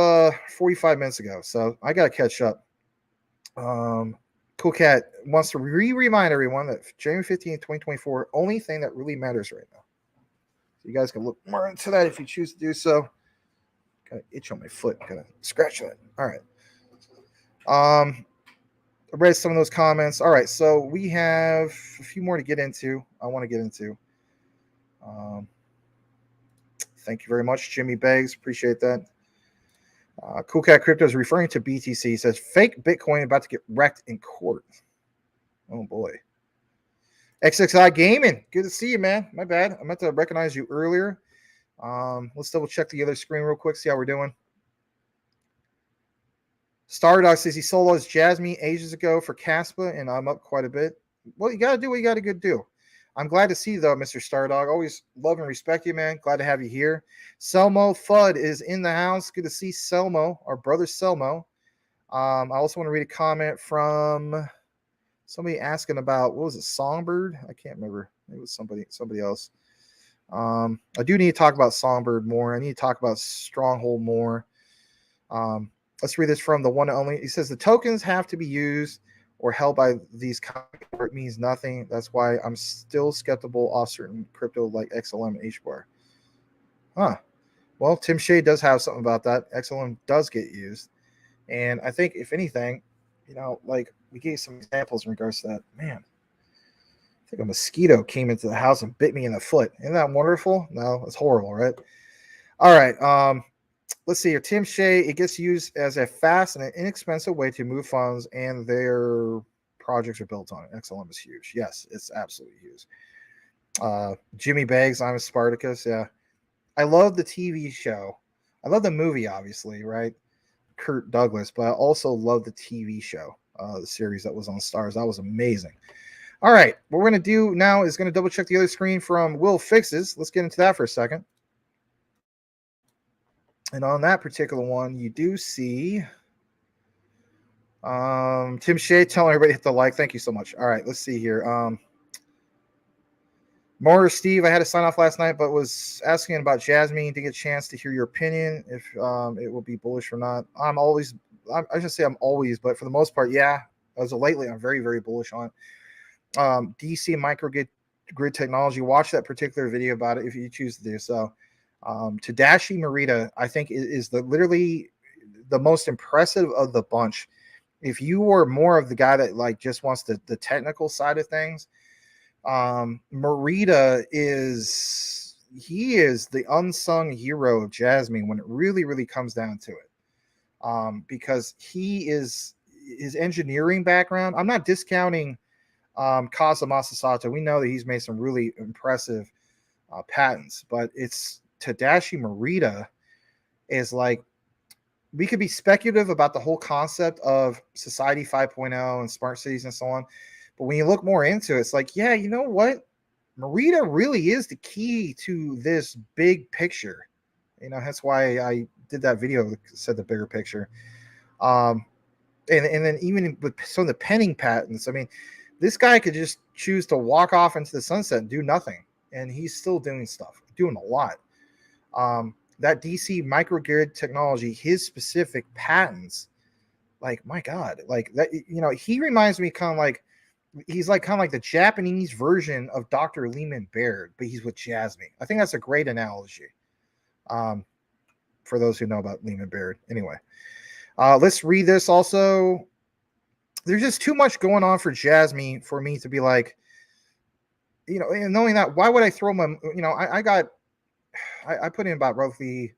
45 minutes ago, so I got to catch up. Cool Cat wants to remind everyone that January 15th, 2024, only thing that really matters right now. So you guys can look more into that if you choose to do so. Got an itch on my foot. Got to scratch that. All right. I read some of those comments. All right, so we have a few more to get into. I want to get into. Thank you very much, Jimmy Baggs. Appreciate that. Cool Cat Crypto is referring to BTC. He says, fake Bitcoin about to get wrecked in court. Oh, boy. XXI Gaming. Good to see you, man. My bad. I meant to recognize you earlier. Let's double check the other screen real quick, see how we're doing. Stardog says he sold all his Jasmy ages ago for Caspa, and I'm up quite a bit. Well, you got to do what you got to do. I'm glad to see you, though, Mr. Stardog. Always love and respect you, man. Glad to have you here. Selmo Fudd is in the house. Good to see Selmo, our brother Selmo. I also want to read a comment from somebody asking about, what was it, Songbird? I can't remember. It was somebody else. I do need to talk about Songbird more. I need to talk about Stronghold more. Let's read this from the one and only. He says, the tokens have to be used or held by these companies, it means nothing. That's why I'm still skeptical of certain crypto like XLM and HBAR. Huh. Well, Tim Shea does have something about that. XLM does get used. And I think, if anything, we gave some examples in regards to that. Man, I think a mosquito came into the house and bit me in the foot. Isn't that wonderful? No, it's horrible, right? All right. Let's see here. Tim Shea, it gets used as a fast and an inexpensive way to move funds, and their projects are built on it. XLM is huge. Yes, it's absolutely huge. Jimmy Baggs, I'm a Spartacus. Yeah. I love the TV show. I love the movie, obviously, right? Kurt Douglas, but I also love the TV show, the series that was on Stars. That was amazing. All right. What we're going to do now is going to double check the other screen from Will Fixes. Let's get into that for a second. And on that particular one, you do see Tim Shea telling everybody to hit the like. Thank you so much. All right, let's see here. More Steve, I had to sign off last night, but was asking about Jasmy to get a chance to hear your opinion, if it will be bullish or not. I should say I'm always, but for the most part, yeah. As of lately, I'm very, very bullish on DC microgrid technology. Watch that particular video about it if you choose to do so. Tadashi Morita, I think, is literally the most impressive of the bunch. If you were more of the guy that like just wants the technical side of things, Marita is the unsung hero of Jasmy when it really comes down to it. Because he is his engineering background. I'm not discounting Kaza Masasato. We know that he's made some really impressive patents, but it's Tadashi Marita is like, we could be speculative about the whole concept of Society 5.0 and smart cities and so on. But when you look more into it, it's like, yeah, you know what? Marita really is the key to this big picture. You know, that's why I did that video that said the bigger picture. And then even with some of the penning patents, I mean, this guy could just choose to walk off into the sunset and do nothing. And he's still doing stuff, doing a lot. That DC microgrid technology, his specific patents, like, my God, like that, you know, he reminds me kind of like, he's like kind of like the Japanese version of Dr. Lehman Baird, but he's with Jasmy. I think that's a great analogy. For those who know about Lehman Baird. Anyway, let's read this also. There's just too much going on for Jasmy for me to be like, you know, and knowing that, why would I throw my, you know, I put in about roughly,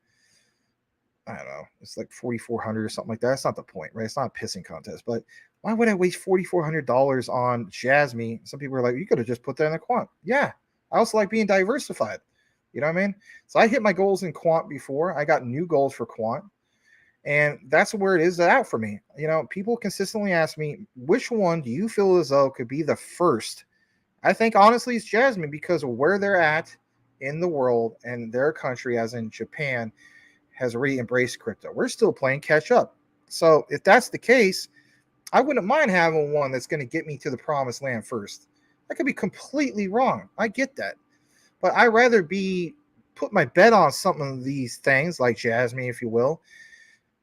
I don't know, it's like 4,400 or something like that. That's not the point, right? It's not a pissing contest, but why would I waste $4,400 on Jasmy? Some people are like, you could have just put that in a Quant. Yeah, I also like being diversified. You know what I mean? So I hit my goals in Quant before. I got new goals for Quant, and that's where it is out for me. You know, people consistently ask me, which one do you feel as though could be the first? I think honestly it's Jasmy, because of where they're at in the world, and their country, as in Japan, has already embraced crypto. We're still playing catch up. So if that's the case, I wouldn't mind having one that's going to get me to the promised land first. I could be completely wrong. I get that. But I'd rather put my bet on some of these things like Jasmy, if you will.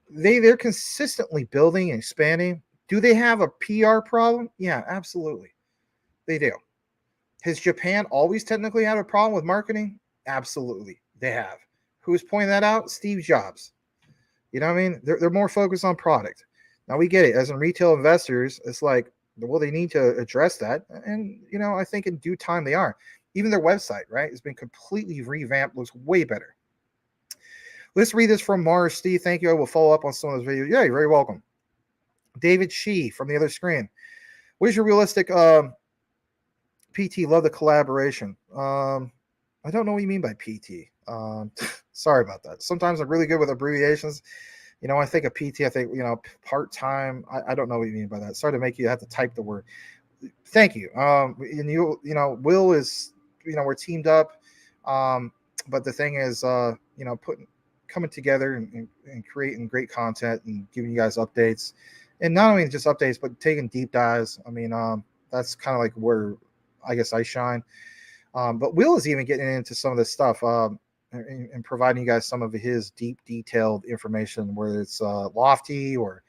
They're consistently building and expanding. Do they have a PR problem? Yeah, absolutely. They do. Has Japan always technically had a problem with marketing? Absolutely. They have. Who's pointing that out? Steve Jobs. You know what I mean? They're more focused on product. Now we get it. As in retail investors, it's like, well, they need to address that. And, you know, I think in due time they are. Even their website, right, has been completely revamped, looks way better. Let's read this from Mars. Steve, thank you. I will follow up on some of those videos. Yeah, you're very welcome. David Shee from the other screen. What is your realistic PT? Love the collaboration. I don't know what you mean by PT. Sorry about that. Sometimes I'm really good with abbreviations. You know, I think of PT, I think, you know, part-time. I don't know what you mean by that. Sorry to make you have to type the word. Thank you. And you know, Will is, you know, we're teamed up. But the thing is, you know, coming together and creating great content and giving you guys updates, and not only just updates, but taking deep dives. I mean, that's kind of like where I guess I shine. But Will is even getting into some of this stuff and providing you guys some of his deep, detailed information, whether it's Lofty, or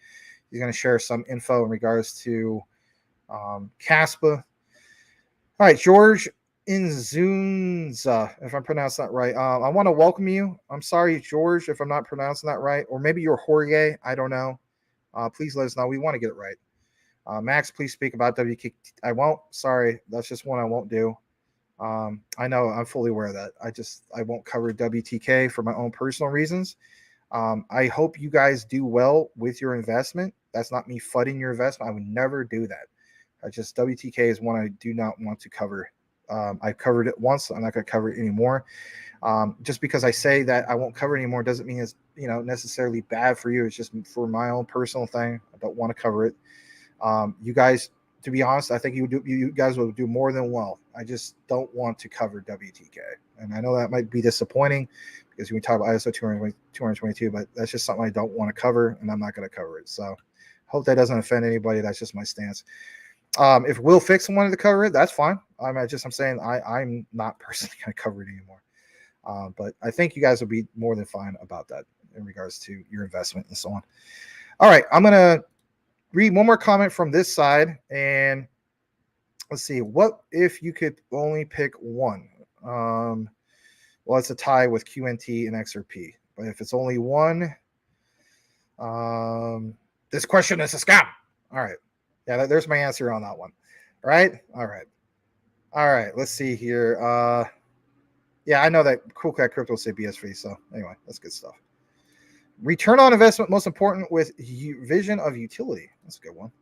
he's going to share some info in regards to Caspa. All right, George Inzunza, if I'm pronouncing that right. I want to welcome you. I'm sorry, George, if I'm not pronouncing that right, or maybe you're Jorge. I don't know. Please let us know. We want to get it right. Max, please speak about WK. I won't. Sorry, that's just one I won't do. I know, I'm fully aware of that. I won't cover WTK for my own personal reasons. I hope you guys do well with your investment. That's not me fudding your investment. I would never do that. WTK is one I do not want to cover. I've covered it once. I'm not going to cover it anymore. Just because I say that I won't cover it anymore doesn't mean it's, you know, necessarily bad for you. It's just for my own personal thing. I don't want to cover it. You guys, to be honest, I think you guys will do more than well. I just don't want to cover WTK. And I know that might be disappointing because we talk about ISO 222, but that's just something I don't want to cover, and I'm not going to cover it. So hope that doesn't offend anybody. That's just my stance. If Will Fix wanted to cover it, that's fine. I'm saying I'm not personally going to cover it anymore. But I think you guys will be more than fine about that in regards to your investment and so on. All right, I'm going to read one more comment from this side, and let's see. What if you could only pick one? Well, it's a tie with QNT and XRP, but if it's only one, This question is a scam. All right. Yeah, there's my answer on that one. Right? All right. All right. Let's see here. Yeah, I know that Cool Cat Crypto will say BS3. So anyway, that's good stuff. Return on investment, most important with vision of utility. That's a good one.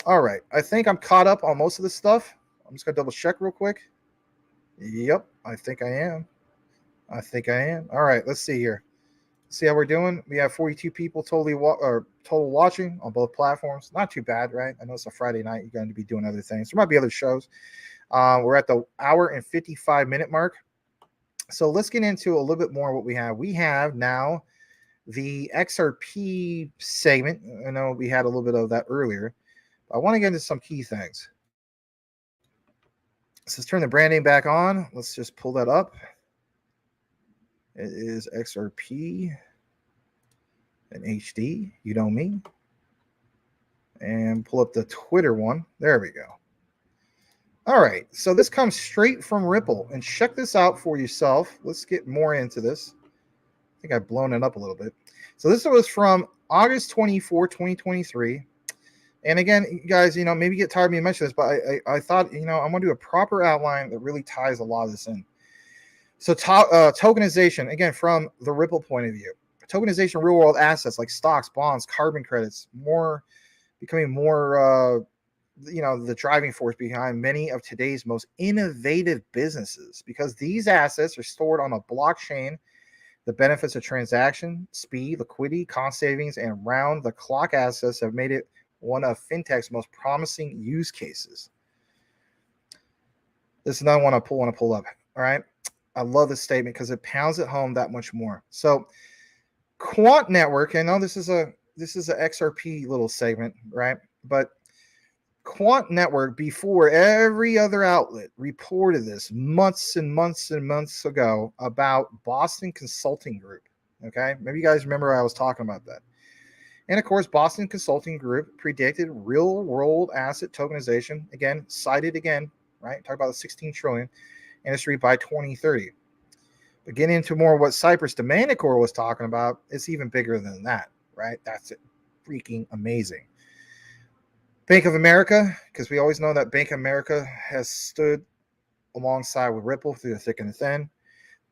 All right. I think I'm caught up on most of this stuff. I'm just going to double check real quick. Yep. I think I am. All right. Let's see here. See how we're doing. We have 42 people total watching on both platforms. Not too bad, right? I know it's a Friday night. You're going to be doing other things. There might be other shows. We're at the hour and 55-minute mark. So let's get into a little bit more what we have. We have now the XRP segment. I know we had a little bit of that earlier. I want to get into some key things. So let's turn the brand name back on. Let's just pull that up. It is XRP and HD. You know me. And pull up the Twitter one. There we go. All right, so this comes straight from Ripple, and check this out for yourself. Let's get more into this. I think I've blown it up a little bit. So this was from August 24, 2023. And again, you guys, maybe get tired of me mentioning this, but I thought, I'm going to do a proper outline that really ties a lot of this in. So tokenization, again, from the Ripple point of view. Tokenization real-world assets like stocks, bonds, carbon credits, becoming more the driving force behind many of today's most innovative businesses, because these assets are stored on a blockchain. The benefits of transaction, speed, liquidity, cost savings, and round-the-clock access have made it one of fintech's most promising use cases. This is another one I want to pull up. All right, I love this statement because it pounds it home that much more. So, Quant network. I know this is a XRP little segment, right? But Quant network, before every other outlet, reported this months and months and months ago about Boston Consulting Group. Okay, maybe you guys remember I was talking about that. And of course, Boston Consulting Group predicted real-world asset tokenization, again, cited again, right? Talk about the 16 trillion industry by 2030. But getting into more what Cypress Domenicore was talking about, it's even bigger than that, right? That's freaking amazing. Bank of America, because we always know that Bank of America has stood alongside with Ripple through the thick and the thin.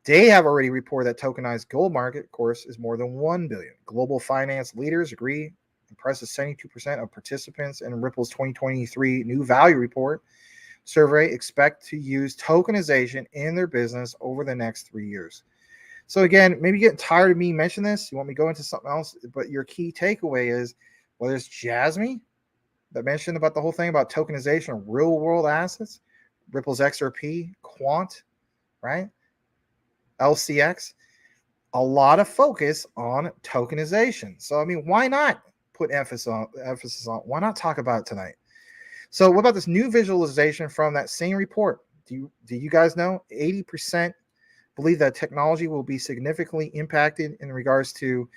They have already reported that tokenized gold market, of course, is more than 1 billion. Global finance leaders agree. Impressive 72% of participants in Ripple's 2023 new value report survey expect to use tokenization in their business over the next 3 years. So again, maybe you're getting tired of me mentioning this. You want me to go into something else, but your key takeaway is whether it's Jasmy that mentioned about the whole thing about tokenization of real world assets, Ripple's XRP, Quant, right? LCX, a lot of focus on tokenization. So, I mean, why not put emphasis on, why not talk about it tonight? So what about this new visualization from that same report? Do you guys know 80% believe that technology will be significantly impacted in regards to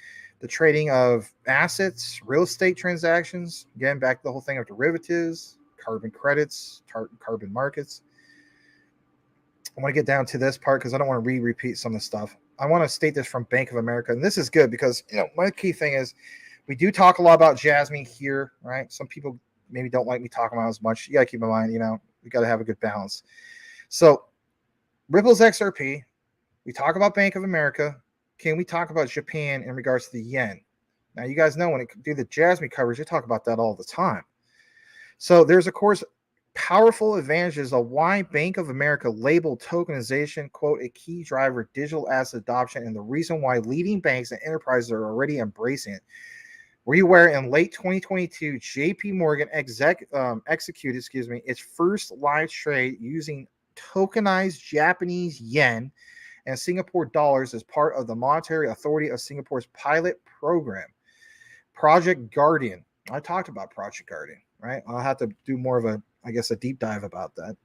the trading of assets, real estate transactions, again, back to the whole thing of derivatives, carbon credits, carbon markets. I want to get down to this part because I don't want to repeat some of the stuff. I want to state this from Bank of America, and this is good because my key thing is we do talk a lot about Jasmy here, right? Some people maybe don't like me talking about it as much. You got to keep in mind, we got to have a good balance. So Ripple's XRP, we talk about Bank of America. Can we talk about Japan in regards to the yen? Now, you guys know when it do the Jasmy coverage, you talk about that all the time. So there's, of course, powerful advantages of why Bank of America labeled tokenization, quote, a key driver of digital asset adoption, and the reason why leading banks and enterprises are already embracing it. Where in late 2022, JP Morgan executed its first live trade using tokenized Japanese yen and Singapore dollars as part of the Monetary Authority of Singapore's pilot program, Project Guardian. I talked about Project Guardian, right? I'll have to do more of a deep dive about that.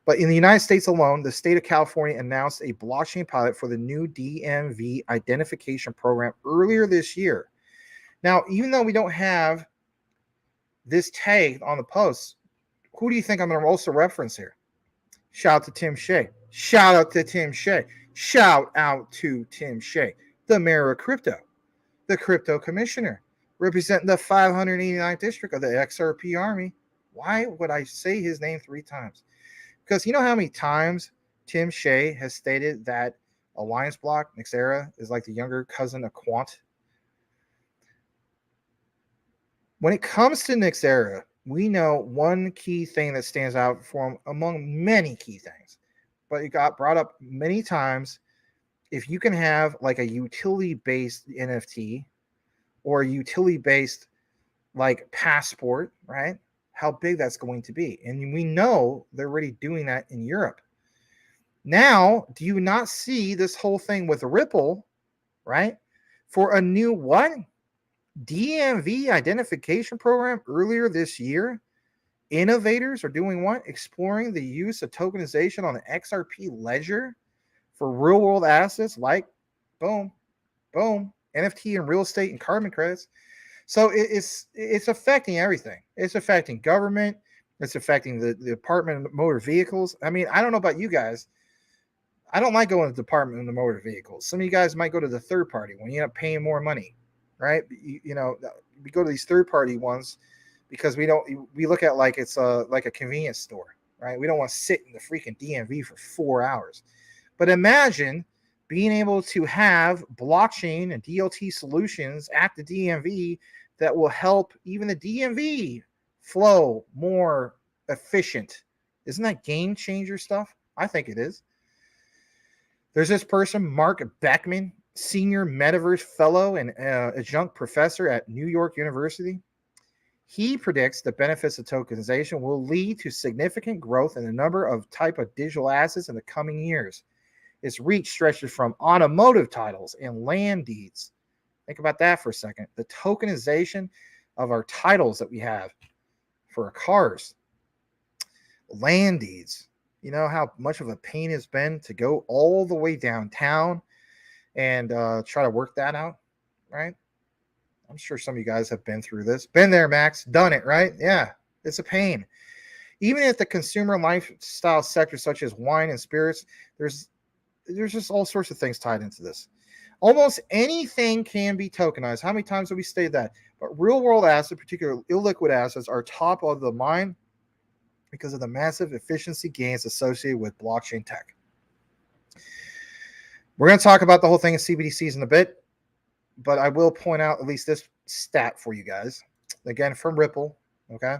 But in the United States alone, the state of California announced a blockchain pilot for the new DMV identification program earlier this year. Now, even though we don't have this tag on the post, who do you think I'm going to also reference here? Shout out to Tim Shea. Shout out to Tim Shea. Shout out to Tim Shea, the mayor of crypto. the crypto commissioner, representing the 589th district of the XRP Army. Why would I say his name 3 times? Because you know how many times Tim Shea has stated that Alliance Block, Nexera, is like the younger cousin of Quant? When it comes to Nexera, we know one key thing that stands out for him among many key things, but it got brought up many times. If you can have like a utility-based NFT or a utility-based like passport, right? How big that's going to be. And we know they're already doing that in Europe. Now, do you not see this whole thing with Ripple, right? For a new what? DMV identification program earlier this year. Innovators are doing what? Exploring the use of tokenization on the XRP ledger for real world assets like boom, NFT and real estate and carbon credits. So it's affecting everything. It's affecting government. It's affecting the Department of Motor Vehicles. I mean, I don't know about you guys. I don't like going to the Department of Motor Vehicles. Some of you guys might go to the third party when you end up paying more money, right? You know, we go to these third party ones because we look at like it's like a convenience store, right? We don't want to sit in the freaking DMV for 4 hours. But imagine being able to have blockchain and DLT solutions at the DMV that will help even the DMV flow more efficient. Isn't that game changer stuff? I think it is. There's this person, Mark Beckman, senior metaverse fellow and adjunct professor at New York University. He predicts the benefits of tokenization will lead to significant growth in the number of type of digital assets in the coming years. Its reach stretches from automotive titles and land deeds. Think about that for a second. The tokenization of our titles that we have for our cars, land deeds. You know how much of a pain it's been to go all the way downtown and try to work that out, right? I'm sure some of you guys have been through this. Been there, Max. Done it, right? Yeah, it's a pain. Even at the consumer lifestyle sector, such as wine and spirits, there's just all sorts of things tied into this. Almost anything can be tokenized. How many times have we stated that? But real world assets, particularly illiquid assets, are top of the mind because of the massive efficiency gains associated with blockchain tech. We're going to talk about the whole thing of CBDCs in a bit, but I will point out at least this stat for you guys. Again, from Ripple, okay?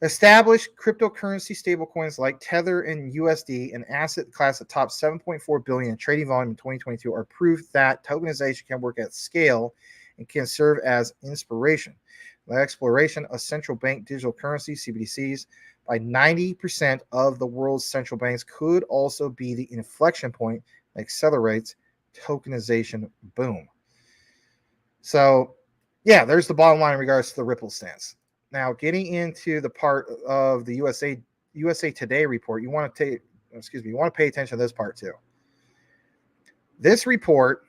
Established cryptocurrency stablecoins like Tether and USD, an asset class that tops 7.4 billion in trading volume in 2022, are proof that tokenization can work at scale and can serve as inspiration. The exploration of central bank digital currency, CBDCs, by 90% of the world's central banks could also be the inflection point that accelerates tokenization boom. So, yeah, there's the bottom line in regards to the Ripple stance. Now, getting into the part of the USA Today report, you want to pay attention to this part too. This report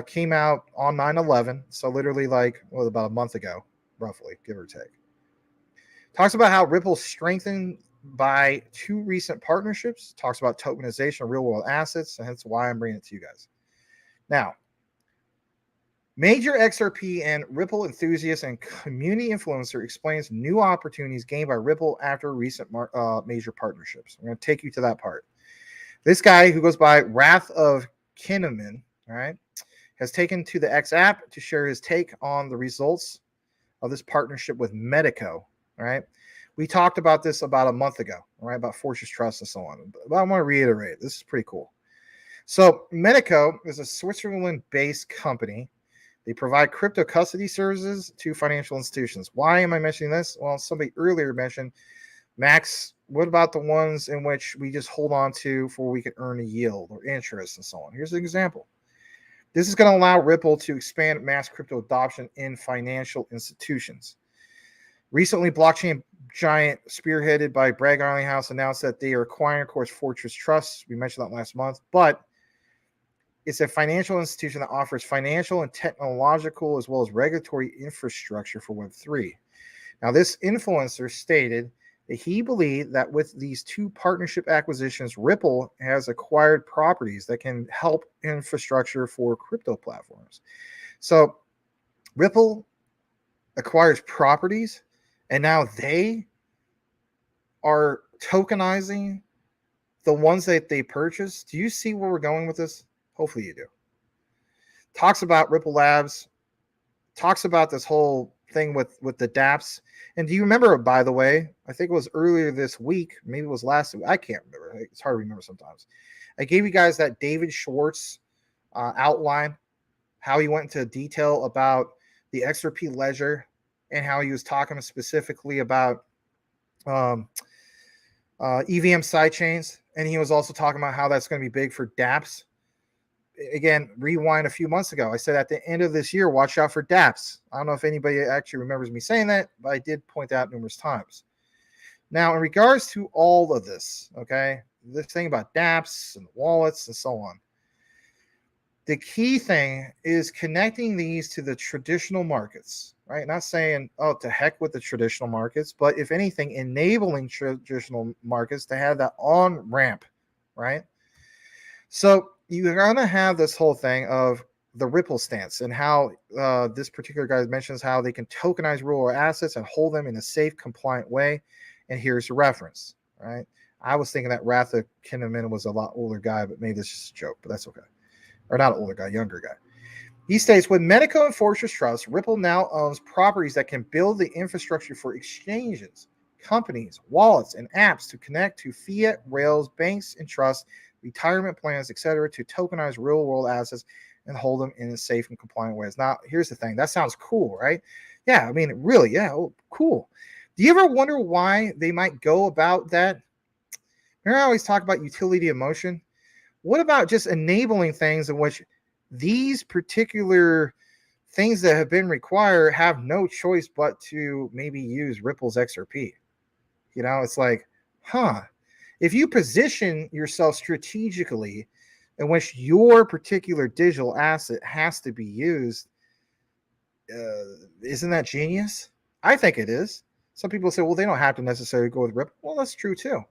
came out on 9/11, so literally about a month ago, roughly, give or take. Talks about how Ripple strengthened by 2 recent partnerships. Talks about tokenization of real-world assets, and hence why I'm bringing it to you guys. Now, major XRP and Ripple enthusiast and community influencer explains new opportunities gained by Ripple after recent major partnerships. I'm going to take you to that part. This guy, who goes by Wrath of Kinnaman, all right, has taken to the X app to share his take on the results of this partnership with Medico. All right. We talked about this about a month ago, all right, about Fortress Trust and so on. But I want to reiterate, this is pretty cool. So Medico is a Switzerland-based company. They provide crypto custody services to financial institutions. Why am I mentioning this? Well, somebody earlier mentioned, Max, what about the ones in which we just hold on to for we can earn a yield or interest and so on? Here's an example. This is going to allow Ripple to expand mass crypto adoption in financial institutions. Recently, blockchain giant spearheaded by Bragg Arlinghouse announced that they are acquiring, of course, Fortress Trust. We mentioned that last month, but it's a financial institution that offers financial and technological as well as regulatory infrastructure for Web3. Now, this influencer stated He believed that with these two partnership acquisitions, Ripple has acquired properties that can help infrastructure for crypto platforms. So Ripple acquires properties, and now they are tokenizing the ones that they purchased. Do you see where we're going with this? Hopefully you do. Talks about Ripple Labs, talks about this whole thing with the dApps. And do you remember, by the way, I think it was earlier this week, maybe it was last week, I can't remember. It's hard to remember sometimes. I gave you guys that David Schwartz outline, how he went into detail about the XRP ledger and how he was talking specifically about EVM sidechains. And he was also talking about how that's going to be big for dApps. Again, rewind a few months ago, I said at the end of this year, watch out for dApps. I don't know if anybody actually remembers me saying that, but I did point out numerous times. Now, in regards to all of this, okay, this thing about dApps and wallets and so on, the key thing is connecting these to the traditional markets, right? Not saying, oh, to heck with the traditional markets, but if anything, enabling traditional markets to have that on-ramp, right? So you're going to have this whole thing of the Ripple stance and how this particular guy mentions how they can tokenize real assets and hold them in a safe, compliant way. And here's the reference, right? I was thinking that Ratha Kinnaman was a lot older guy, but maybe this is just a joke, but that's okay. Or not older guy, younger guy. He states, with Medico and Fortress Trust, Ripple now owns properties that can build the infrastructure for exchanges, companies, wallets, and apps to connect to fiat, rails, banks, and trusts, retirement plans, etc., to tokenize real-world assets and hold them in a safe and compliant ways. Now, here's the thing. That sounds cool, right? Yeah, I mean, really, yeah, cool. Do you ever wonder why they might go about that? Remember I always talk about utility of motion? What about just enabling things in which these particular things that have been required have no choice but to maybe use Ripple's XRP? You know, it's like, if you position yourself strategically in which your particular digital asset has to be used, isn't that genius? I think it is. Some people say, well, they don't have to necessarily go with Ripple. Well, that's true too.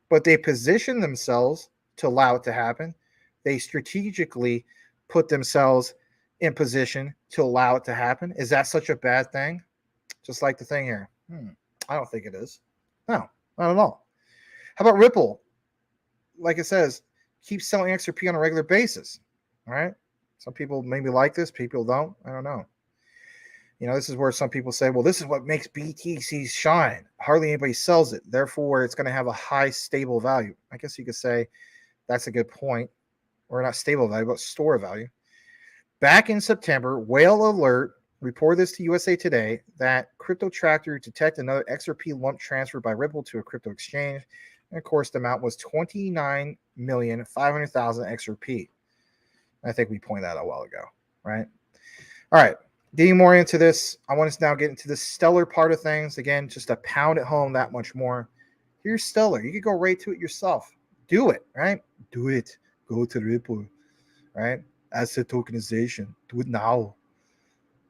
But they position themselves to allow it to happen. They strategically put themselves in position to allow it to happen. Is that such a bad thing? Just like the thing here. I don't think it is. No, not at all. How about Ripple? Like it says, keep selling XRP on a regular basis. All right. Some people maybe like this. People don't. I don't know. You know, this is where some people say, well, this is what makes BTC shine. Hardly anybody sells it. Therefore, it's going to have a high stable value. I guess you could say that's a good point. Or not stable value, but store value. Back in September, Whale Alert reported this to USA Today that Crypto Tracker detected another XRP lump transfer by Ripple to a crypto exchange. And of course, the amount was 29,500,000 XRP. I think we pointed that out a while ago, right? All right. Getting more into this, I want us to now get into the Stellar part of things. Again, just to pound it home that much more. Here's Stellar. You could go right to it yourself. Do it, right? Do it. Go to Ripple, right? Asset tokenization. Do it now.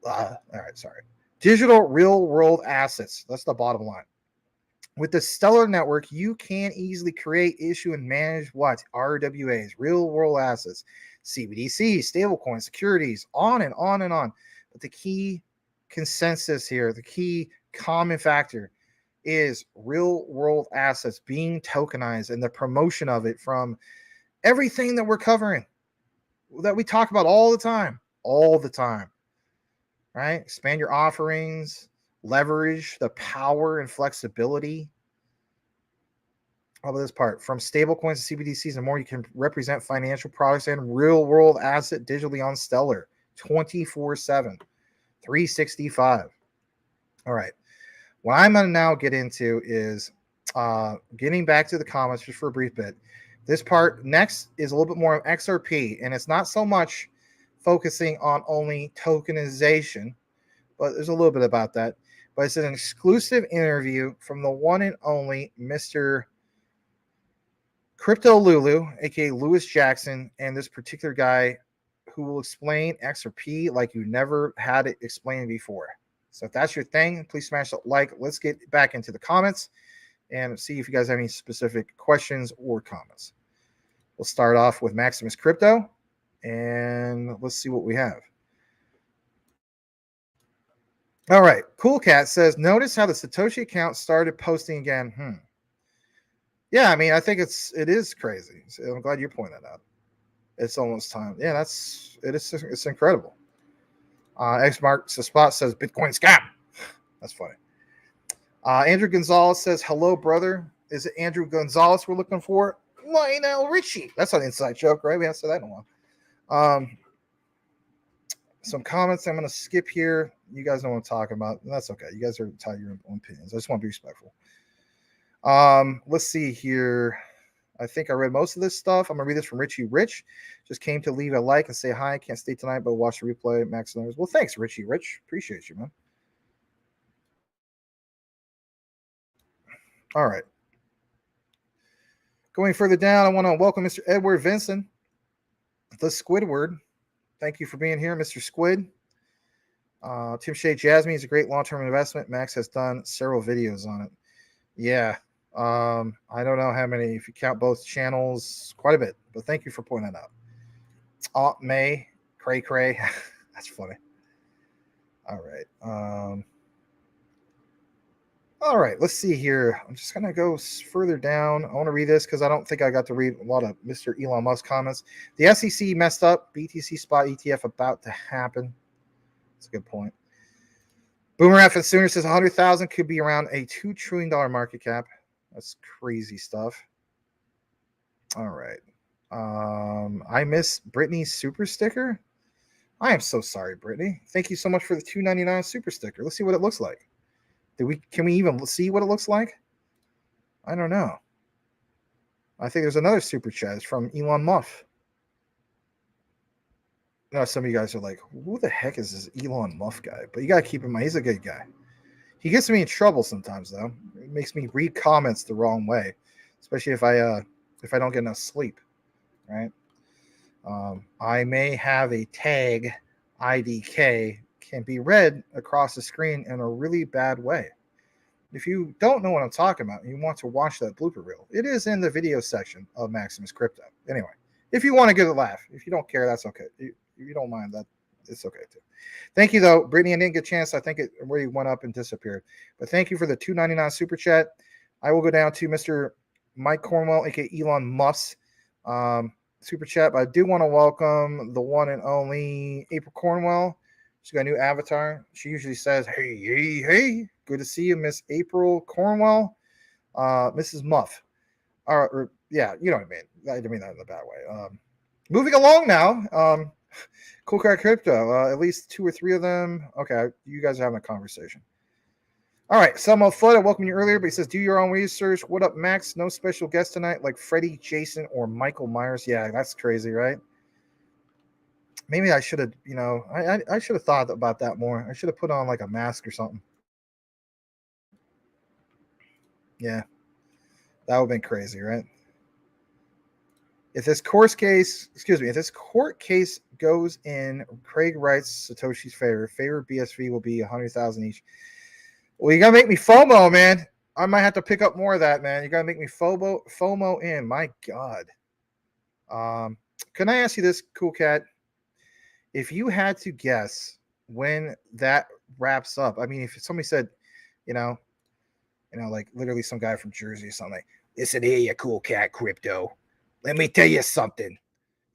All right, sorry. Digital real-world assets. That's the bottom line. With the Stellar network, you can easily create, issue, and manage what? RWAs, real-world assets, CBDCs, stablecoins, securities, on and on and on. But the key consensus here, the key common factor is real-world assets being tokenized and the promotion of it from everything that we're covering, that we talk about all the time, right? Expand your offerings, leverage the power and flexibility. How about this part? From stablecoins to CBDCs and more, you can represent financial products and real world asset digitally on Stellar 24/7, 365. All right. What I'm going to now get into is getting back to the comments just for a brief bit. This part next is a little bit more of XRP, and it's not so much focusing on only tokenization, but there's a little bit about that. But it's an exclusive interview from the one and only Mr. Crypto Lulu, aka Lewis Jackson, and this particular guy who will explain XRP like you never had it explained before. So if that's your thing, please smash that like. Let's get back into the comments and see if you guys have any specific questions or comments. We'll start off with Maximus Crypto, and let's see what we have. All right, Cool Cat says, notice how the Satoshi account started posting again. Yeah, I mean, I think it is crazy. So I'm glad you pointed that out. It's almost time. Yeah, it's incredible. X marks the spot says Bitcoin scam. That's funny. Andrew Gonzalez says, hello, brother. Is it Andrew Gonzalez we're looking for? Lionel Richie. That's an inside joke, right? We haven't said that in a while. Some comments I'm going to skip here. You guys know what I'm talking about. That's okay. You guys are entitled to your own opinions. I just want to be respectful. Let's see here. I think I read most of this stuff. I'm going to read this from Richie Rich. Just came to leave a like and say hi. Can't stay tonight, but watch the replay. Max numbers. Well, thanks, Richie Rich. Appreciate you, man. All right. Going further down, I want to welcome Mr. Edward Vincent, the Squidward. Thank you for being here, Mr. Squid. Tim Shea Jasmy is a great long-term investment. Max has done several videos on it. Yeah. I don't know how many, if you count both channels, quite a bit, but thank you for pointing that out. Aunt May, Cray Cray. That's funny. All right. All right, let's see here. I'm just going to go further down. I want to read this because I don't think I got to read a lot of Mr. Elon Musk comments. The SEC messed up. BTC spot ETF about to happen. That's a good point. Boomer F and Sooner says 100,000 could be around a $2 trillion market cap. That's crazy stuff. All right. I miss Brittany's super sticker. I am so sorry, Brittany. Thank you so much for the $2.99 super sticker. Let's see what it looks like. Can we even see what it looks like? I don't know. I think there's another super chat. It's from Elon Musk. Now some of you guys are like, who the heck is this Elon Musk guy? But you gotta keep in mind, he's a good guy. He gets me in trouble sometimes, though. It makes me read comments the wrong way, especially if I don't get enough sleep. Right? I may have a tag IDK can be read across the screen in a really bad way. If you don't know what I'm talking about and you want to watch that blooper reel, it is in the video section of Maximus Crypto. Anyway, if you want to get a laugh, if you don't care, that's okay. If you don't mind that, it's okay too. Thank you though, Brittany. I didn't get a chance. I think it really went up and disappeared. But thank you for the $2.99 super chat. I will go down to Mr. Mike Cornwell, aka Elon Musk, super chat. But I do want to welcome the one and only April Cornwell. She's got a new avatar. She usually says, hey, hey, hey. Good to see you, Miss April Cornwell. Mrs. Muff. Yeah, you know what I mean. I didn't mean that in a bad way. Moving along now. Cool Crack Crypto. At least 2 or 3 of them. Okay, you guys are having a conversation. All right, Selma Flood, I welcomed you earlier, but he says, do your own research. What up, Max? No special guest tonight like Freddie, Jason, or Michael Myers. Yeah, that's crazy, right? Maybe I should have, I should have thought about that more. I should have put on like a mask or something. Yeah, that would have been crazy, right? If this court case goes in Craig Wright's Satoshi's favor BSV will be 100,000 each. Well, you gotta make me FOMO, man. I might have to pick up more of that, man. You gotta make me FOMO in. My God. Can I ask you this, Cool Cat? If you had to guess when that wraps up, I mean, if somebody said, like literally some guy from Jersey or something, like, listen here, you Cool Cat Crypto. Let me tell you something.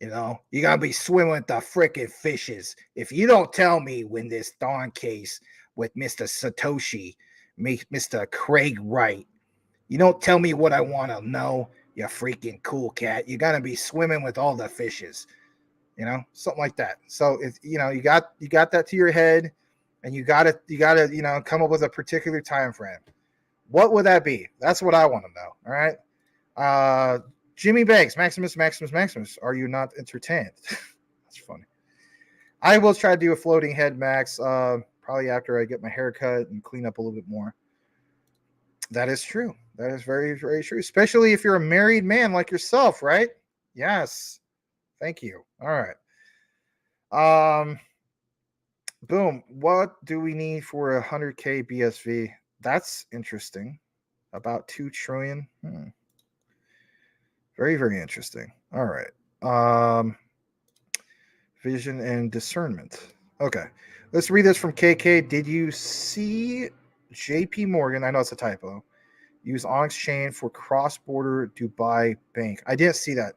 You're gonna be swimming with the freaking fishes. If you don't tell me when this darn case with Mr. Satoshi, Mr. Craig Wright, you don't tell me what I want to know, you freaking Cool Cat. You're gonna be swimming with all the fishes. Something like that. So if you got that to your head, and you gotta come up with a particular time frame. What would that be? That's what I want to know. All right. Jimmy Banks, Maximus. Are you not entertained? That's funny. I will try to do a floating head, Max. Probably after I get my hair cut and clean up a little bit more. That is true. That is very, very true. Especially if you're a married man like yourself, right? Yes. Thank you. All right. Boom. What do we need for 100K BSV? That's interesting. About 2 trillion. Very, very interesting. All right. Vision and discernment. Okay. Let's read this from KK. Did you see JP Morgan? I know it's a typo. Use Onyx Chain for cross-border Dubai Bank. I didn't see that.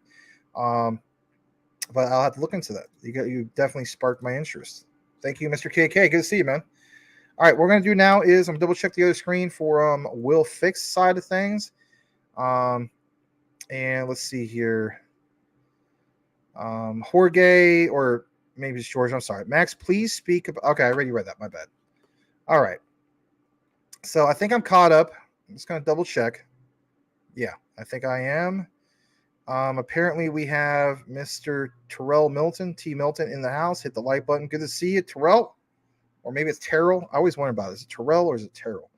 But I'll have to look into that. You definitely sparked my interest. Thank you, Mr. KK. Good to see you, man. All right, what we're going to do now is I'm double check the other screen for Will Fix side of things. And let's see here. Jorge, or maybe it's George. I'm sorry. Max, please speak about. Okay, I already read that. My bad. All right. So I think I'm caught up. I'm just going to double check. Yeah, I think I am. Apparently, we have Mr. Terrell Milton, T. Milton, in the house. Hit the like button. Good to see you, Terrell. Or maybe it's Terrell. I always wonder about it. Is it Terrell or is it Terrell?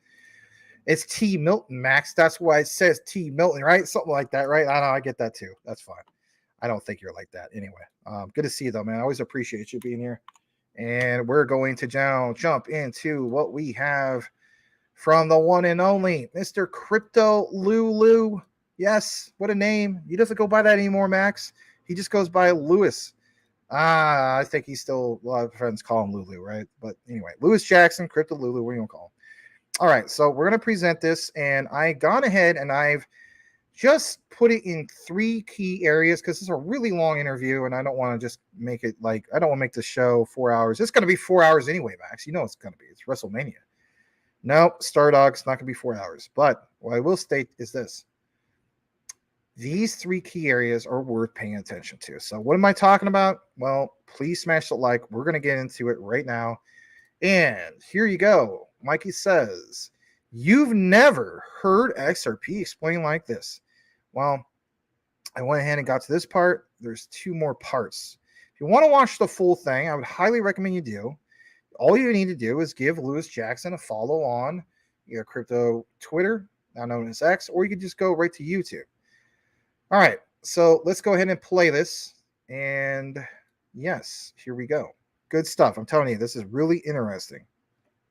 It's T. Milton, Max. That's why it says T. Milton, right? Something like that, right? I know. I get that too. That's fine. I don't think you're like that anyway. Good to see you, though, man. I always appreciate you being here. And we're going to now jump into what we have from the one and only Mr. Crypto Lulu. Yes, what a name. He doesn't go by that anymore, Max. He just goes by Lewis. I think he's still, a lot of friends call him Lulu, right? But anyway, Lewis Jackson, Crypto Lulu, what are you going to call him? All right, so we're going to present this, and I've gone ahead and I've just put it in 3 key areas because it's a really long interview, and I don't want to just make it like, I don't want to make the show 4 hours. It's going to be 4 hours anyway, Max. You know it's going to be. It's WrestleMania. No, Stardog's not going to be 4 hours. But what I will state is this. These 3 key areas are worth paying attention to. So what am I talking about? Well, please smash the like. We're going to get into it right now. And here you go. Mikey says, you've never heard XRP explained like this. Well, I went ahead and got to this part. There's 2 more parts. If you want to watch the full thing, I would highly recommend you do. All you need to do is give Lewis Jackson a follow on crypto Twitter, now known as X, or you could just go right to YouTube. All right, so let's go ahead and play this. And yes, here we go. Good stuff. I'm telling you, this is really interesting.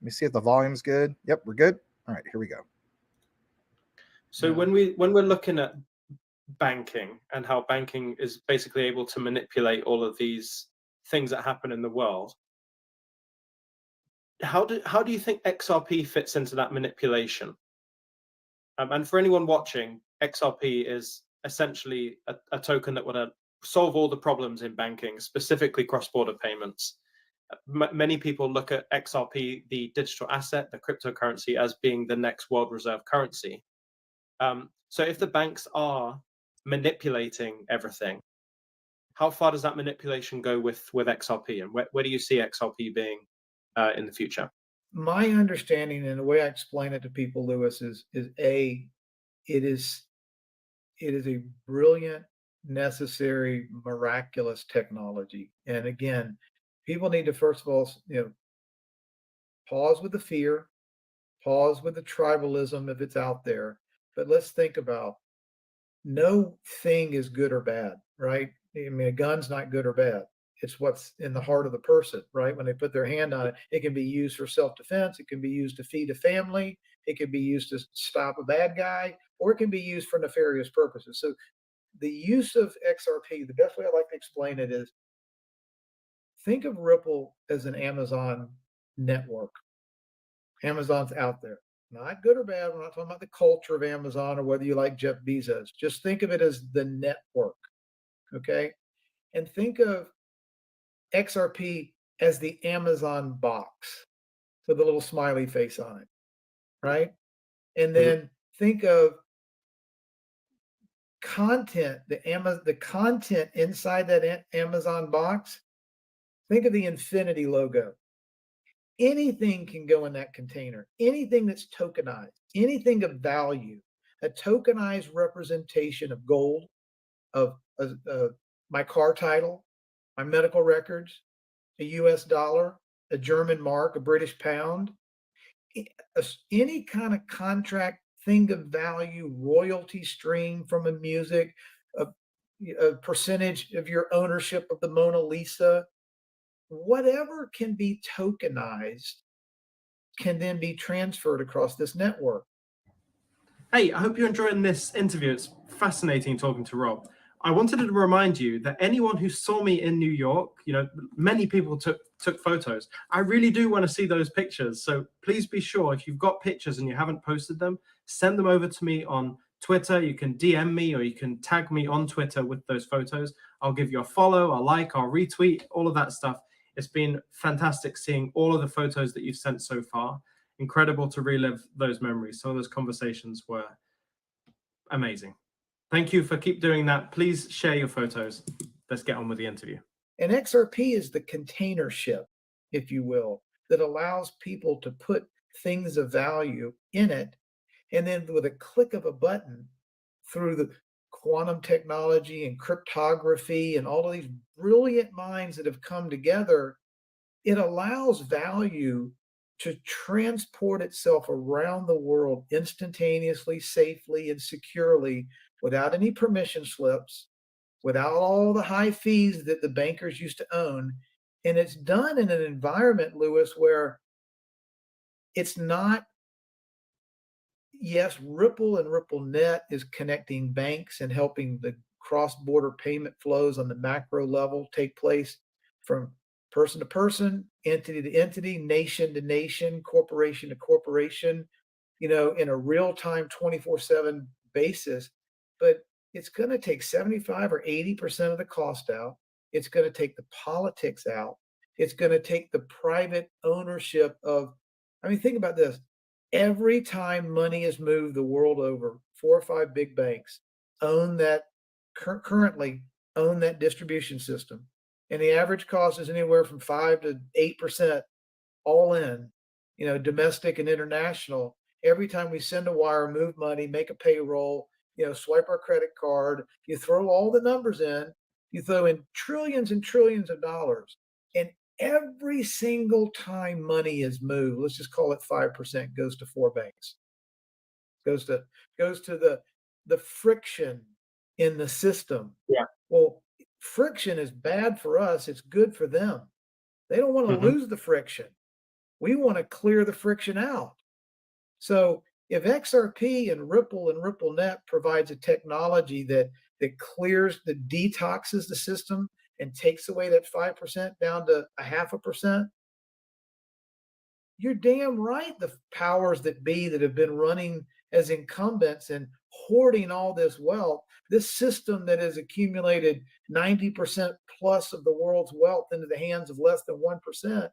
Let me see if the volume's good. Yep, we're good. All right, here we go. So when we're looking at banking and how banking is basically able to manipulate all of these things that happen in the world, how do you think XRP fits into that manipulation? And for anyone watching, XRP is essentially a token that would solve all the problems in banking, specifically cross-border payments. Many people look at XRP, the digital asset, the cryptocurrency, as being the next world reserve currency. So if the banks are manipulating everything, how far does that manipulation go with XRP? And where do you see XRP being in the future? My understanding and the way I explain it to people, Lewis, is it is a brilliant, necessary, miraculous technology. And again, people need to, first of all, pause with the fear, pause with the tribalism if it's out there. But let's think about, no thing is good or bad, right? I mean, a gun's not good or bad. It's what's in the heart of the person, right? When they put their hand on it, it can be used for self-defense. It can be used to feed a family. It can be used to stop a bad guy, or it can be used for nefarious purposes. So the use of XRP, the best way I like to explain it is, think of Ripple as an Amazon network. Amazon's out there. Not good or bad. We're not talking about the culture of Amazon or whether you like Jeff Bezos. Just think of it as the network, okay? And think of XRP as the Amazon box with a little smiley face on it, right? And then think of content, the content inside that Amazon box. Think of the infinity logo. Anything can go in that container. Anything that's tokenized, anything of value, a tokenized representation of gold, of my car title, my medical records, a US dollar, a German mark, a British pound, any kind of contract, thing of value, royalty stream from a music, a percentage of your ownership of the Mona Lisa, whatever can be tokenized can then be transferred across this network. Hey, I hope you're enjoying this interview. It's fascinating talking to Rob. I wanted to remind you that anyone who saw me in New York, many people took photos. I really do want to see those pictures. So please be sure, if you've got pictures and you haven't posted them, send them over to me on Twitter. You can DM me or you can tag me on Twitter with those photos. I'll give you a follow, a like, I'll retweet, all of that stuff. It's been fantastic seeing all of the photos that you've sent so far. Incredible to relive those memories. Some of those conversations were amazing. Thank you for keep doing that. Please share your photos. Let's get on with the interview. And XRP is the container ship, if you will, that allows people to put things of value in it. And then with a click of a button, through the quantum technology and cryptography and all of these brilliant minds that have come together, it allows value to transport itself around the world instantaneously, safely, and securely without any permission slips, without all the high fees that the bankers used to own. And it's done in an environment, Lewis, where it's not, yes, Ripple and RippleNet is connecting banks and helping the cross-border payment flows on the macro level take place from person to person, entity to entity, nation to nation, corporation to corporation, in a real-time 24/7 basis. But it's going to take 75 or 80% of the cost out. It's going to take the politics out. It's going to take the private ownership of, think about this. Every time money is moved the world over, 4 or 5 big banks own that, currently own that distribution system. And the average cost is anywhere from 5 to 8% all in, domestic and international. Every time we send a wire, move money, make a payroll, swipe our credit card, you throw all the numbers in, you throw in trillions and trillions of dollars. And every single time money is moved, let's just call it 5%, goes to 4 banks. Goes to the friction in the system. Yeah. Well, friction is bad for us, it's good for them. They don't want to lose the friction. We want to clear the friction out. So if XRP and RippleNet provides a technology that clears, that detoxes the system and takes away that 5% down to 0.5%, you're damn right the powers that be that have been running as incumbents and hoarding all this wealth, this system that has accumulated 90% plus of the world's wealth into the hands of less than 1%,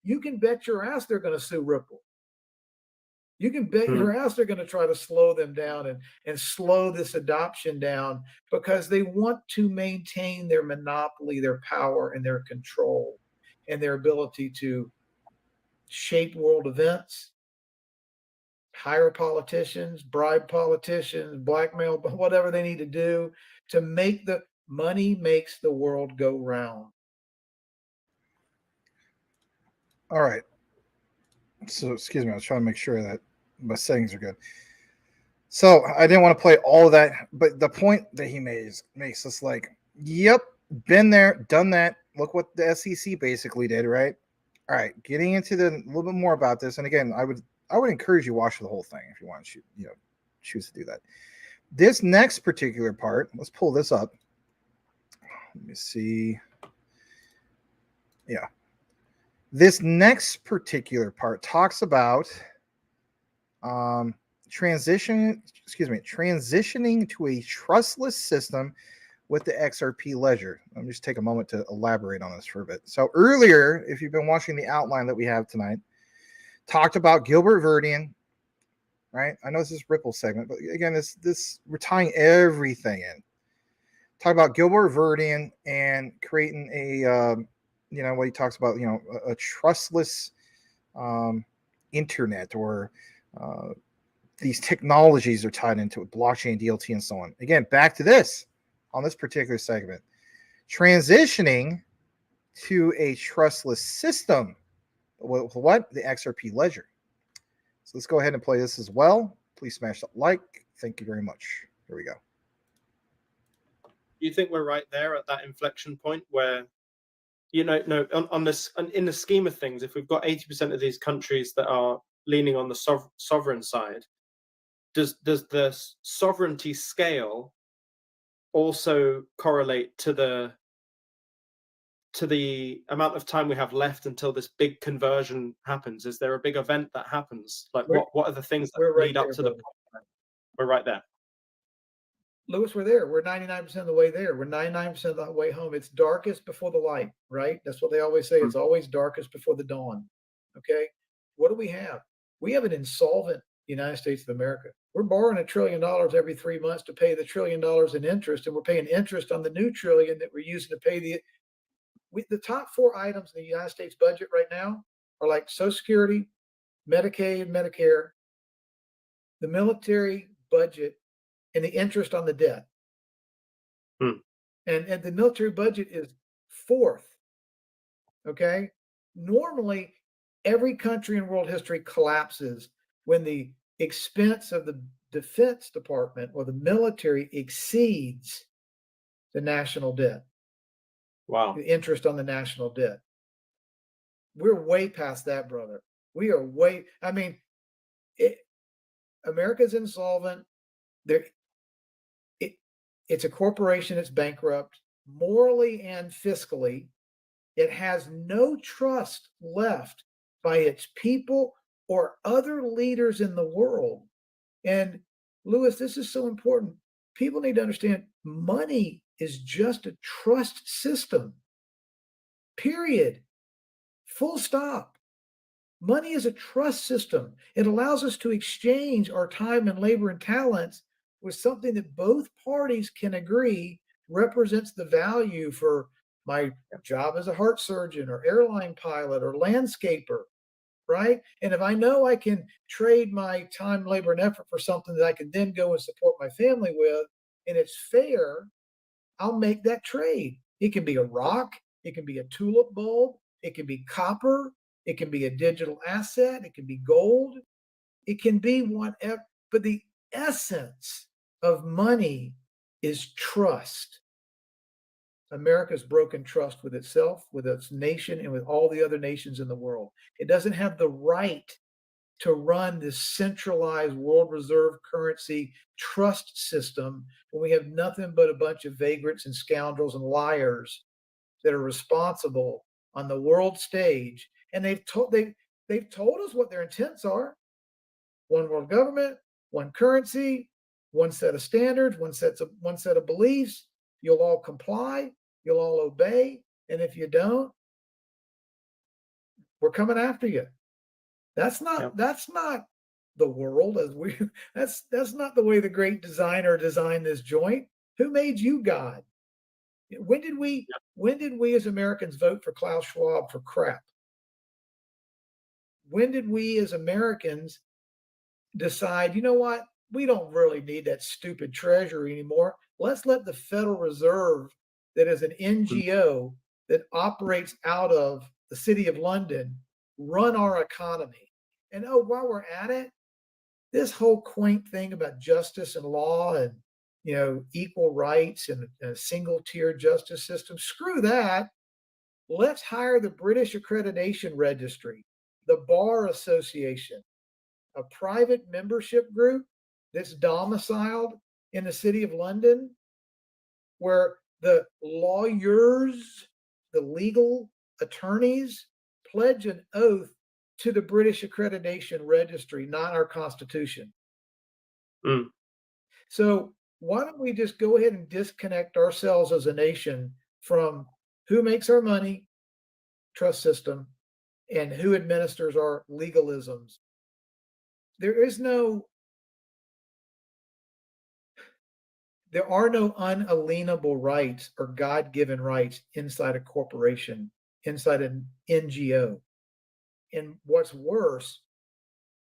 you can bet your ass they're going to sue Ripple. You can bet your ass they're going to try to slow them down and slow this adoption down, because they want to maintain their monopoly, their power, and their control, and their ability to shape world events, hire politicians, bribe politicians, blackmail, whatever they need to do to make the money makes the world go round. All right. So, excuse me, I was trying to make sure that my settings are good. So I didn't want to play all of that, but the point that he makes us like, yep, been there, done that. Look what the SEC basically did, right? All right, getting into a little bit more about this, and again, I would encourage you to watch the whole thing if you want to, choose to do that. This next particular part, let's pull this up. Let me see. Yeah. This next particular part talks about transitioning to a trustless system with the XRP ledger. Let me just take a moment to elaborate on this for a bit. So earlier, if you've been watching the outline that we have tonight, talked about Gilbert Verdian, right? I know this is Ripple segment, but again, this we're tying everything in. Talk about Gilbert Verdian and creating a what he talks about, a trustless internet, or these technologies are tied into it, blockchain, DLT, and so on. Again, back to this on this particular segment, transitioning to a trustless system with what? The XRP ledger. So let's go ahead and play this as well. Please smash that like. Thank you very much. Here we go. You think we're right there at that inflection point where, on this, in the scheme of things, if we've got 80% of these countries that are leaning on the sovereign side, does the sovereignty scale also correlate to the amount of time we have left until this big conversion happens? Is there a big event that happens? Like what are the things that we're right lead up there, to the brother. point? We're right there. Lewis, we're there. We're 99% of the way there. We're 99% of the way home. It's darkest before the light, right? That's what they always say. It's always darkest before the dawn. Okay. What do we have? We have an insolvent United States of America. We're borrowing $1 trillion every 3 months to pay the $1 trillion in interest, and we're paying interest on the new trillion that we're using to pay the top 4 items in the United States budget right now are like Social Security, Medicaid, Medicare, the military budget, and the interest on the debt. And the military budget is 4th. Okay. Normally, every country in world history collapses when the expense of the Defense Department or the military exceeds the national debt. Wow. The interest on the national debt. We're way past that, brother. We are way, I mean, America's insolvent. It's a corporation. It's bankrupt morally and fiscally. It has no trust left by its people or other leaders in the world. And Lewis, this is so important. People need to understand money is just a trust system. Period. Full stop. Money is a trust system. It allows us to exchange our time and labor and talents with something that both parties can agree represents the value for my job as a heart surgeon or airline pilot or landscaper, right? And if I know I can trade my time, labor, and effort for something that I can then go and support my family with, and it's fair, I'll make that trade. It can be a rock, it can be a tulip bulb, it can be copper, it can be a digital asset, it can be gold, it can be whatever. But the essence of money is trust. America's broken trust with itself, with its nation, and with all the other nations in the world. It doesn't have the right to run this centralized world reserve currency trust system when we have nothing but a bunch of vagrants and scoundrels and liars that are responsible on the world stage. And they've told us what their intents are. One world government, one currency, one set of standards, one set of beliefs. You'll all comply, you'll all obey, and if you don't, we're coming after you. That's not the world as we that's not the way the great designer designed this joint. Who made you God? When did we as Americans vote for Klaus Schwab for crap? When did we as Americans decide, you know what? We don't really need that stupid treasury anymore. Let's let the Federal Reserve, that is an NGO that operates out of the City of London, run our economy. And while we're at it, this whole quaint thing about justice and law and equal rights and a single tier justice system, screw that. Let's hire the British Accreditation Registry, the Bar Association, a private membership group that's domiciled in the City of London, where the lawyers, the legal attorneys, pledge an oath to the British Accreditation Registry, not our Constitution. So why don't we just go ahead and disconnect ourselves as a nation from who makes our money, trust system, and who administers our legalisms? There are no unalienable rights or God-given rights inside a corporation, inside an NGO. And what's worse,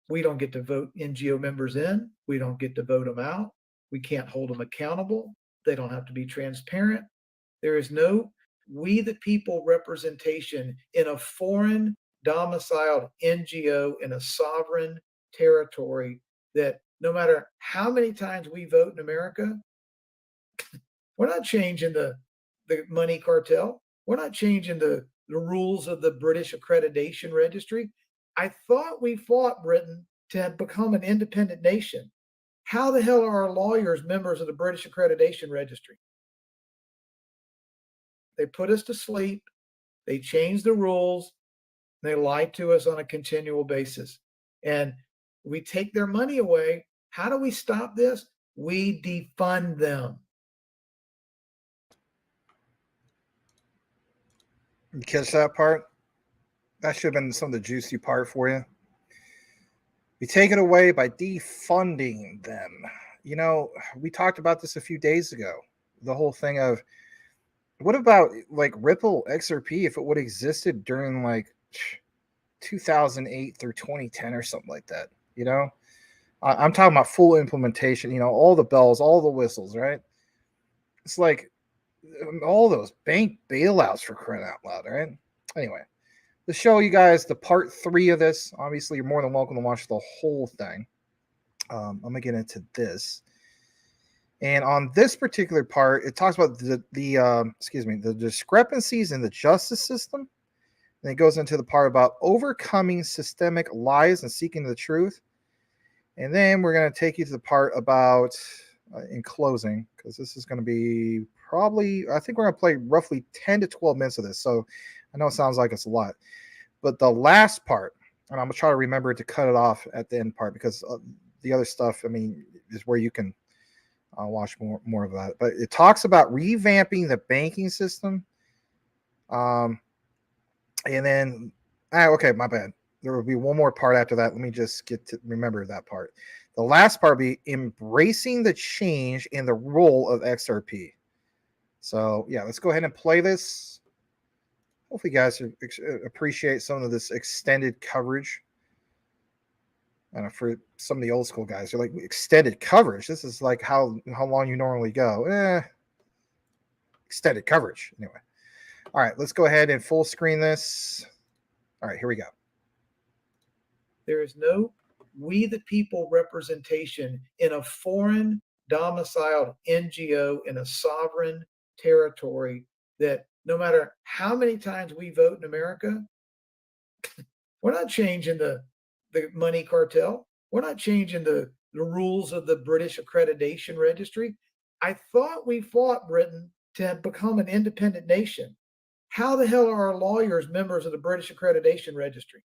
we don't get to vote NGO members in. We don't get to vote them out. We can't hold them accountable. They don't have to be transparent. There is no we the people representation in a foreign domiciled NGO in a sovereign territory that no matter how many times we vote in America, we're not changing the money cartel. We're not changing the rules of the British Accreditation Registry. I thought we fought Britain to have become an independent nation. How the hell are our lawyers members of the British Accreditation Registry? They put us to sleep. They changed the rules. They lie to us on a continual basis. And we take their money away. How do we stop this? We defund them. You catch that part? That should have been some of the juicy part for you. We take it away by defunding them. You know, we talked about this a few days ago. The whole thing of what about like Ripple XRP if it would have existed during like 2008 through 2010 or something like that? You know, I'm talking about full implementation. You know, all the bells, all the whistles, right? It's like all those bank bailouts for crying out loud, right? Anyway, to show you guys the part 3 of this, obviously you're more than welcome to watch the whole thing. I'm gonna get into this, and on this particular part, it talks about the discrepancies in the justice system, and it goes into the part about overcoming systemic lies and seeking the truth, and then we're gonna take you to the part about in closing, because this is going to be probably, I think we're going to play roughly 10 to 12 minutes of this. So I know it sounds like it's a lot, but the last part, and I'm going to try to remember to cut it off at the end part, because the other stuff, I mean, is where you can watch more of that. But it talks about revamping the banking system. And then, okay, my bad. There will be one more part after that. Let me just get to remember that part. The last part will be embracing the change in the role of XRP. So yeah, let's go ahead and play this. Hopefully you guys appreciate some of this extended coverage. And for some of the old school guys, they're like, extended coverage? This is like how long you normally go. Extended coverage. Anyway. All right, let's go ahead and full screen this. All right, here we go. There is no we the people representation in a foreign domiciled NGO in a sovereign territory that no matter how many times we vote in America, we're not changing the money cartel. We're not changing the rules of the British Accreditation Registry. I thought we fought Britain to become an independent nation. How the hell are our lawyers members of the British Accreditation Registry?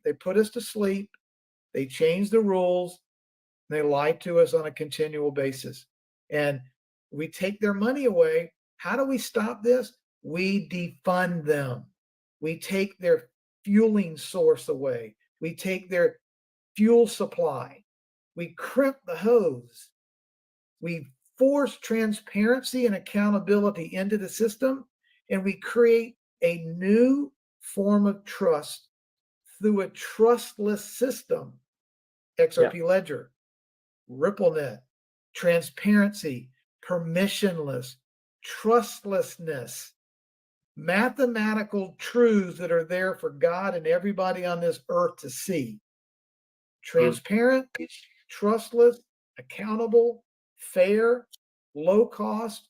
They put us to sleep. They changed the rules. They lied to us on a continual basis. And we take their money away. How do we stop this? We defund them. We take their fueling source away. We take their fuel supply. We crimp the hose. We force transparency and accountability into the system, and we create a new form of trust through a trustless system. XRP Ledger, RippleNet, transparency, permissionless, trustlessness, mathematical truths that are there for God and everybody on this earth to see. Transparent, trustless, accountable, fair, low cost,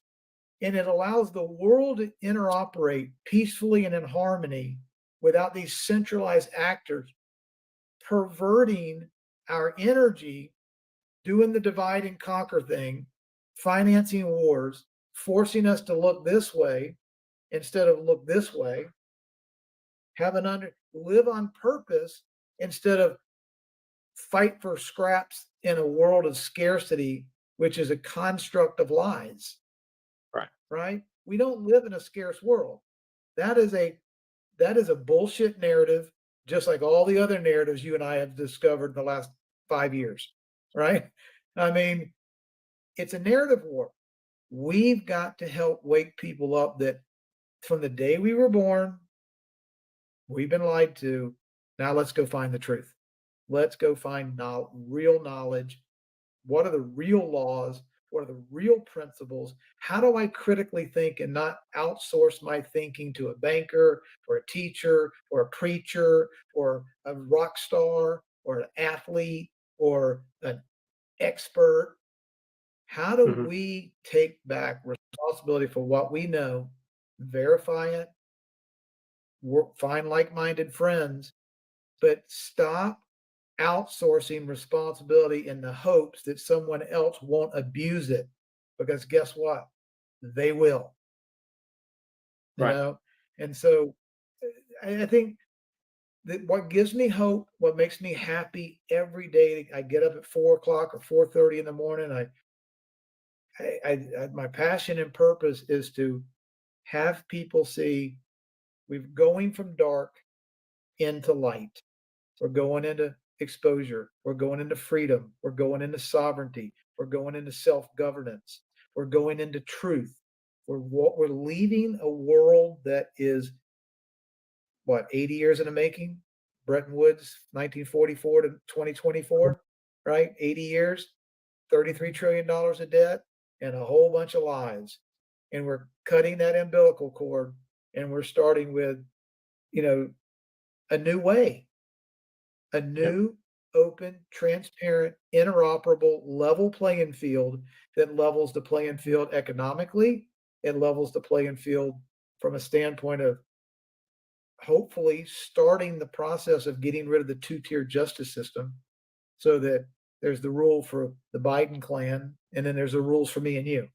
and it allows the world to interoperate peacefully and in harmony without these centralized actors perverting our energy, doing the divide and conquer thing, financing wars, forcing us to look this way instead of look this way, live on purpose instead of fight for scraps in a world of scarcity, which is a construct of lies. Right? We don't live in a scarce world. That is a bullshit narrative, just like all the other narratives you and I have discovered in the last 5 years, right? I mean, it's a narrative war. We've got to help wake people up that from the day we were born, we've been lied to. Now let's go find the truth. Let's go find real knowledge. What are the real laws? What are the real principles? How do I critically think and not outsource my thinking to a banker or a teacher or a preacher or a rock star or an athlete or an expert? How do we take back responsibility for what we know, verify it, find like-minded friends, but stop outsourcing responsibility in the hopes that someone else won't abuse it, because guess what? They will. You Right. know, and so I think that what gives me hope, what makes me happy every day, I get up at 4 o'clock or 4:30 in the morning. My passion and purpose is to have people see we're going from dark into light. We're going into exposure. We're going into freedom. We're going into sovereignty. We're going into self-governance. We're going into truth. We're leaving a world that is what, 80 years in the making? Bretton Woods, 1944 to 2024, right? 80 years, $33 trillion of debt, and a whole bunch of lies. And we're cutting that umbilical cord, and we're starting with, a new way, a new, open, transparent, interoperable, level playing field that levels the playing field economically. It levels the playing field from a standpoint of hopefully starting the process of getting rid of the two-tier justice system, so that there's the rule for the Biden clan, and then there's the rules for me and you,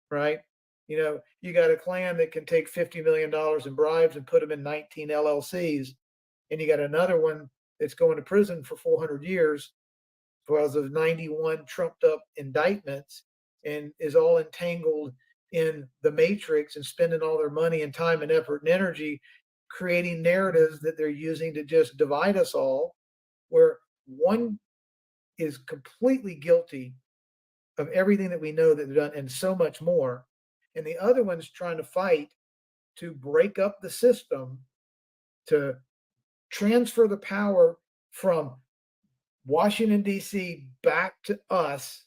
right? You got a clan that can take $50 million in bribes and put them in 19 LLCs, and you got another one that's going to prison for 400 years because of 91 trumped up indictments, and is all entangled in the matrix and spending all their money and time and effort and energy creating narratives that they're using to just divide us all, where one is completely guilty of everything that we know that they've done and so much more, and the other one's trying to fight to break up the system, to transfer the power from Washington, D.C. back to us.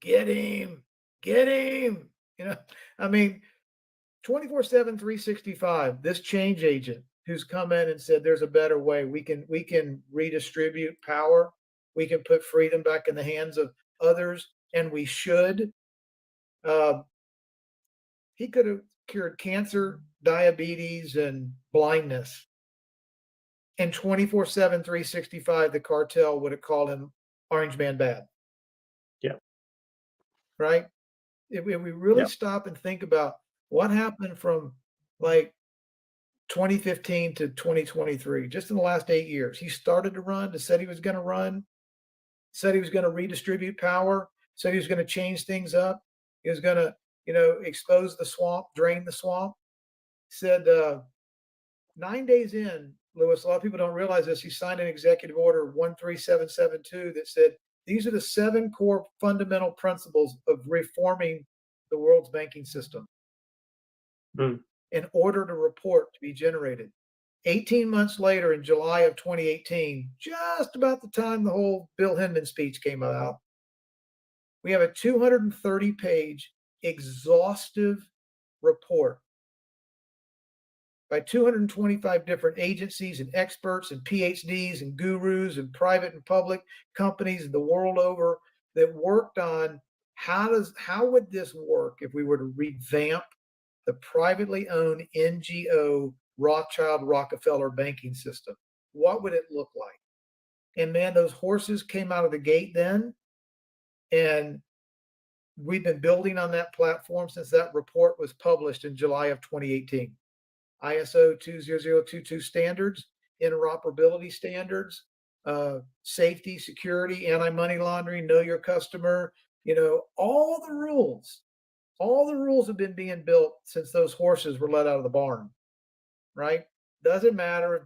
Get him, get him. I mean, 24/7, 365, this change agent who's come in and said there's a better way. We can redistribute power. We can put freedom back in the hands of others, and we should. He could have cured cancer, diabetes, and blindness. And 24/7, 365, the cartel would have called him Orange Man Bad. Yeah. Right? If we really stop and think about what happened from like 2015 to 2023, just in the last 8 years, he started to run, said he was going to run, said he was going to redistribute power, said he was going to change things up. He was going to, expose the swamp, drain the swamp. Said 9 days in, Lewis, a lot of people don't realize this. He signed an executive order 13772 that said these are the 7 core fundamental principles of reforming the world's banking system. In order to report to be generated. 18 months later, in July of 2018, just about the time the whole Bill Hinman speech came out, we have a 230-page exhaustive report by 225 different agencies and experts and PhDs and gurus and private and public companies the world over that worked on how would this work if we were to revamp the privately owned NGO Rothschild Rockefeller banking system. What would it look like? And man, those horses came out of the gate then, and we've been building on that platform since that report was published in July of 2018. ISO 20022 standards, interoperability standards, safety, security, anti-money laundering, know your customer, all the rules have been being built since those horses were let out of the barn, right? Doesn't matter if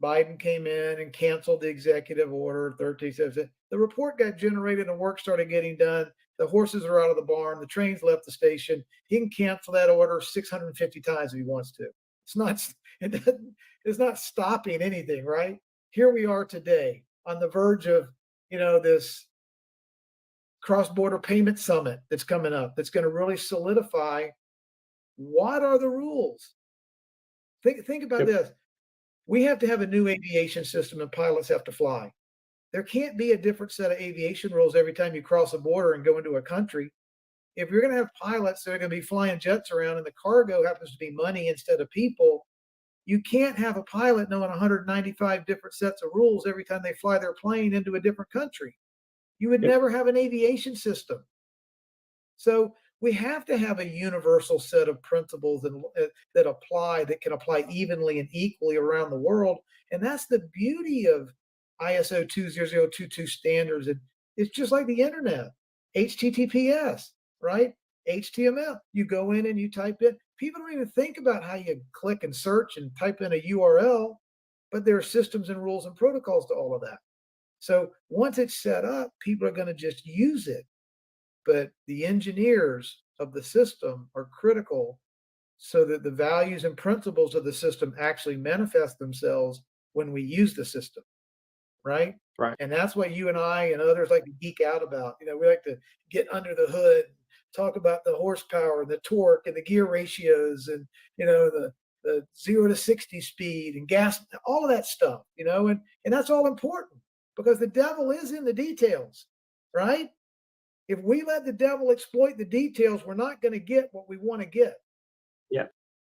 Biden came in and canceled the executive order 1377. The report got generated and work started getting done. The horses are out of the barn. The trains left the station. He can cancel that order 650 times if he wants to. It's not stopping anything, right? Here we are today on the verge of, this cross-border payment summit that's coming up that's going to really solidify what are the rules. Think about this. We have to have a new aviation system and pilots have to fly. There can't be a different set of aviation rules every time you cross a border and go into a country. If you're going to have pilots that are going to be flying jets around and the cargo happens to be money instead of people, You can't have a pilot knowing 195 different sets of rules every time they fly their plane into a different country. You would never have an aviation system. So we have to have a universal set of principles that can apply evenly and equally around the world. And that's the beauty of ISO 20022 standards. It's just like the internet, HTTPS, right? HTML. You go in and you type in. People don't even think about how you click and search and type in a URL, but there are systems and rules and protocols to all of that. So once it's set up, people are going to just use it. But the engineers of the system are critical so that the values and principles of the system actually manifest themselves when we use the system, right? Right. And that's what you and I and others like to geek out about. We like to get under the hood, talk about the horsepower, the torque, and the gear ratios, and the 0 to 60 speed and gas, all of that stuff, and that's all important because the devil is in the details, right? If we let the devil exploit the details, we're not going to get what we want to get. Yeah.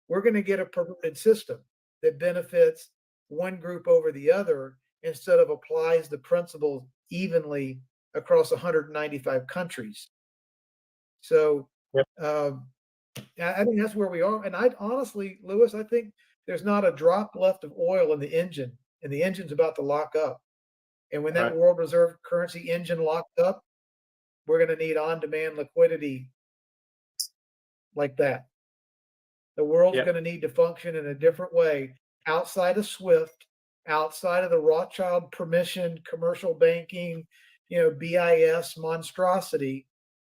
We're going to get a perverted system that benefits one group over the other instead of applies the principles evenly across 195 countries. So I think that's where we are. And I honestly, Lewis, I think there's not a drop left of oil in the engine, and the engine's about to lock up. And when that world reserve currency engine locked up, we're going to need on-demand liquidity like that. The world's going to need to function in a different way outside of SWIFT, outside of the Rothschild permission, commercial banking, BIS monstrosity.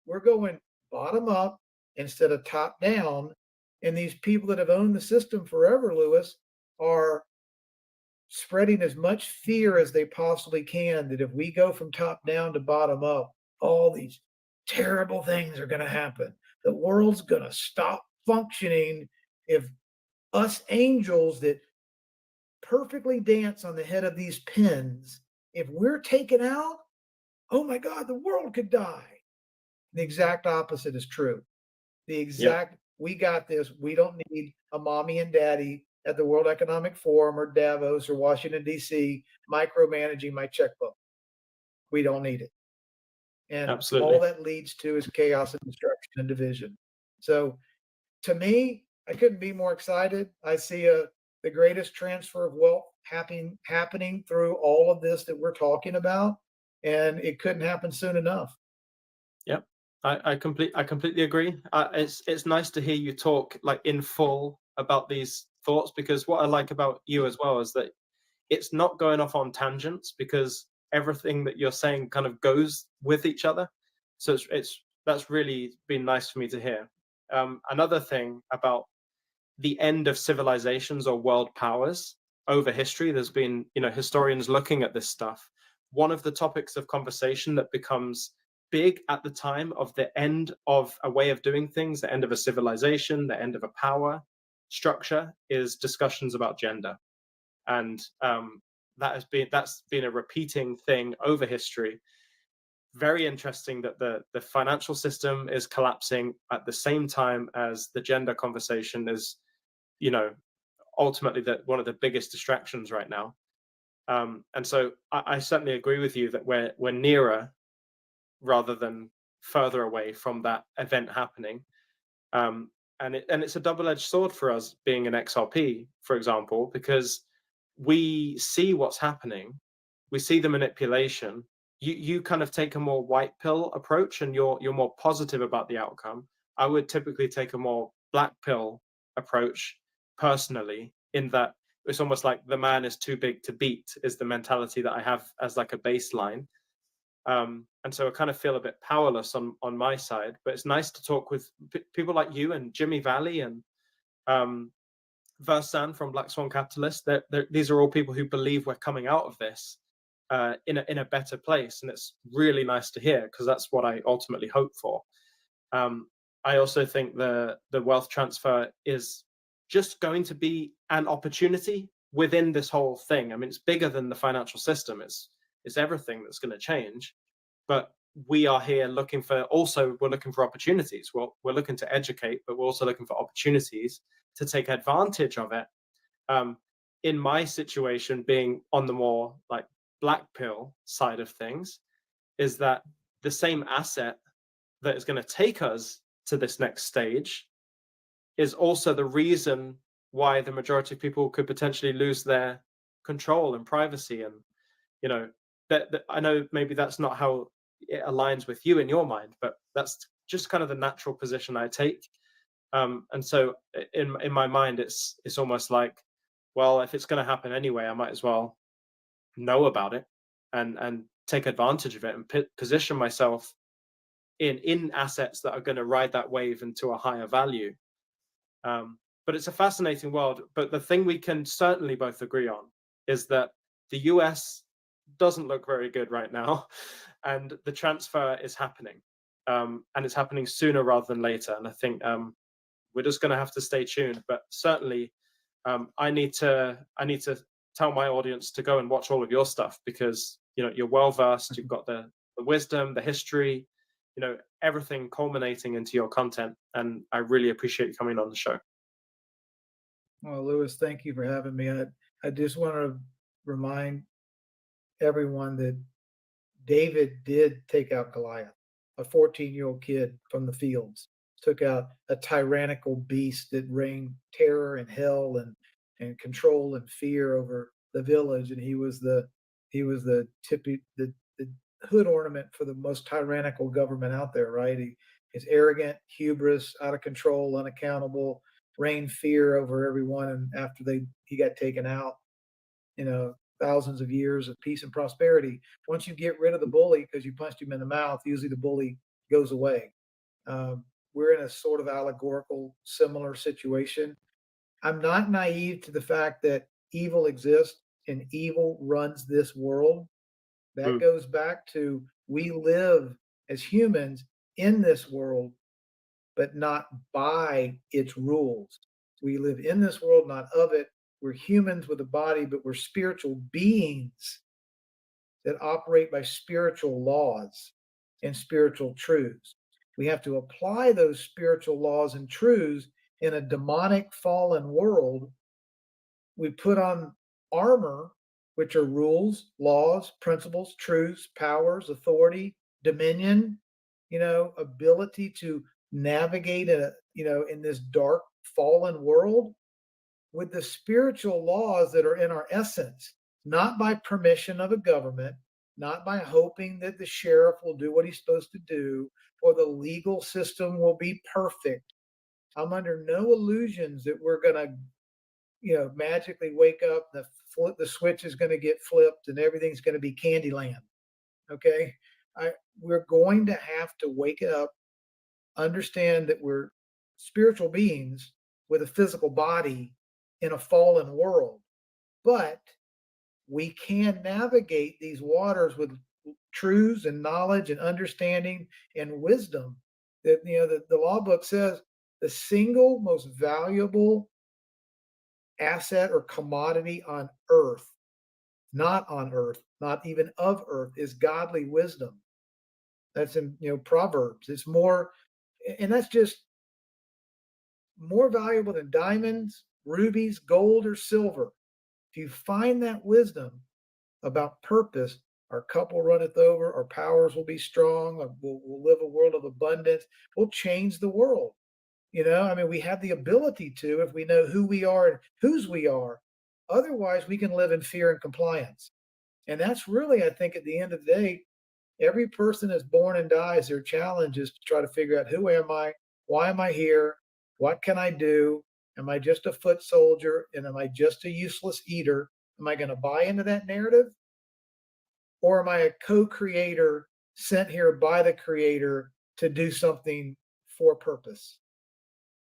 We're going bottom up instead of top down. And these people that have owned the system forever, Lewis, are spreading as much fear as they possibly can that if we go from top down to bottom up, all these terrible things are going to happen. The world's going to stop functioning if us angels that perfectly dance on the head of these pins, if we're taken out, oh my God, the world could die. The exact opposite is true. We got this. We don't need a mommy and daddy at the World Economic Forum or Davos or Washington, D.C. micromanaging my checkbook. We don't need it. And all that leads to is chaos and destruction and division. So to me, I couldn't be more excited. I see the greatest transfer of wealth happening through all of this that we're talking about, and it couldn't happen soon enough. Yep, I completely agree. It's nice to hear you talk like in full about these thoughts, because what I like about you as well is that it's not going off on tangents, because everything that you're saying kind of goes with each other. So that's really been nice for me to hear. Another thing about the end of civilizations or world powers over history, there's been historians looking at this stuff. One of the topics of conversation that becomes big at the time of the end of a way of doing things, the end of a civilization, the end of a power structure, is discussions about gender. And that's been a repeating thing over history. Very interesting that the financial system is collapsing at the same time as the gender conversation is, ultimately one of the biggest distractions right now. And so I certainly agree with you that we're nearer rather than further away from that event happening. And it's a double-edged sword for us being an XRP, for example, because we see what's happening, we see the manipulation. You kind of take a more white pill approach, and you're more positive about the outcome. I would typically take a more black pill approach personally, in that it's almost like the man is too big to beat is the mentality that I have as like a baseline. And so I kind of feel a bit powerless on my side, but it's nice to talk with people like you and Jimmy Valley and Versan from Black Swan Capitalist. These are all people who believe we're coming out of this in a better place, and it's really nice to hear, because that's what I ultimately hope for. I also think the wealth transfer is just going to be an opportunity within this whole thing. I mean, it's bigger than the financial system. It's everything that's going to change. But we are here looking for opportunities. We're looking to educate, but we're also looking for opportunities to take advantage of it In my situation, being on the more like black pill side of things, is that the same asset that is going to take us to this next stage is also the reason why the majority of people could potentially lose their control and privacy. And you know that I know maybe that's not how it aligns with you in your mind, but that's just kind of the natural position I take. And so in my mind, it's almost like, well, if it's going to happen anyway, I might as well know about it and take advantage of it and position myself in assets that are going to ride that wave into a higher value. But it's a fascinating world. But the thing we can certainly both agree on is that the US doesn't look very good right now, and the transfer is happening, and it's happening sooner rather than later. And I think we're just going to have to stay tuned. But certainly, I need to tell my audience to go and watch all of your stuff, because you're well versed. You've got the wisdom, the history, everything culminating into your content, and I really appreciate you coming on the show. Well, Lewis, thank you for having me. I just want to remind everyone that David did take out Goliath, a 14-year-old kid from the fields, took out a tyrannical beast that reigned terror and hell and control and fear over the village. And he was the hood ornament for the most tyrannical government out there, right? He's arrogant, hubris, out of control, unaccountable, reigned fear over everyone. And after he got taken out, thousands of years of peace and prosperity. Once you get rid of the bully because you punched him in the mouth, usually the bully goes away. We're in a sort of allegorical, similar situation. I'm not naive to the fact that evil exists and evil runs this world. That goes back to, we live as humans in this world, but not by its rules. We live in this world, not of it. We're humans with a body, but we're spiritual beings that operate by spiritual laws and spiritual truths. We have to apply those spiritual laws and truths in a demonic fallen world. We put on armor, which are rules, laws, principles, truths, powers, authority, dominion, ability to navigate in this dark fallen world with the spiritual laws that are in our essence, not by permission of a government, not by hoping that the sheriff will do what he's supposed to do, or the legal system will be perfect. I'm under no illusions that we're going to, magically wake up, the switch is going to get flipped and everything's going to be Candyland. Okay. We're going to have to wake up, understand that we're spiritual beings with a physical body in a fallen world, but we can navigate these waters with truths and knowledge and understanding and wisdom. That the law book says the single most valuable asset or commodity on earth, not on earth, not even of earth, is godly wisdom. That's in Proverbs. It's more, and that's just more valuable than diamonds, rubies, gold, or silver. If you find that wisdom about purpose, our cup will runneth over, our powers will be strong, we'll live a world of abundance, we'll change the world. We have the ability to, if we know who we are and whose we are. Otherwise, we can live in fear and compliance. And that's really, I think, at the end of the day, every person that's born and dies, their challenge is to try to figure out, who am I? Why am I here? What can I do? Am I just a foot soldier? And am I just a useless eater? Am I going to buy into that narrative? Or am I a co-creator sent here by the creator to do something for purpose?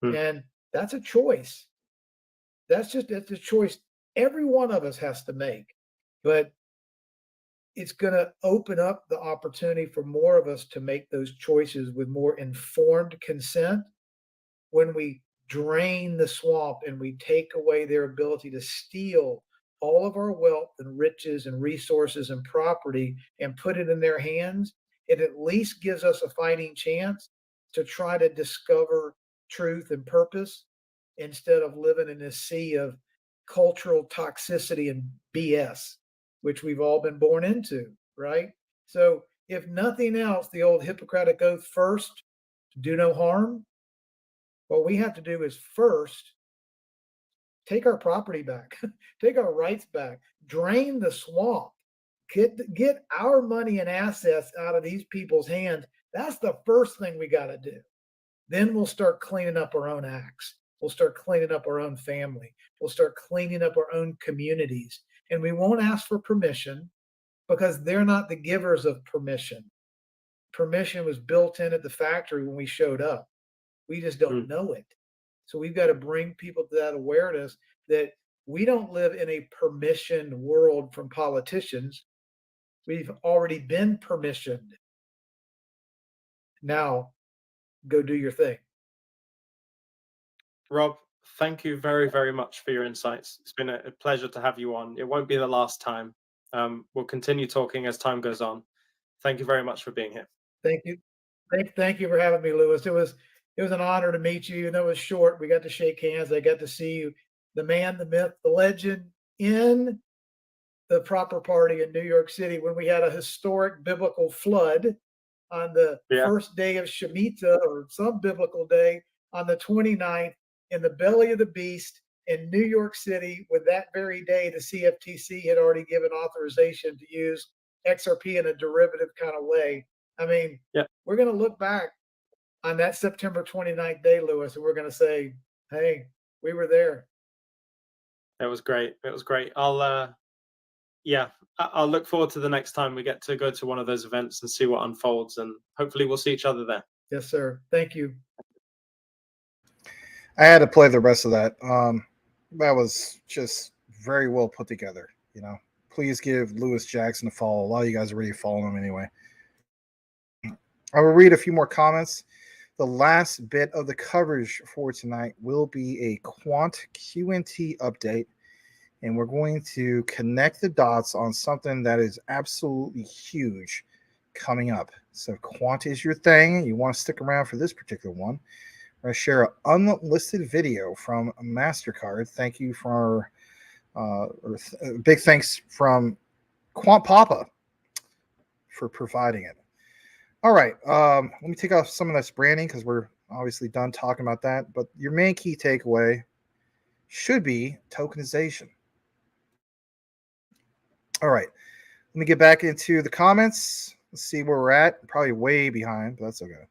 And that's a choice. That's a choice every one of us has to make. But it's going to open up the opportunity for more of us to make those choices with more informed consent when we drain the swamp and we take away their ability to steal all of our wealth and riches and resources and property and put it in their hands. It at least gives us a fighting chance to try to discover truth and purpose, instead of living in this sea of cultural toxicity and BS, which we've all been born into, right? So if nothing else, the old Hippocratic Oath, first, do no harm. What we have to do is first take our property back, take our rights back, drain the swamp, get our money and assets out of these people's hands. That's the first thing we got to do. Then we'll start cleaning up our own acts. We'll start cleaning up our own family. We'll start cleaning up our own communities. And we won't ask for permission because they're not the givers of permission. Permission was built in at the factory when we showed up. We just don't know it. So we've got to bring people to that awareness that we don't live in a permissioned world from politicians. We've already been permissioned. Now, go do your thing. Rob, thank you very, very much for your insights. It's been a pleasure to have you on. It won't be the last time. We'll continue talking as time goes on. Thank you very much for being here. Thank you. Thank you for having me, Lewis. It was an honor to meet you. Even though it was short, we got to shake hands. I got to see you, the man, the myth, the legend, in the proper party in New York City when we had a historic biblical flood on the first day of Shemitah, or some biblical day, on the 29th, in the belly of the beast in New York City. With that very day, the CFTC had already given authorization to use XRP in a derivative kind of way. I mean, we're going to look back on that September 29th day, Lewis, and we're going to say, hey, we were there. It was great. It was great. I'll look forward to the next time we get to go to one of those events and see what unfolds, and hopefully we'll see each other there. Yes, sir. Thank you. I had to play the rest of that. That was just very well put together. Please give Lewis Jackson a follow. A lot of you guys already follow him anyway. I will read a few more comments. The last bit of the coverage for tonight will be a Quant QNT update, and we're going to connect the dots on something that is absolutely huge coming up. So Quant is your thing. You want to stick around for this particular one. I'm going to share an unlisted video from MasterCard. Thank you for big thanks from Quant Papa for providing it. All right, let me take off some of this branding because we're obviously done talking about that. But your main key takeaway should be tokenization. All right, let me get back into the comments. Let's see where we're at. Probably way behind, but that's okay.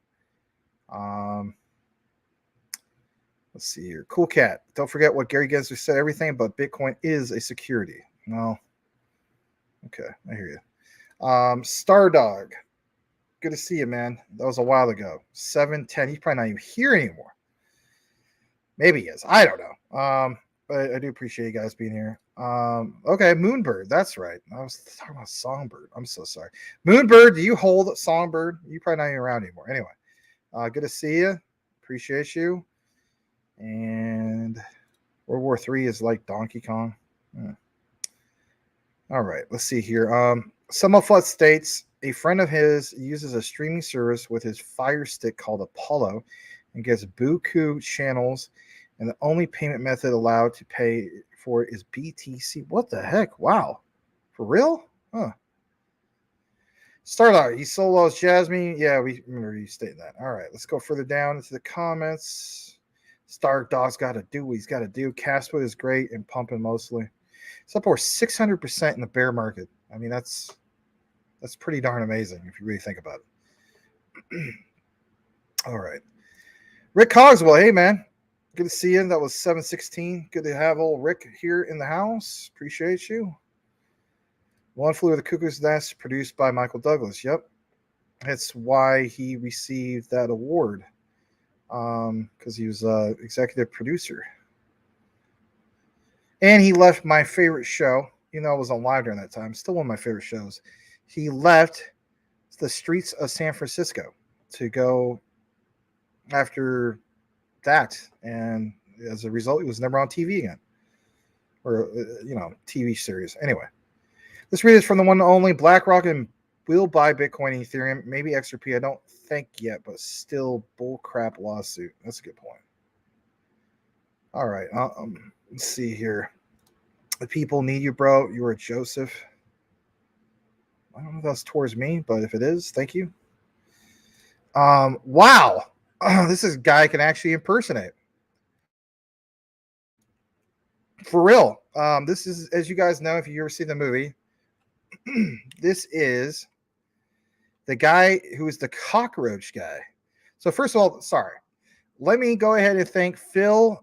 Let's see here. Cool Cat. Don't forget what Gary Gensler said. Everything but Bitcoin is a security. No. Okay, I hear you. Stardog. Good to see you, man. That was a while ago. 710. He's probably not even here anymore. Maybe he is. I don't know. But I do appreciate you guys being here. Okay, Moonbird. That's right. I was talking about Songbird. I'm so sorry. Moonbird, do you hold Songbird? You're probably not even around anymore. Anyway, good to see you. Appreciate you. And World War III is like Donkey Kong. All right, let's see here. Summerflut states a friend of his uses a streaming service with his Fire Stick called Apollo and gets buku channels, and the only payment method allowed to pay for it is BTC. What the heck? Wow. For real? Huh. Starlight, he solo as Jasmy. Yeah, we remember you stating that. All right, let's go further down into the comments. Stark Dog's got to do what he's got to do. Castwood is great and pumping mostly. It's up over 600% in the bear market. I mean, that's pretty darn amazing if you really think about it. All right. Rick Cogswell, hey, man. Good to see you. That was 716. Good to have old Rick here in the house. Appreciate you. One Flew Over the Cuckoo's Nest, produced by Michael Douglas. Yep. That's why he received that award, because he was executive producer. And he left my favorite show, even though I was on live during that time. Still one of my favorite shows. He left the streets of San Francisco to go after that. And as a result, he was never on TV again. Or, TV series. Anyway. Let's read this from the one and only BlackRock and will buy Bitcoin and Ethereum. Maybe XRP. I don't think yet, but still bullcrap lawsuit. That's a good point. All right. Let's see here. The people need you, bro. You are Joseph. I don't know if that's towards me, but if it is, thank you. Wow. This is a guy I can actually impersonate. For real. This is, as you guys know, if you ever seen the movie, this is the guy who is the cockroach guy. So first of all, sorry. Let me go ahead and thank Phil.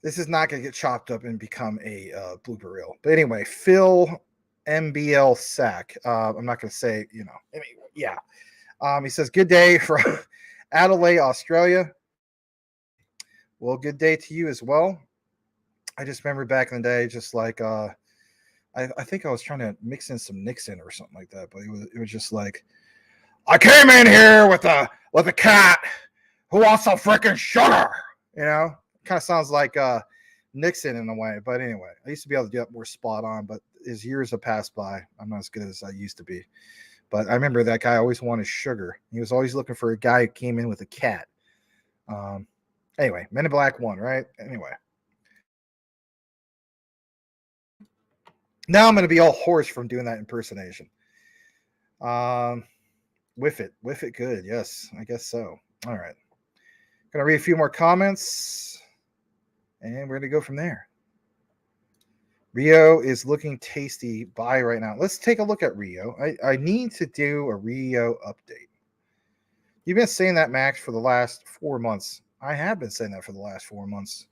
This is not going to get chopped up and become a blooper reel. But anyway, Phil MBL Sack. I'm not going to say, yeah. He says, good day from Adelaide, Australia. Well, good day to you as well. I just remember back in the day, just like, I think I was trying to mix in some Nixon or something like that. But it was just like, I came in here with a cat who wants some freaking sugar, kind of sounds like Nixon in a way. But anyway, I used to be able to do that more spot on, but as years have passed by, I'm not as good as I used to be. But I remember that guy always wanted sugar. He was always looking for a guy who came in with a cat. Anyway, Men in Black 1, right? Anyway. Now I'm going to be all hoarse from doing that impersonation. Whiff it good. Yes, I guess so. All right. Gonna read a few more comments, and we're gonna go from there. Rio is looking tasty. Buy right now. Let's take a look at Rio. I need to do a Rio update. You've been saying that, Max, for the last 4 months. I have been saying that for the last 4 months.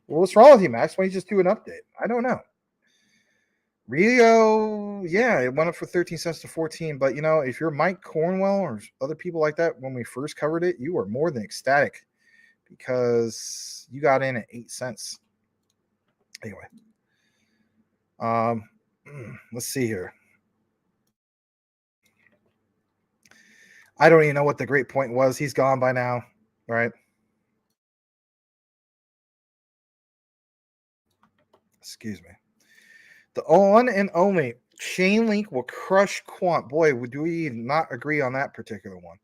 Well, what's wrong with you, Max? Why don't you just do an update? I don't know. Rio, yeah, it went up for 13 cents to 14. But, if you're Mike Cornwell or other people like that, when we first covered it, you were more than ecstatic because you got in at 8 cents. Anyway, let's see here. I don't even know what the great point was. He's gone by now, right? Excuse me. The one and only Chainlink will crush Quant. Boy, do we not agree on that particular one.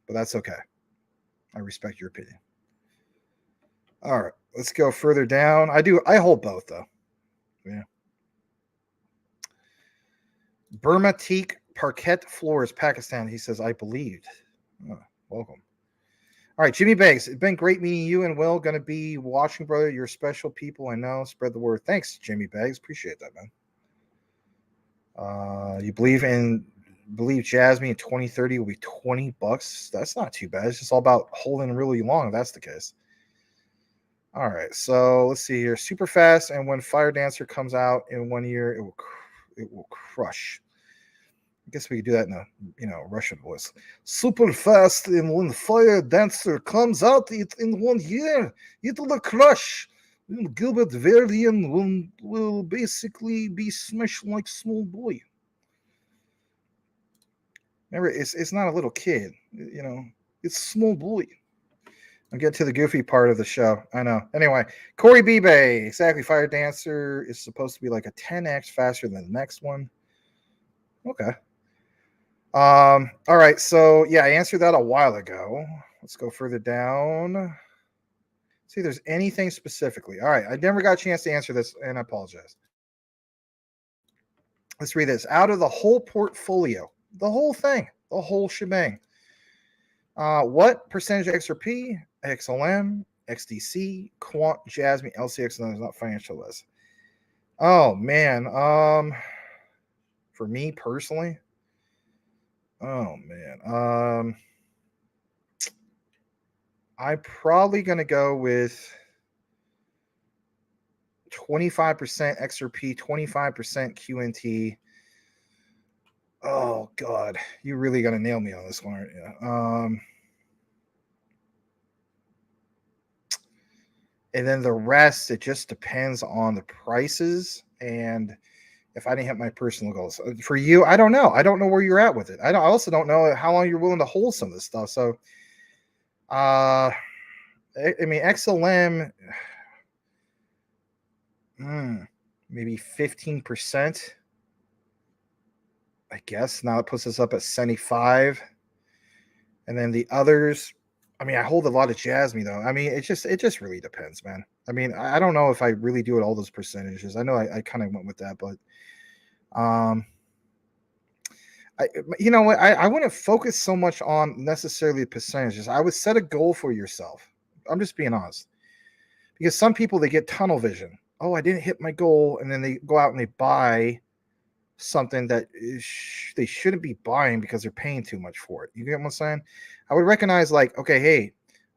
But that's okay. I respect your opinion. All right, let's go further down. I hold both, though. Yeah. Burma Teak Parquet Floors, Pakistan. He says, I believed. Oh, welcome. All right, Jimmy Beggs. It's been great meeting you and Will. Going to be watching, brother. You're special people. I know. Spread the word. Thanks, Jimmy Beggs. Appreciate that, man. You believe Jasmy in 2030 will be $20. That's not too bad. It's just all about holding really long. If that's the case. All right, so let's see here. Super fast, and when Fire Dancer comes out in 1 year, it will crush. I guess we could do that in a Russian voice. Super fast, and when Fire Dancer comes out in 1 year, it will crush. Gilbert Verdian will basically be smashed like small boy. Remember, it's not a little kid. It's small boy. I'll get to the goofy part of the show. I know. Anyway, Corey Bebe. Exactly. Fire Dancer is supposed to be like a 10x faster than the next one. Okay. All right. So, yeah, I answered that a while ago. Let's go further down. See if there's anything specifically. All right. I never got a chance to answer this, and I apologize. Let's read this. Out of the whole portfolio, the whole thing, the whole shebang. What percentage of XRP, XLM, XDC, Quant, Jasmy, LCX, and not financial list? Oh man. For me personally, I'm probably gonna go with 25% XRP, 25% QNT. Oh God, you really gonna nail me on this one, aren't you? And then the rest, it just depends on the prices and if I didn't hit my personal goals. For you, I don't know. I don't know where you're at with it. I also don't know how long you're willing to hold some of this stuff. So, I mean, XLM, maybe 15%. I guess now it puts us up at 75. And then the others, I mean, I hold a lot of Jasmy though. I mean, it just really depends, man. I mean, I don't know if I really do it all those percentages. I know I kind of went with that, but you know what? I wouldn't focus so much on necessarily the percentages. I would set a goal for yourself. I'm just being honest, because some people, they get tunnel vision. Oh, I didn't hit my goal, and then they go out and they buy something that they shouldn't be buying because they're paying too much for it. You get what I'm saying? I would recognize, like, okay, hey,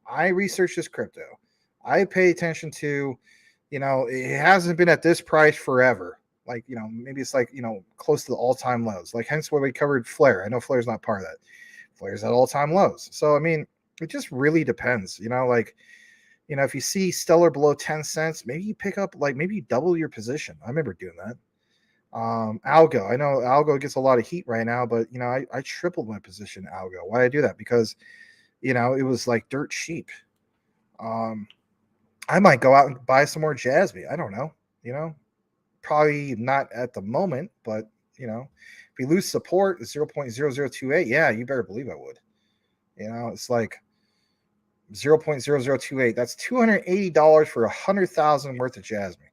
I researched this crypto. I pay attention to, you know, it hasn't been at this price forever. Like, you know, maybe it's like, you know, close to the all-time lows. Like, hence why we covered Flare. I know Flare's not part of that. Flare's at all-time lows. So, I mean, it just really depends, you know, like, you know, if you see Stellar below 10 cents, maybe you pick up, like, maybe you double your position. I remember doing that. Algo, I know Algo gets a lot of heat right now, but, you know, I tripled my position in Algo. Why did I do that? Because, you know, it was like dirt cheap. I might go out and buy some more Jasmy. I don't know, you know, probably not at the moment, but, you know, if we lose support at 0.0028, yeah, you better believe I would. You know, it's like 0.0028. That's $280 for 100,000 worth of Jasmy.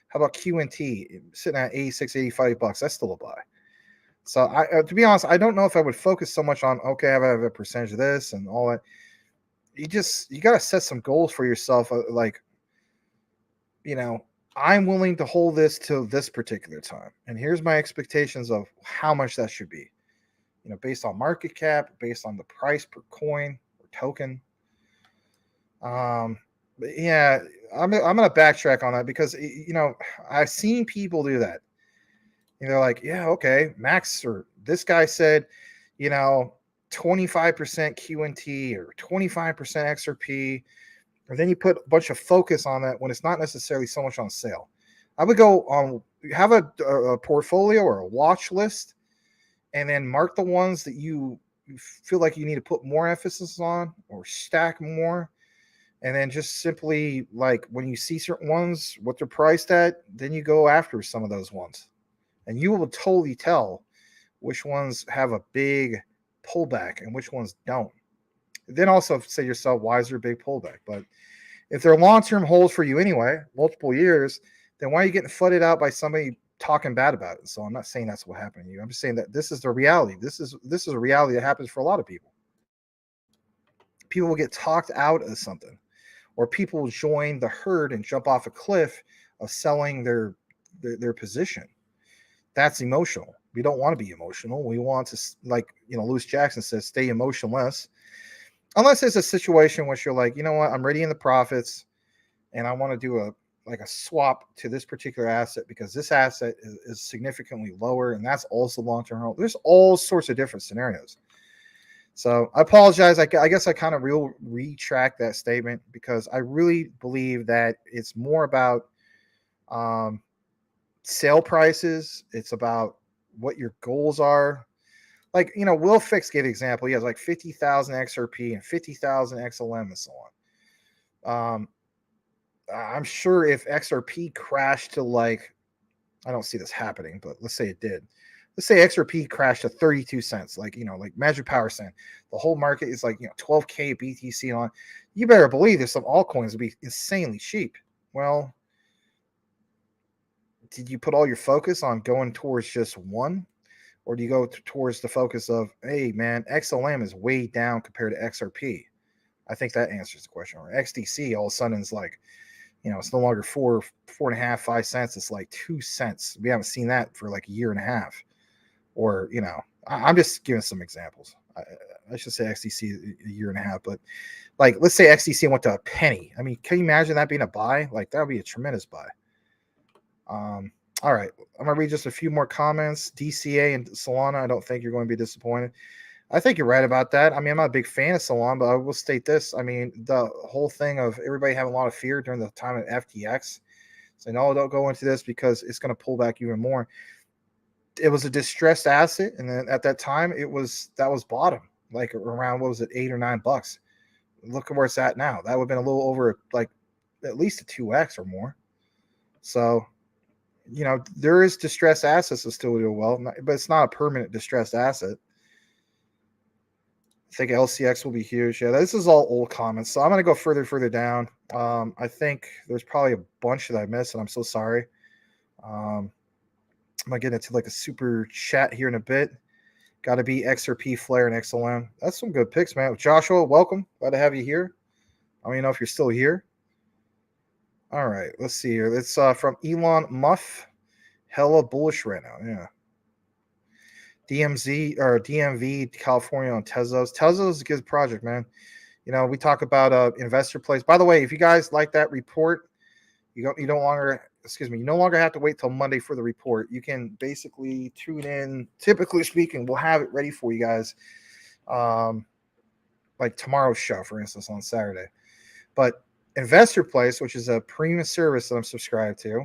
How about QNT sitting at 86, 85 bucks? That's still a buy. So I, to be honest, I don't know if I would focus so much on, okay, I have a percentage of this and all that. You got to set some goals for yourself. Like, you know, I'm willing to hold this till this particular time. And here's my expectations of how much that should be, you know, based on market cap, based on the price per coin or token. But yeah, I'm going to backtrack on that because, you know, I've seen people do that. And they're like, yeah, okay, Max, or this guy said, you know, 25% QNT or 25% XRP. And then you put a bunch of focus on that when it's not necessarily so much on sale. I would go on, have a portfolio or a watch list, and then mark the ones that you feel like you need to put more emphasis on or stack more. And then just simply, like, when you see certain ones, what they're priced at, then you go after some of those ones. And you will totally tell which ones have a big pullback and which ones don't. Then also say to yourself, why is there a big pullback? But if they're long-term holds for you anyway, multiple years, then why are you getting flooded out by somebody talking bad about it? So I'm not saying that's what happened to you. I'm just saying that this is the reality. This is a reality that happens for a lot of people. People will get talked out of something, or people will join the herd and jump off a cliff of selling their position. That's emotional. We don't want to be emotional. We want to, like, you know, Lewis Jackson says, stay emotionless. Unless it's a situation where you're like, you know what, I'm ready in the profits and I want to do a swap to this particular asset because this asset is significantly lower, and that's also long-term hold. There's all sorts of different scenarios. So I apologize. I guess I kind of retract that statement because I really believe that it's more about sale prices. It's about what your goals are. Like, you know, Will Fix gave an example. He has like 50,000 XRP and 50,000 XLM and so on. I'm sure if XRP crashed to, like, I don't see this happening, but let's say it did. Let's say XRP crashed to 32 cents, like, you know, like Magic Power Cent. The whole market is like, you know, 12K BTC on. You better believe there's some altcoins would be insanely cheap. Well, did you put all your focus on going towards just one? Or do you go towards the focus of, hey, man, XLM is way down compared to XRP? I think that answers the question. Or XDC, all of a sudden, is like, you know, it's no longer 4.5, 5 cents. It's like 2 cents. We haven't seen that for like a year and a half. Or, you know, I'm just giving some examples. I should say XDC a year and a half. But, like, let's say XDC went to a penny. I mean, can you imagine that being a buy? Like, that would be a tremendous buy. All right, I'm going to read just a few more comments. DCA and Solana, I don't think you're going to be disappointed. I think you're right about that. I mean, I'm not a big fan of Solana, but I will state this. I mean, the whole thing of everybody having a lot of fear during the time of FTX. So, no, don't go into this because it's going to pull back even more. It was a distressed asset, and then at that time, that was bottom, like around, what was it, $8 or $9. Look at where it's at now. That would have been a little over, like, at least a 2x or more. So, you know, there is distressed assets that still do well, but it's not a permanent distressed asset. think LCX will be huge. Yeah, this is all old comments, so I'm gonna go further down. I think there's probably a bunch that I missed, and I'm so sorry. I'm gonna get into like a super chat here in a bit. Got to be XRP, Flare, and XLM. That's some good picks, man. Joshua, welcome. Glad to have you here. I don't even know if you're still here. All right, let's see here. It's from Elon Muff. Hella bullish right now. Yeah. DMV, California on Tezos. Tezos is a good project, man. You know, we talk about investor plays. By the way, if you guys like that report, you no longer have to wait till Monday for the report. You can basically tune in. Typically speaking, we'll have it ready for you guys, like tomorrow's show, for instance, on Saturday. But Investor Place, which is a premium service that I'm subscribed to,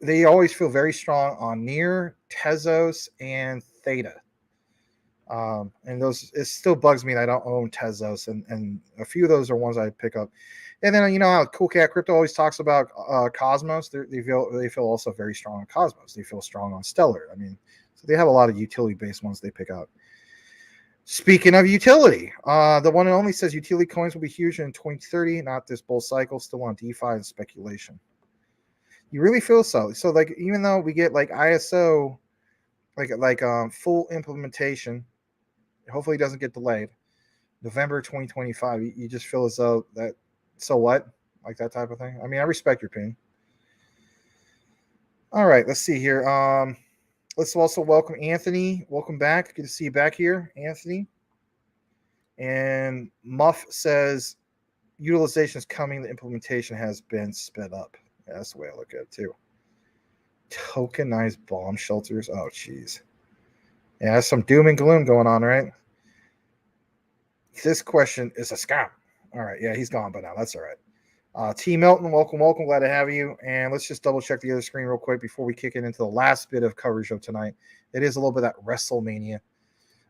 they always feel very strong on Near, Tezos, and Theta. And those, it still bugs me that I don't own Tezos, and a few of those are ones I pick up. And then you know how Cool Cat Crypto always talks about Cosmos. They feel also very strong on Cosmos. They feel strong on Stellar. I mean, so they have a lot of utility based ones they pick out. Speaking of utility, the one and only says utility coins will be huge in 2030. Not this bull cycle. Still on DeFi and speculation. You really feel so? So like, even though we get like ISO, like full implementation, hopefully it doesn't get delayed. November 2025. You just feel as though that. So what? Like that type of thing. I mean, I respect your opinion. All right, let's see here. Let's also welcome Anthony. Welcome back. Good to see you back here, Anthony. And Muff says utilization is coming. The implementation has been sped up. Yeah, that's the way I look at it too. Tokenized bomb shelters. Oh, jeez. Yeah, some doom and gloom going on, right? This question is a scam. All right, yeah, he's gone by now. That's all right. T. Melton, welcome. Glad to have you. And let's just double check the other screen real quick before we kick it into the last bit of coverage of tonight. It is a little bit of that WrestleMania.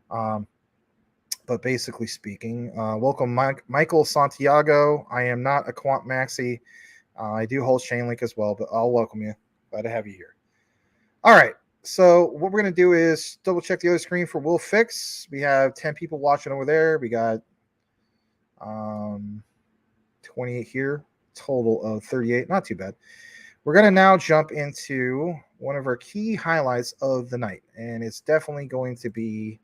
But basically speaking, welcome, Michael Santiago. I am not a Quant Maxi. I do hold Chainlink as well, but I'll welcome you. Glad to have you here. All right. So what we're going to do is double check the other screen for Will Fix. We have 10 people watching over there. We got 28 here, total of 38. Not too bad. We're going to now jump into one of our key highlights of the night, and it's definitely going to be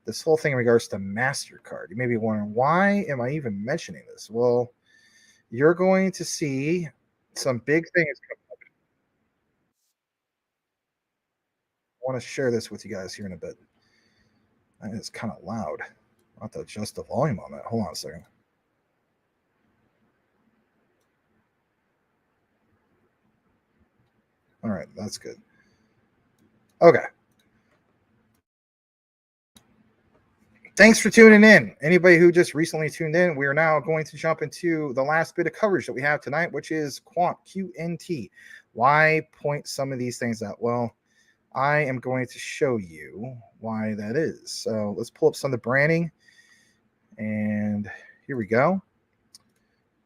this whole thing in regards to MasterCard. You may be wondering, why am I even mentioning this? Well, you're going to see some big things coming up. I want to share this with you guys here in a bit. And it's kind of loud. I'll have to adjust the volume on that. Hold on a second. All right, that's good. Okay. Thanks for tuning in. Anybody who just recently tuned in, we are now going to jump into the last bit of coverage that we have tonight, which is Quant, QNT. Why point some of these things out? Well, I am going to show you why that is. So let's pull up some of the branding. And here we go.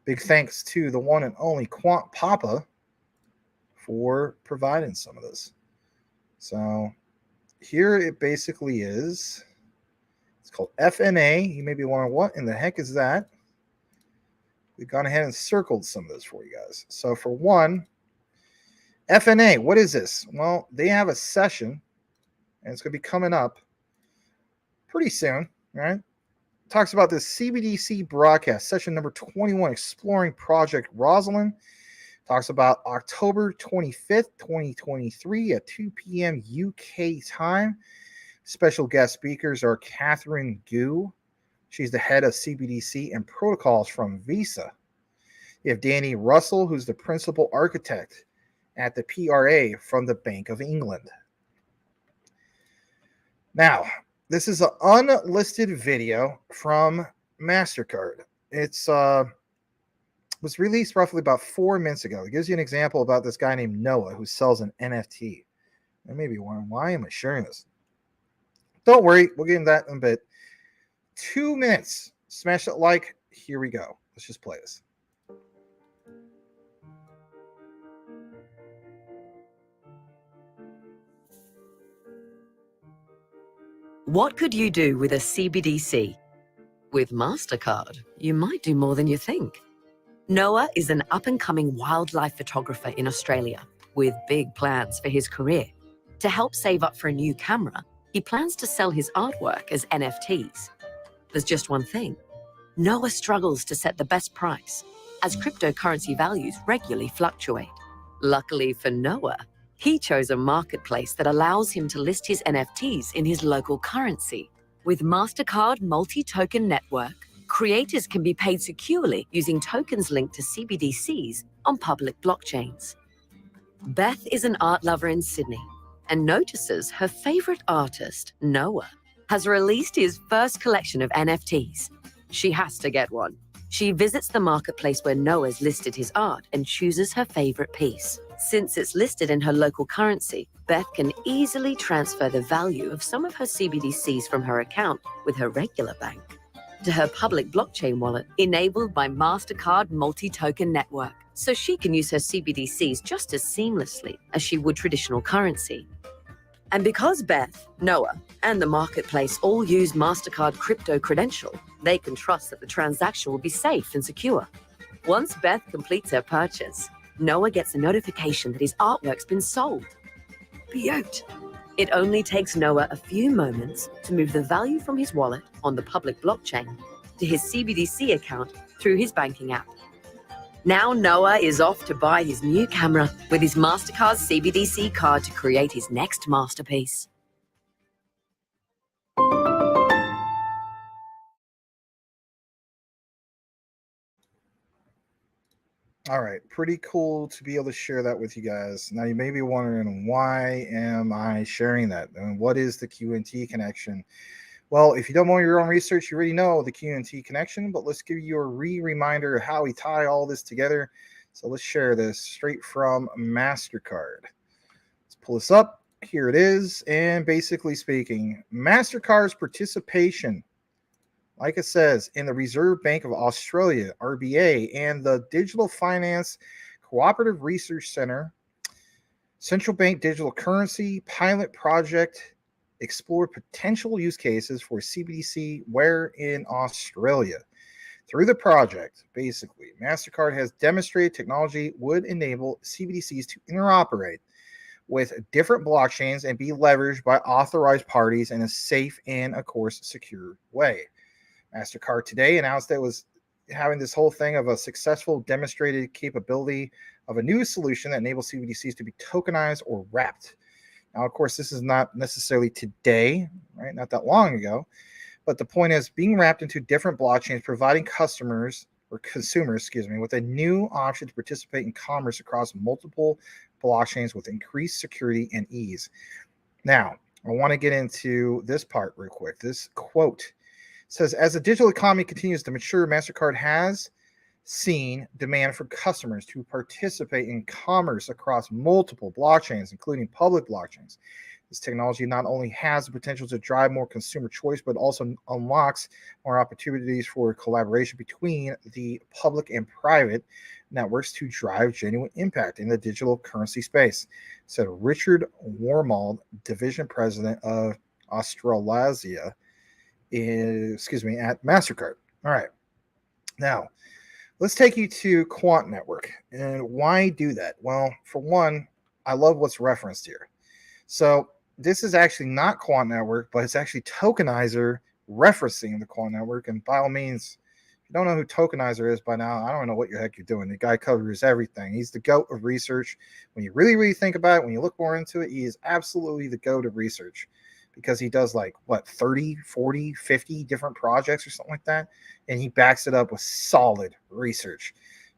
Big thanks to the one and only Quant Papa for providing some of this. So here it basically is. It's called FNA. You may be wondering, what in the heck is that? We've gone ahead and circled some of this for you guys. So for one, FNA, what is this? Well, they have a session, and it's going to be coming up pretty soon, right? Talks about this CBDC broadcast, session number 21, exploring Project Rosalind. Talks about October 25th, 2023 at 2 p.m. UK time. Special guest speakers are Catherine Gu. She's the head of CBDC and protocols from Visa. You have Danny Russell, who's the principal architect at the PRA from the Bank of England. Now, this is an unlisted video from MasterCard. It's was released roughly about 4 minutes ago. It gives you an example about this guy named Noah who sells an NFT. And maybe wondering, why am I sharing this? Don't worry, we'll get into that in a bit. 2 minutes. Smash that like. Here we go. Let's just play this. What could you do with a CBDC? With MasterCard, you might do more than you think. Noah is an up-and-coming wildlife photographer in Australia with big plans for his career. To help save up for a new camera, he plans to sell his artwork as NFTs. There's just one thing. Noah struggles to set the best price, as cryptocurrency values regularly fluctuate. Luckily for Noah, he chose a marketplace that allows him to list his NFTs in his local currency. With MasterCard Multi-Token Network, creators can be paid securely using tokens linked to CBDCs on public blockchains. Beth is an art lover in Sydney and notices her favorite artist, Noah, has released his first collection of NFTs. She has to get one. She visits the marketplace where Noah's listed his art and chooses her favorite piece. Since it's listed in her local currency, Beth can easily transfer the value of some of her CBDCs from her account with her regular bank to her public blockchain wallet enabled by MasterCard Multi-Token Network, so she can use her CBDCs just as seamlessly as she would traditional currency. And because Beth, Noah, and the marketplace all use MasterCard Crypto Credential, they can trust that the transaction will be safe and secure. Once Beth completes her purchase, Noah gets a notification that his artwork's been sold. Beaut! It only takes Noah a few moments to move the value from his wallet on the public blockchain to his CBDC account through his banking app. Now Noah is off to buy his new camera with his MasterCard CBDC card to create his next masterpiece. All right, pretty cool to be able to share that with you guys. Now you may be wondering, why am I sharing that? And what is the QNT connection? Well, if you don't know your own research, you already know the QNT connection, but let's give you a reminder of how we tie all this together. So let's share this straight from MasterCard. Let's pull this up. Here it is. And basically speaking, MasterCard's participation, like it says, in the Reserve Bank of Australia, RBA, and the Digital Finance Cooperative Research Center, Central Bank Digital Currency Pilot Project explored potential use cases for CBDC where in Australia. Through the project, basically, MasterCard has demonstrated technology would enable CBDCs to interoperate with different blockchains and be leveraged by authorized parties in a safe and, of course, secure way. MasterCard today announced that it was having this whole thing of a successful demonstrated capability of a new solution that enables CBDCs to be tokenized or wrapped. Now, of course, this is not necessarily today, right? Not that long ago. But the point is being wrapped into different blockchains, providing customers or consumers, with a new option to participate in commerce across multiple blockchains with increased security and ease. Now, I want to get into this part real quick. This quote says, as the digital economy continues to mature, MasterCard has seen demand for customers to participate in commerce across multiple blockchains, including public blockchains. This technology not only has the potential to drive more consumer choice, but also unlocks more opportunities for collaboration between the public and private networks to drive genuine impact in the digital currency space, said Richard Wormald, division president of Australasia, at MasterCard. All right. Now, let's take you to Quant Network. And why do that? Well, for one, I love what's referenced here. So this is actually not Quant Network, but it's actually Tokenizer referencing the Quant Network. And by all means, if you don't know who Tokenizer is by now, I don't know what the heck you're doing. The guy covers everything. He's the GOAT of research. When you really, really think about it, when you look more into it, he is absolutely the GOAT of research, because he does 30, 40, 50 different projects or something like that. And he backs it up with solid research.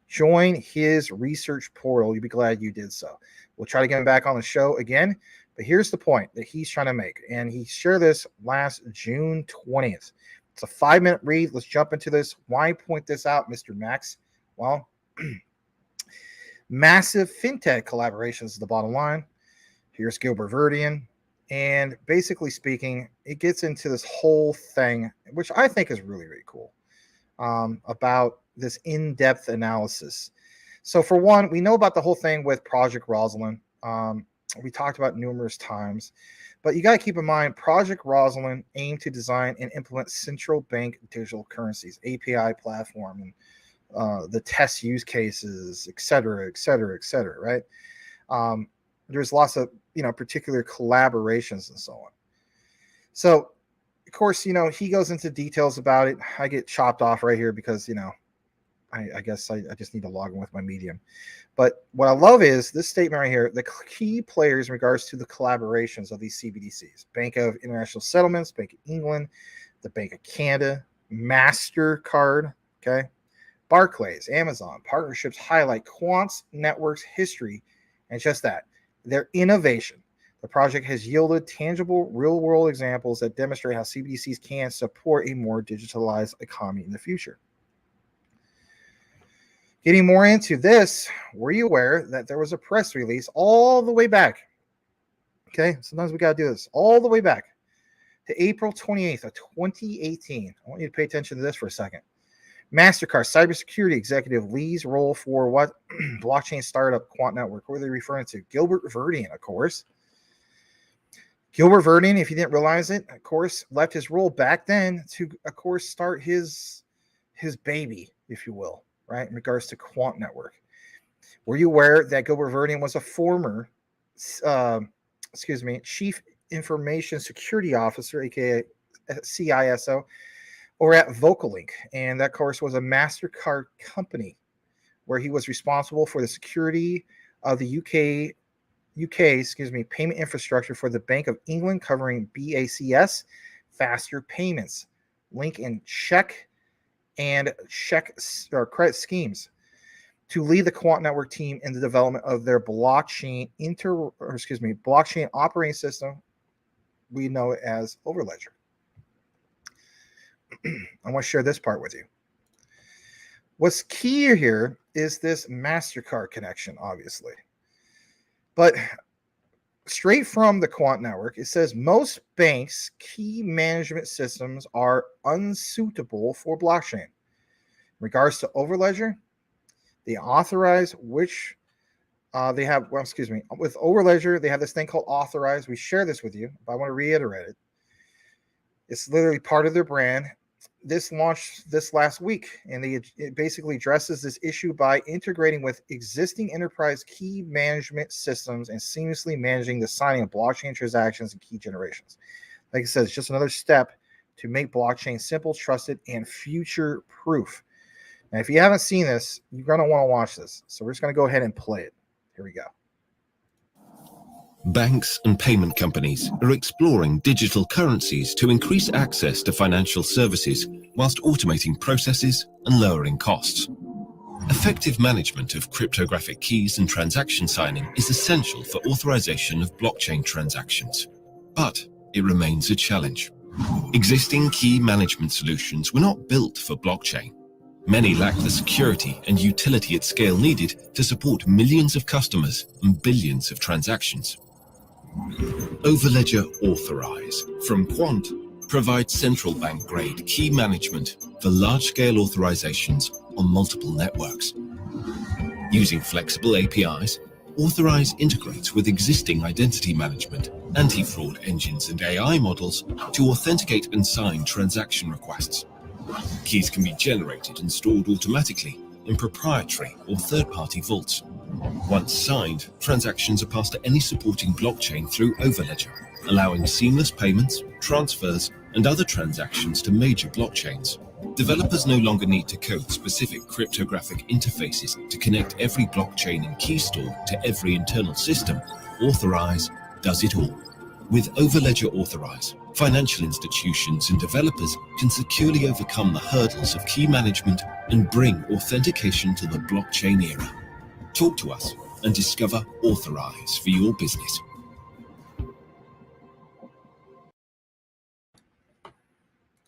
Join his research portal. You'll be glad you did so. We'll try to get him back on the show again. But here's the point that he's trying to make. And he shared this last June 20th. It's a 5-minute read. Let's jump into this. Why point this out, Mr. Max? Well, massive fintech collaborations is the bottom line. Here's Gilbert Verdian. And basically speaking, it gets into this whole thing, which I think is really, really cool, about this in-depth analysis. So for one, we know about the whole thing with Project Rosalind. We talked about numerous times. But you got to keep in mind, Project Rosalind aimed to design and implement central bank digital currencies, API platform, and the test use cases, et cetera, et cetera, et cetera, right? There's lots of, particular collaborations and so on. So, of course, he goes into details about it. I get chopped off right here because, I guess I just need to log in with my Medium. But what I love is this statement right here, the key players in regards to the collaborations of these CBDCs, Bank of International Settlements, Bank of England, the Bank of Canada, MasterCard, okay, Barclays, Amazon. Partnerships highlight Quant's network's history and just that, their innovation. The project has yielded tangible real-world examples that demonstrate how CBDCs can support a more digitalized economy in the future. Getting more into this, were you aware that there was a press release all the way back? Okay, sometimes we got to do this all the way back to April 28th of 2018. I want you to pay attention to this for a second. MasterCard cybersecurity executive Lee's role for what? Blockchain startup Quant Network. Who are they referring to? Gilbert Verdian, of course. Gilbert Verdian, if you didn't realize it, of course, left his role back then to, of course, start his baby, if you will, right, in regards to Quant Network. Were you aware that Gilbert Verdian was a former, Chief Information Security Officer, aka CISO, or at VocalLink, and that, of course, was a MasterCard company where he was responsible for the security of the UK payment infrastructure for the Bank of England, covering BACS, faster payments, link and check or credit schemes, to lead the Quant Network team in the development of their blockchain blockchain operating system we know as Overledger. I want to share this part with you. What's key here is this MasterCard connection, obviously. But straight from the Quant Network, it says most banks' key management systems are unsuitable for blockchain. In regards to Overledger, they authorize which they have, with Overledger, they have this thing called Authorize. We share this with you, but I want to reiterate it. It's literally part of their brand. This launched this last week, and it basically addresses this issue by integrating with existing enterprise key management systems and seamlessly managing the signing of blockchain transactions and key generations. Like I said, it's just another step to make blockchain simple, trusted, and future-proof. And if you haven't seen this, you're going to want to watch this. So we're just going to go ahead and play it. Here we go. Banks and payment companies are exploring digital currencies to increase access to financial services whilst automating processes and lowering costs. Effective management of cryptographic keys and transaction signing is essential for authorization of blockchain transactions, but it remains a challenge. Existing key management solutions were not built for blockchain. Many lack the security and utility at scale needed to support millions of customers and billions of transactions. Overledger Authorize from Quant provides central bank grade key management for large-scale authorizations on multiple networks. Using flexible APIs, Authorize integrates with existing identity management, anti-fraud engines and AI models to authenticate and sign transaction requests. Keys can be generated and stored automatically in proprietary or third-party vaults. Once signed, transactions are passed to any supporting blockchain through Overledger, allowing seamless payments, transfers, and other transactions to major blockchains. Developers no longer need to code specific cryptographic interfaces to connect every blockchain and key store to every internal system. Authorize does it all. With Overledger Authorize, financial institutions and developers can securely overcome the hurdles of key management and bring authentication to the blockchain era. Talk to us and discover Authorize for your business.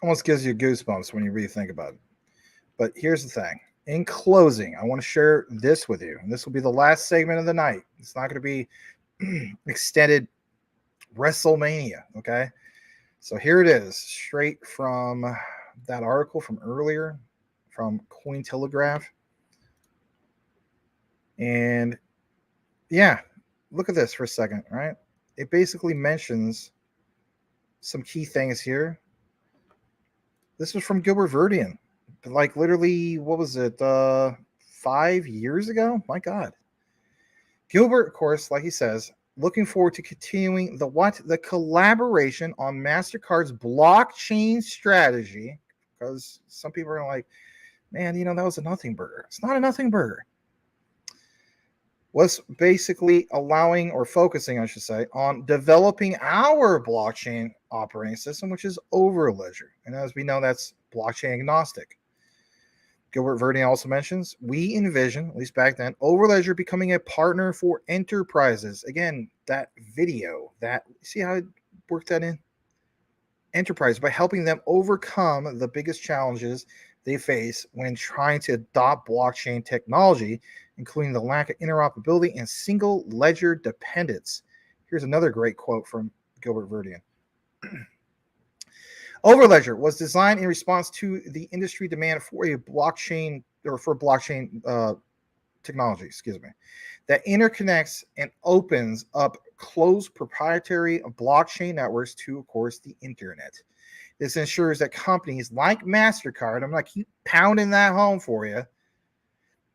Almost gives you goosebumps when you really think about it. But here's the thing. In closing, I want to share this with you. And this will be the last segment of the night. It's not going to be extended WrestleMania, okay? So here it is, straight from that article from earlier from Cointelegraph. And yeah, look at this for a second, right? It basically mentions some key things here. This was from Gilbert Verdian, like literally, what was it, 5 years ago? My God. Gilbert, of course, like he says, looking forward to continuing the collaboration on MasterCard's blockchain strategy, because some people are like, man, that was a nothing burger. It's not a nothing burger. Was basically allowing, or focusing, I should say, on developing our blockchain operating system, which is Overledger. And as we know, that's blockchain agnostic. Gilbert Verdian also mentions, we envision, at least back then, Overledger becoming a partner for enterprises. Again, that video, see how I worked that in? Enterprise, by helping them overcome the biggest challenges they face when trying to adopt blockchain technology, including the lack of interoperability and single ledger dependence. Here's another great quote from Gilbert Verdian. Overledger was designed in response to the industry demand for a blockchain, or for blockchain technology, that interconnects and opens up closed proprietary blockchain networks to, of course, the internet. This ensures that companies like MasterCard, I'm going to keep pounding that home for you,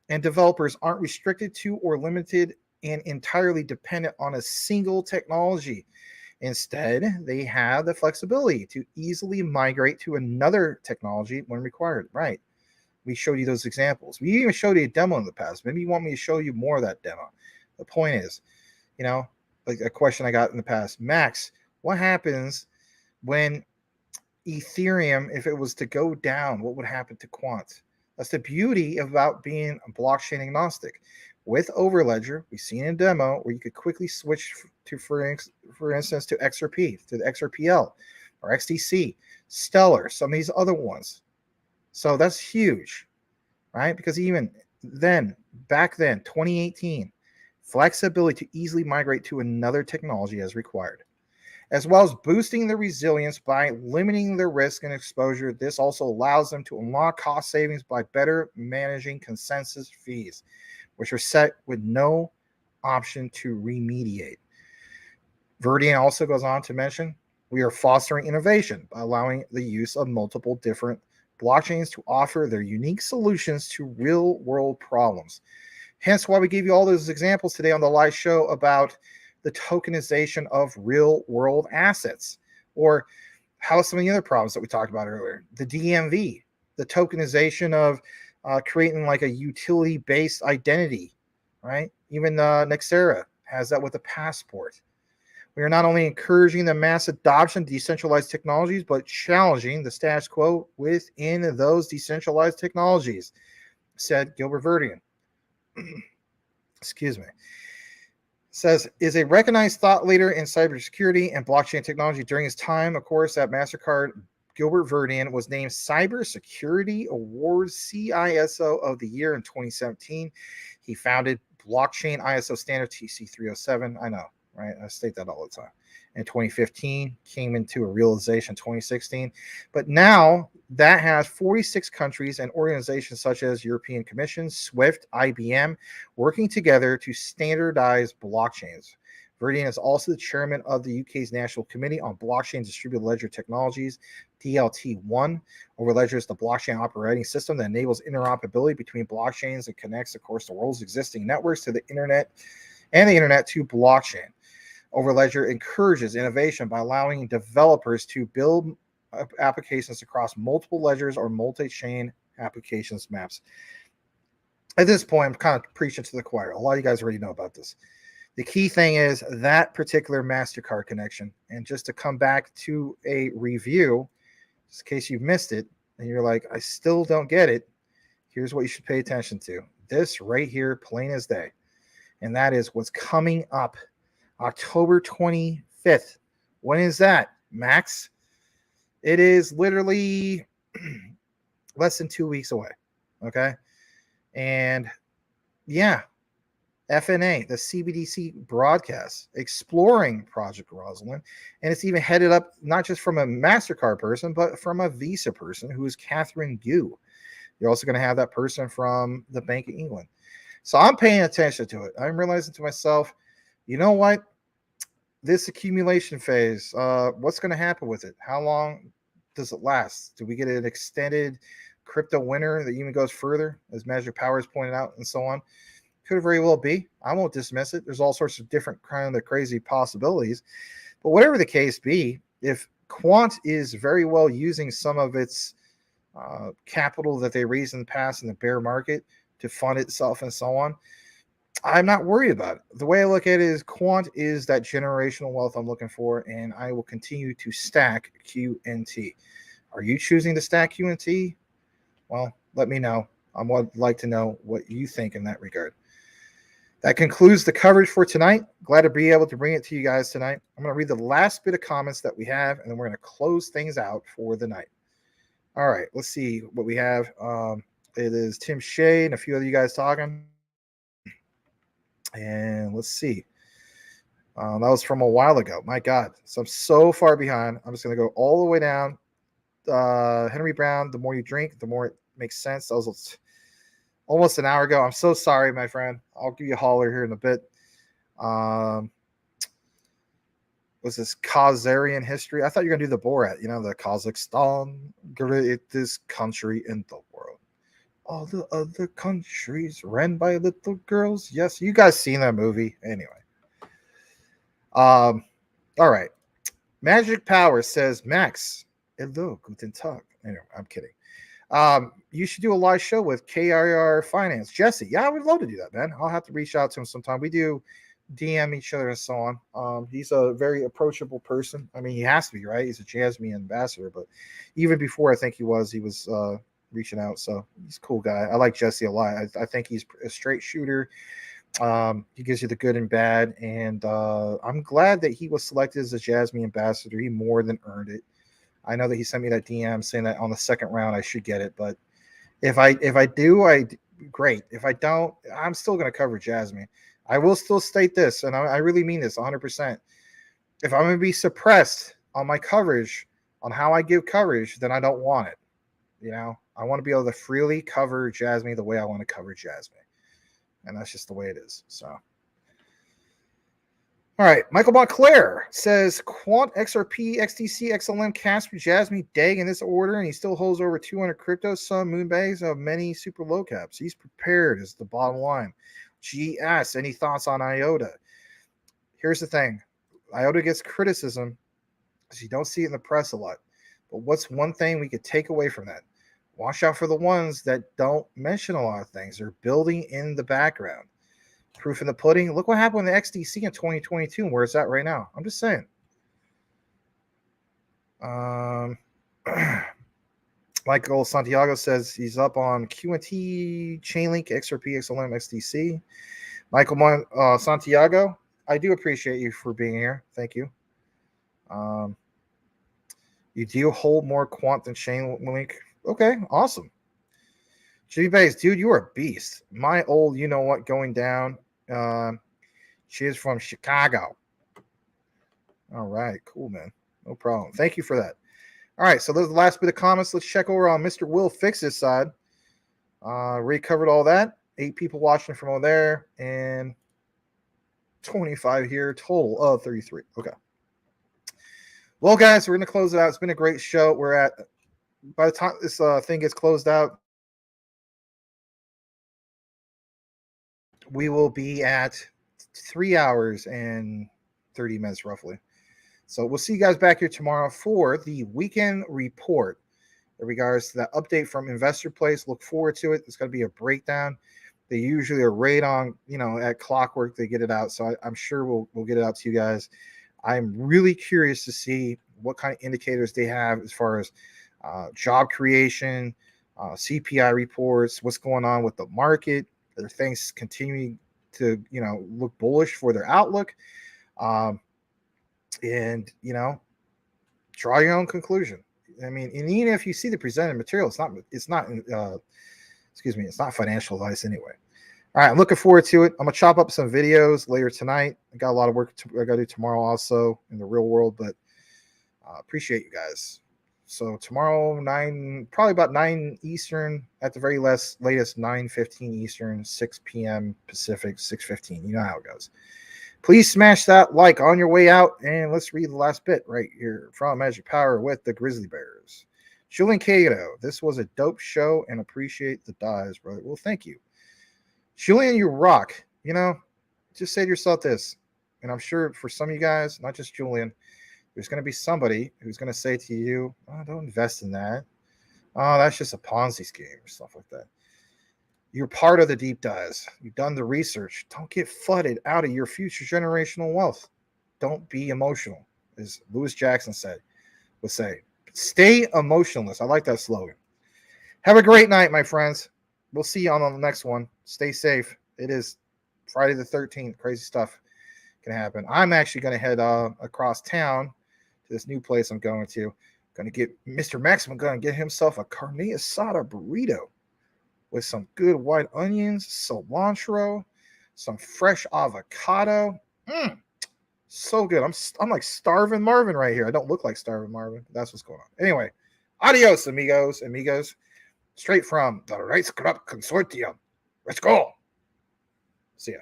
and developers aren't restricted to or limited and entirely dependent on a single technology. Instead, they have the flexibility to easily migrate to another technology when required. Right. We showed you those examples. We even showed you a demo in the past. Maybe you want me to show you more of that demo. The point is, like a question I got in the past, Max, what happens when Ethereum, if it was to go down, what would happen to Quant? That's the beauty about being blockchain agnostic. With Overledger, we've seen a demo where you could quickly switch to, for instance, to XRP, to the XRPL, or XDC, Stellar, some of these other ones. So that's huge, right? Because even then, back then, 2018, flexibility to easily migrate to another technology as required, as well as boosting the resilience by limiting the risk and exposure. This also allows them to unlock cost savings by better managing consensus fees, which are set with no option to remediate. Verdian also goes on to mention, we are fostering innovation by allowing the use of multiple different blockchains to offer their unique solutions to real-world problems. Hence why we gave you all those examples today on the live show about the tokenization of real-world assets, or how some of the other problems that we talked about earlier, the DMV, the tokenization of creating like a utility-based identity, right? Even Nexera has that with a passport. We are not only encouraging the mass adoption of decentralized technologies, but challenging the status quo within those decentralized technologies, said Gilbert Verdian. Excuse me. Says, is a recognized thought leader in cybersecurity and blockchain technology. During his time, of course, at MasterCard, Gilbert Verdian was named Cybersecurity Awards CISO of the Year in 2017. He founded blockchain ISO standard TC307. I know, right? I state that all the time. In 2015, came into a realization in 2016. But now that has 46 countries and organizations such as European Commission, SWIFT, IBM, working together to standardize blockchains. Verdian is also the chairman of the UK's National Committee on Blockchain Distributed Ledger Technologies, DLT1. Overledger is the blockchain operating system that enables interoperability between blockchains and connects, of course, the world's existing networks to the internet and the internet to blockchain. Overledger encourages innovation by allowing developers to build applications across multiple ledgers or multi-chain applications maps. At this point, I'm kind of preaching to the choir. A lot of you guys already know about this. The key thing is that particular MasterCard connection. And just to come back to a review, just in case you've missed it, and you're like, I still don't get it, here's what you should pay attention to. This right here, plain as day. And that is what's coming up October 25th. When is that, Max? It is literally less than 2 weeks away. Okay. And yeah, FNA, the CBDC broadcast, exploring Project Rosalind. And it's even headed up not just from a MasterCard person, but from a Visa person who is Catherine Gu. You're also going to have that person from the Bank of England. So I'm paying attention to it. I'm realizing to myself, you know what? this accumulation phase, what's going to happen with it? How long does it last? Do we get an extended crypto winter that even goes further, as Magic Powers pointed out, and so on? Could very well be. I won't dismiss it. There's all sorts of different kind of crazy possibilities. But whatever the case be, if Quant is very well using some of its capital that they raised in the past in the bear market to fund itself and so on, I'm not worried about it. The way I look at it is Quant is that generational wealth I'm looking for, and I will continue to stack QNT. Are you choosing to stack QNT? Well, let me know. I would like to know what you think in that regard. That concludes the coverage for tonight. Glad to be able to bring it to you guys tonight. I'm going to read the last bit of comments that we have, and then we're going to close things out for the night. All right, let's see what we have. It is Tim Shea and a few other you guys talking. And let's see. That was from a while ago. My God. So I'm so far behind. I'm just going to go all the way down. Henry Brown, the more you drink, the more it makes sense. That was almost an hour ago. I'm so sorry, my friend. I'll give you a holler here in a bit. Was this Khazarian history? I thought you were going to do the Borat, the Kazakhstan, greatest country in the world. All the other countries ran by little girls. Yes, you guys seen that movie. Anyway. All right. Magic Power says, Max, hello, guten Tag. Anyway, I'm kidding. You should do a live show with KIR Finance. Jesse, yeah, I would love to do that, man. I'll have to reach out to him sometime. We do DM each other and so on. He's a very approachable person. I mean, he has to be, right? He's a Jasmy ambassador, but even before I think he was reaching out. So he's a cool guy. I like Jesse a lot. I think he's a straight shooter. He gives you the good and bad, and I'm glad that he was selected as a Jasmy ambassador. He more than earned it. I know that he sent me that DM saying that on the second round I should get it, but if I do, great. If I don't, I'm still going to cover Jasmy. I will still state this, and I really mean this 100%. If I'm going to be suppressed on my coverage, on how I give coverage, then I don't want it. I want to be able to freely cover Jasmy the way I want to cover Jasmy. And that's just the way it is. So, all right. Michael Montclair says Quant, XRP, XTC, XLM, Casper, Jasmy, DEG in this order, and he still holds over 200 cryptos, some moonbags of many super low caps. He's prepared is the bottom line. GS, any thoughts on IOTA? Here's the thing. IOTA gets criticism because you don't see it in the press a lot. But what's one thing we could take away from that? Watch out for the ones that don't mention a lot of things. They're building in the background. Proof in the pudding. Look what happened with the XDC in 2022 and where it's at right now. I'm just saying. Michael Santiago says he's up on QNT, Chainlink, XRP, XLM, XDC. Michael Santiago, I do appreciate you for being here. Thank you. You do hold more Quant than Chainlink. Okay, awesome. Jimmy Bays, dude, you are a beast. My old, you know what, going down. She is from Chicago. All right, cool, man. No problem. Thank you for that. All right, so those are the last bit of comments. Let's check over on Mr. Will Fix's side. Ray covered all that. 8 people watching from over there, and 25 here, total of 33. Okay. Well, guys, we're going to close it out. It's been a great show. By the time this thing gets closed out, we will be at 3 hours and 30 minutes roughly. So we'll see you guys back here tomorrow for the weekend report in regards to that update from Investor Place. Look forward to it. It's going to be a breakdown. They usually are right on, at clockwork. They get it out. So I'm sure we'll get it out to you guys. I'm really curious to see what kind of indicators they have as far as job creation, CPI reports, what's going on with the market. Are things continuing to, look bullish for their outlook? And, draw your own conclusion. I mean, and even if you see the presented material, it's not financial advice anyway. All right, I'm looking forward to it. I'm going to chop up some videos later tonight. I got a lot of work I got to do tomorrow also in the real world, but appreciate you guys. So tomorrow, probably about 9 Eastern, at the very latest 9:15 Eastern, 6 p.m. Pacific, 6:15. You know how it goes. Please smash that like on your way out. And let's read the last bit right here from Magic Power with the Grizzly Bears. Julian Cato, this was a dope show and appreciate the dives, brother. Well, thank you. Julian, you rock. You know, just say to yourself this, and I'm sure for some of you guys, not just Julian, there's going to be somebody who's going to say to you, oh, don't invest in that. Oh, that's just a Ponzi scheme or stuff like that. You're part of the deep dives. You've done the research. Don't get flooded out of your future generational wealth. Don't be emotional, as Lewis Jackson would say. Stay emotionless. I like that slogan. Have a great night, my friends. We'll see you on the next one. Stay safe. It is Friday the 13th. Crazy stuff can happen. I'm actually going to head across town to this new place I'm going to. Going to get Mr. Maximum going to get himself a carne asada burrito with some good white onions, cilantro, some fresh avocado. So good. I'm like starving Marvin right here. I don't look like starving Marvin. But that's what's going on. Anyway, adios, amigos. Straight from the Rice Crop Consortium. Let's go. See ya.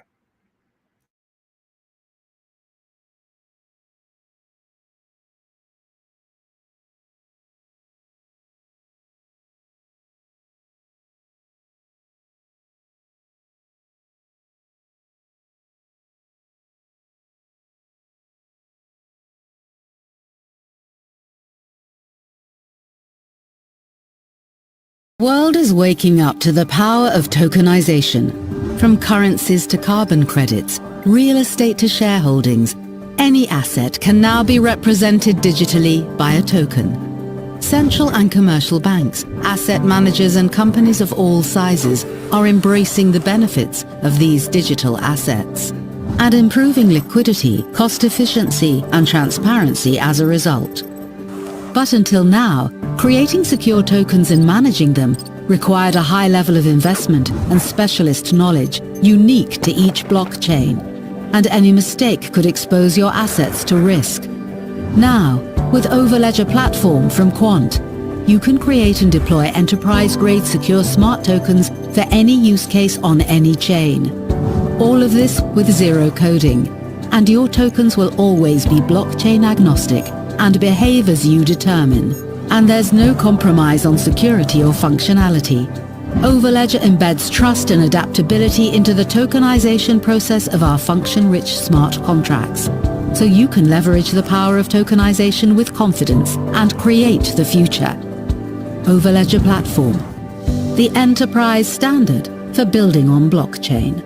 The world is waking up to the power of tokenization. From currencies to carbon credits, real estate to shareholdings, any asset can now be represented digitally by a token. Central and commercial banks, asset managers and companies of all sizes are embracing the benefits of these digital assets and improving liquidity, cost efficiency and transparency as a result. But until now, creating secure tokens and managing them required a high level of investment and specialist knowledge unique to each blockchain, and any mistake could expose your assets to risk. Now, with Overledger Platform from Quant, you can create and deploy enterprise-grade secure smart tokens for any use case on any chain. All of this with zero coding, and your tokens will always be blockchain agnostic and behave as you determine. And there's no compromise on security or functionality. Overledger embeds trust and adaptability into the tokenization process of our function-rich smart contracts, so you can leverage the power of tokenization with confidence and create the future. Overledger Platform, the enterprise standard for building on blockchain.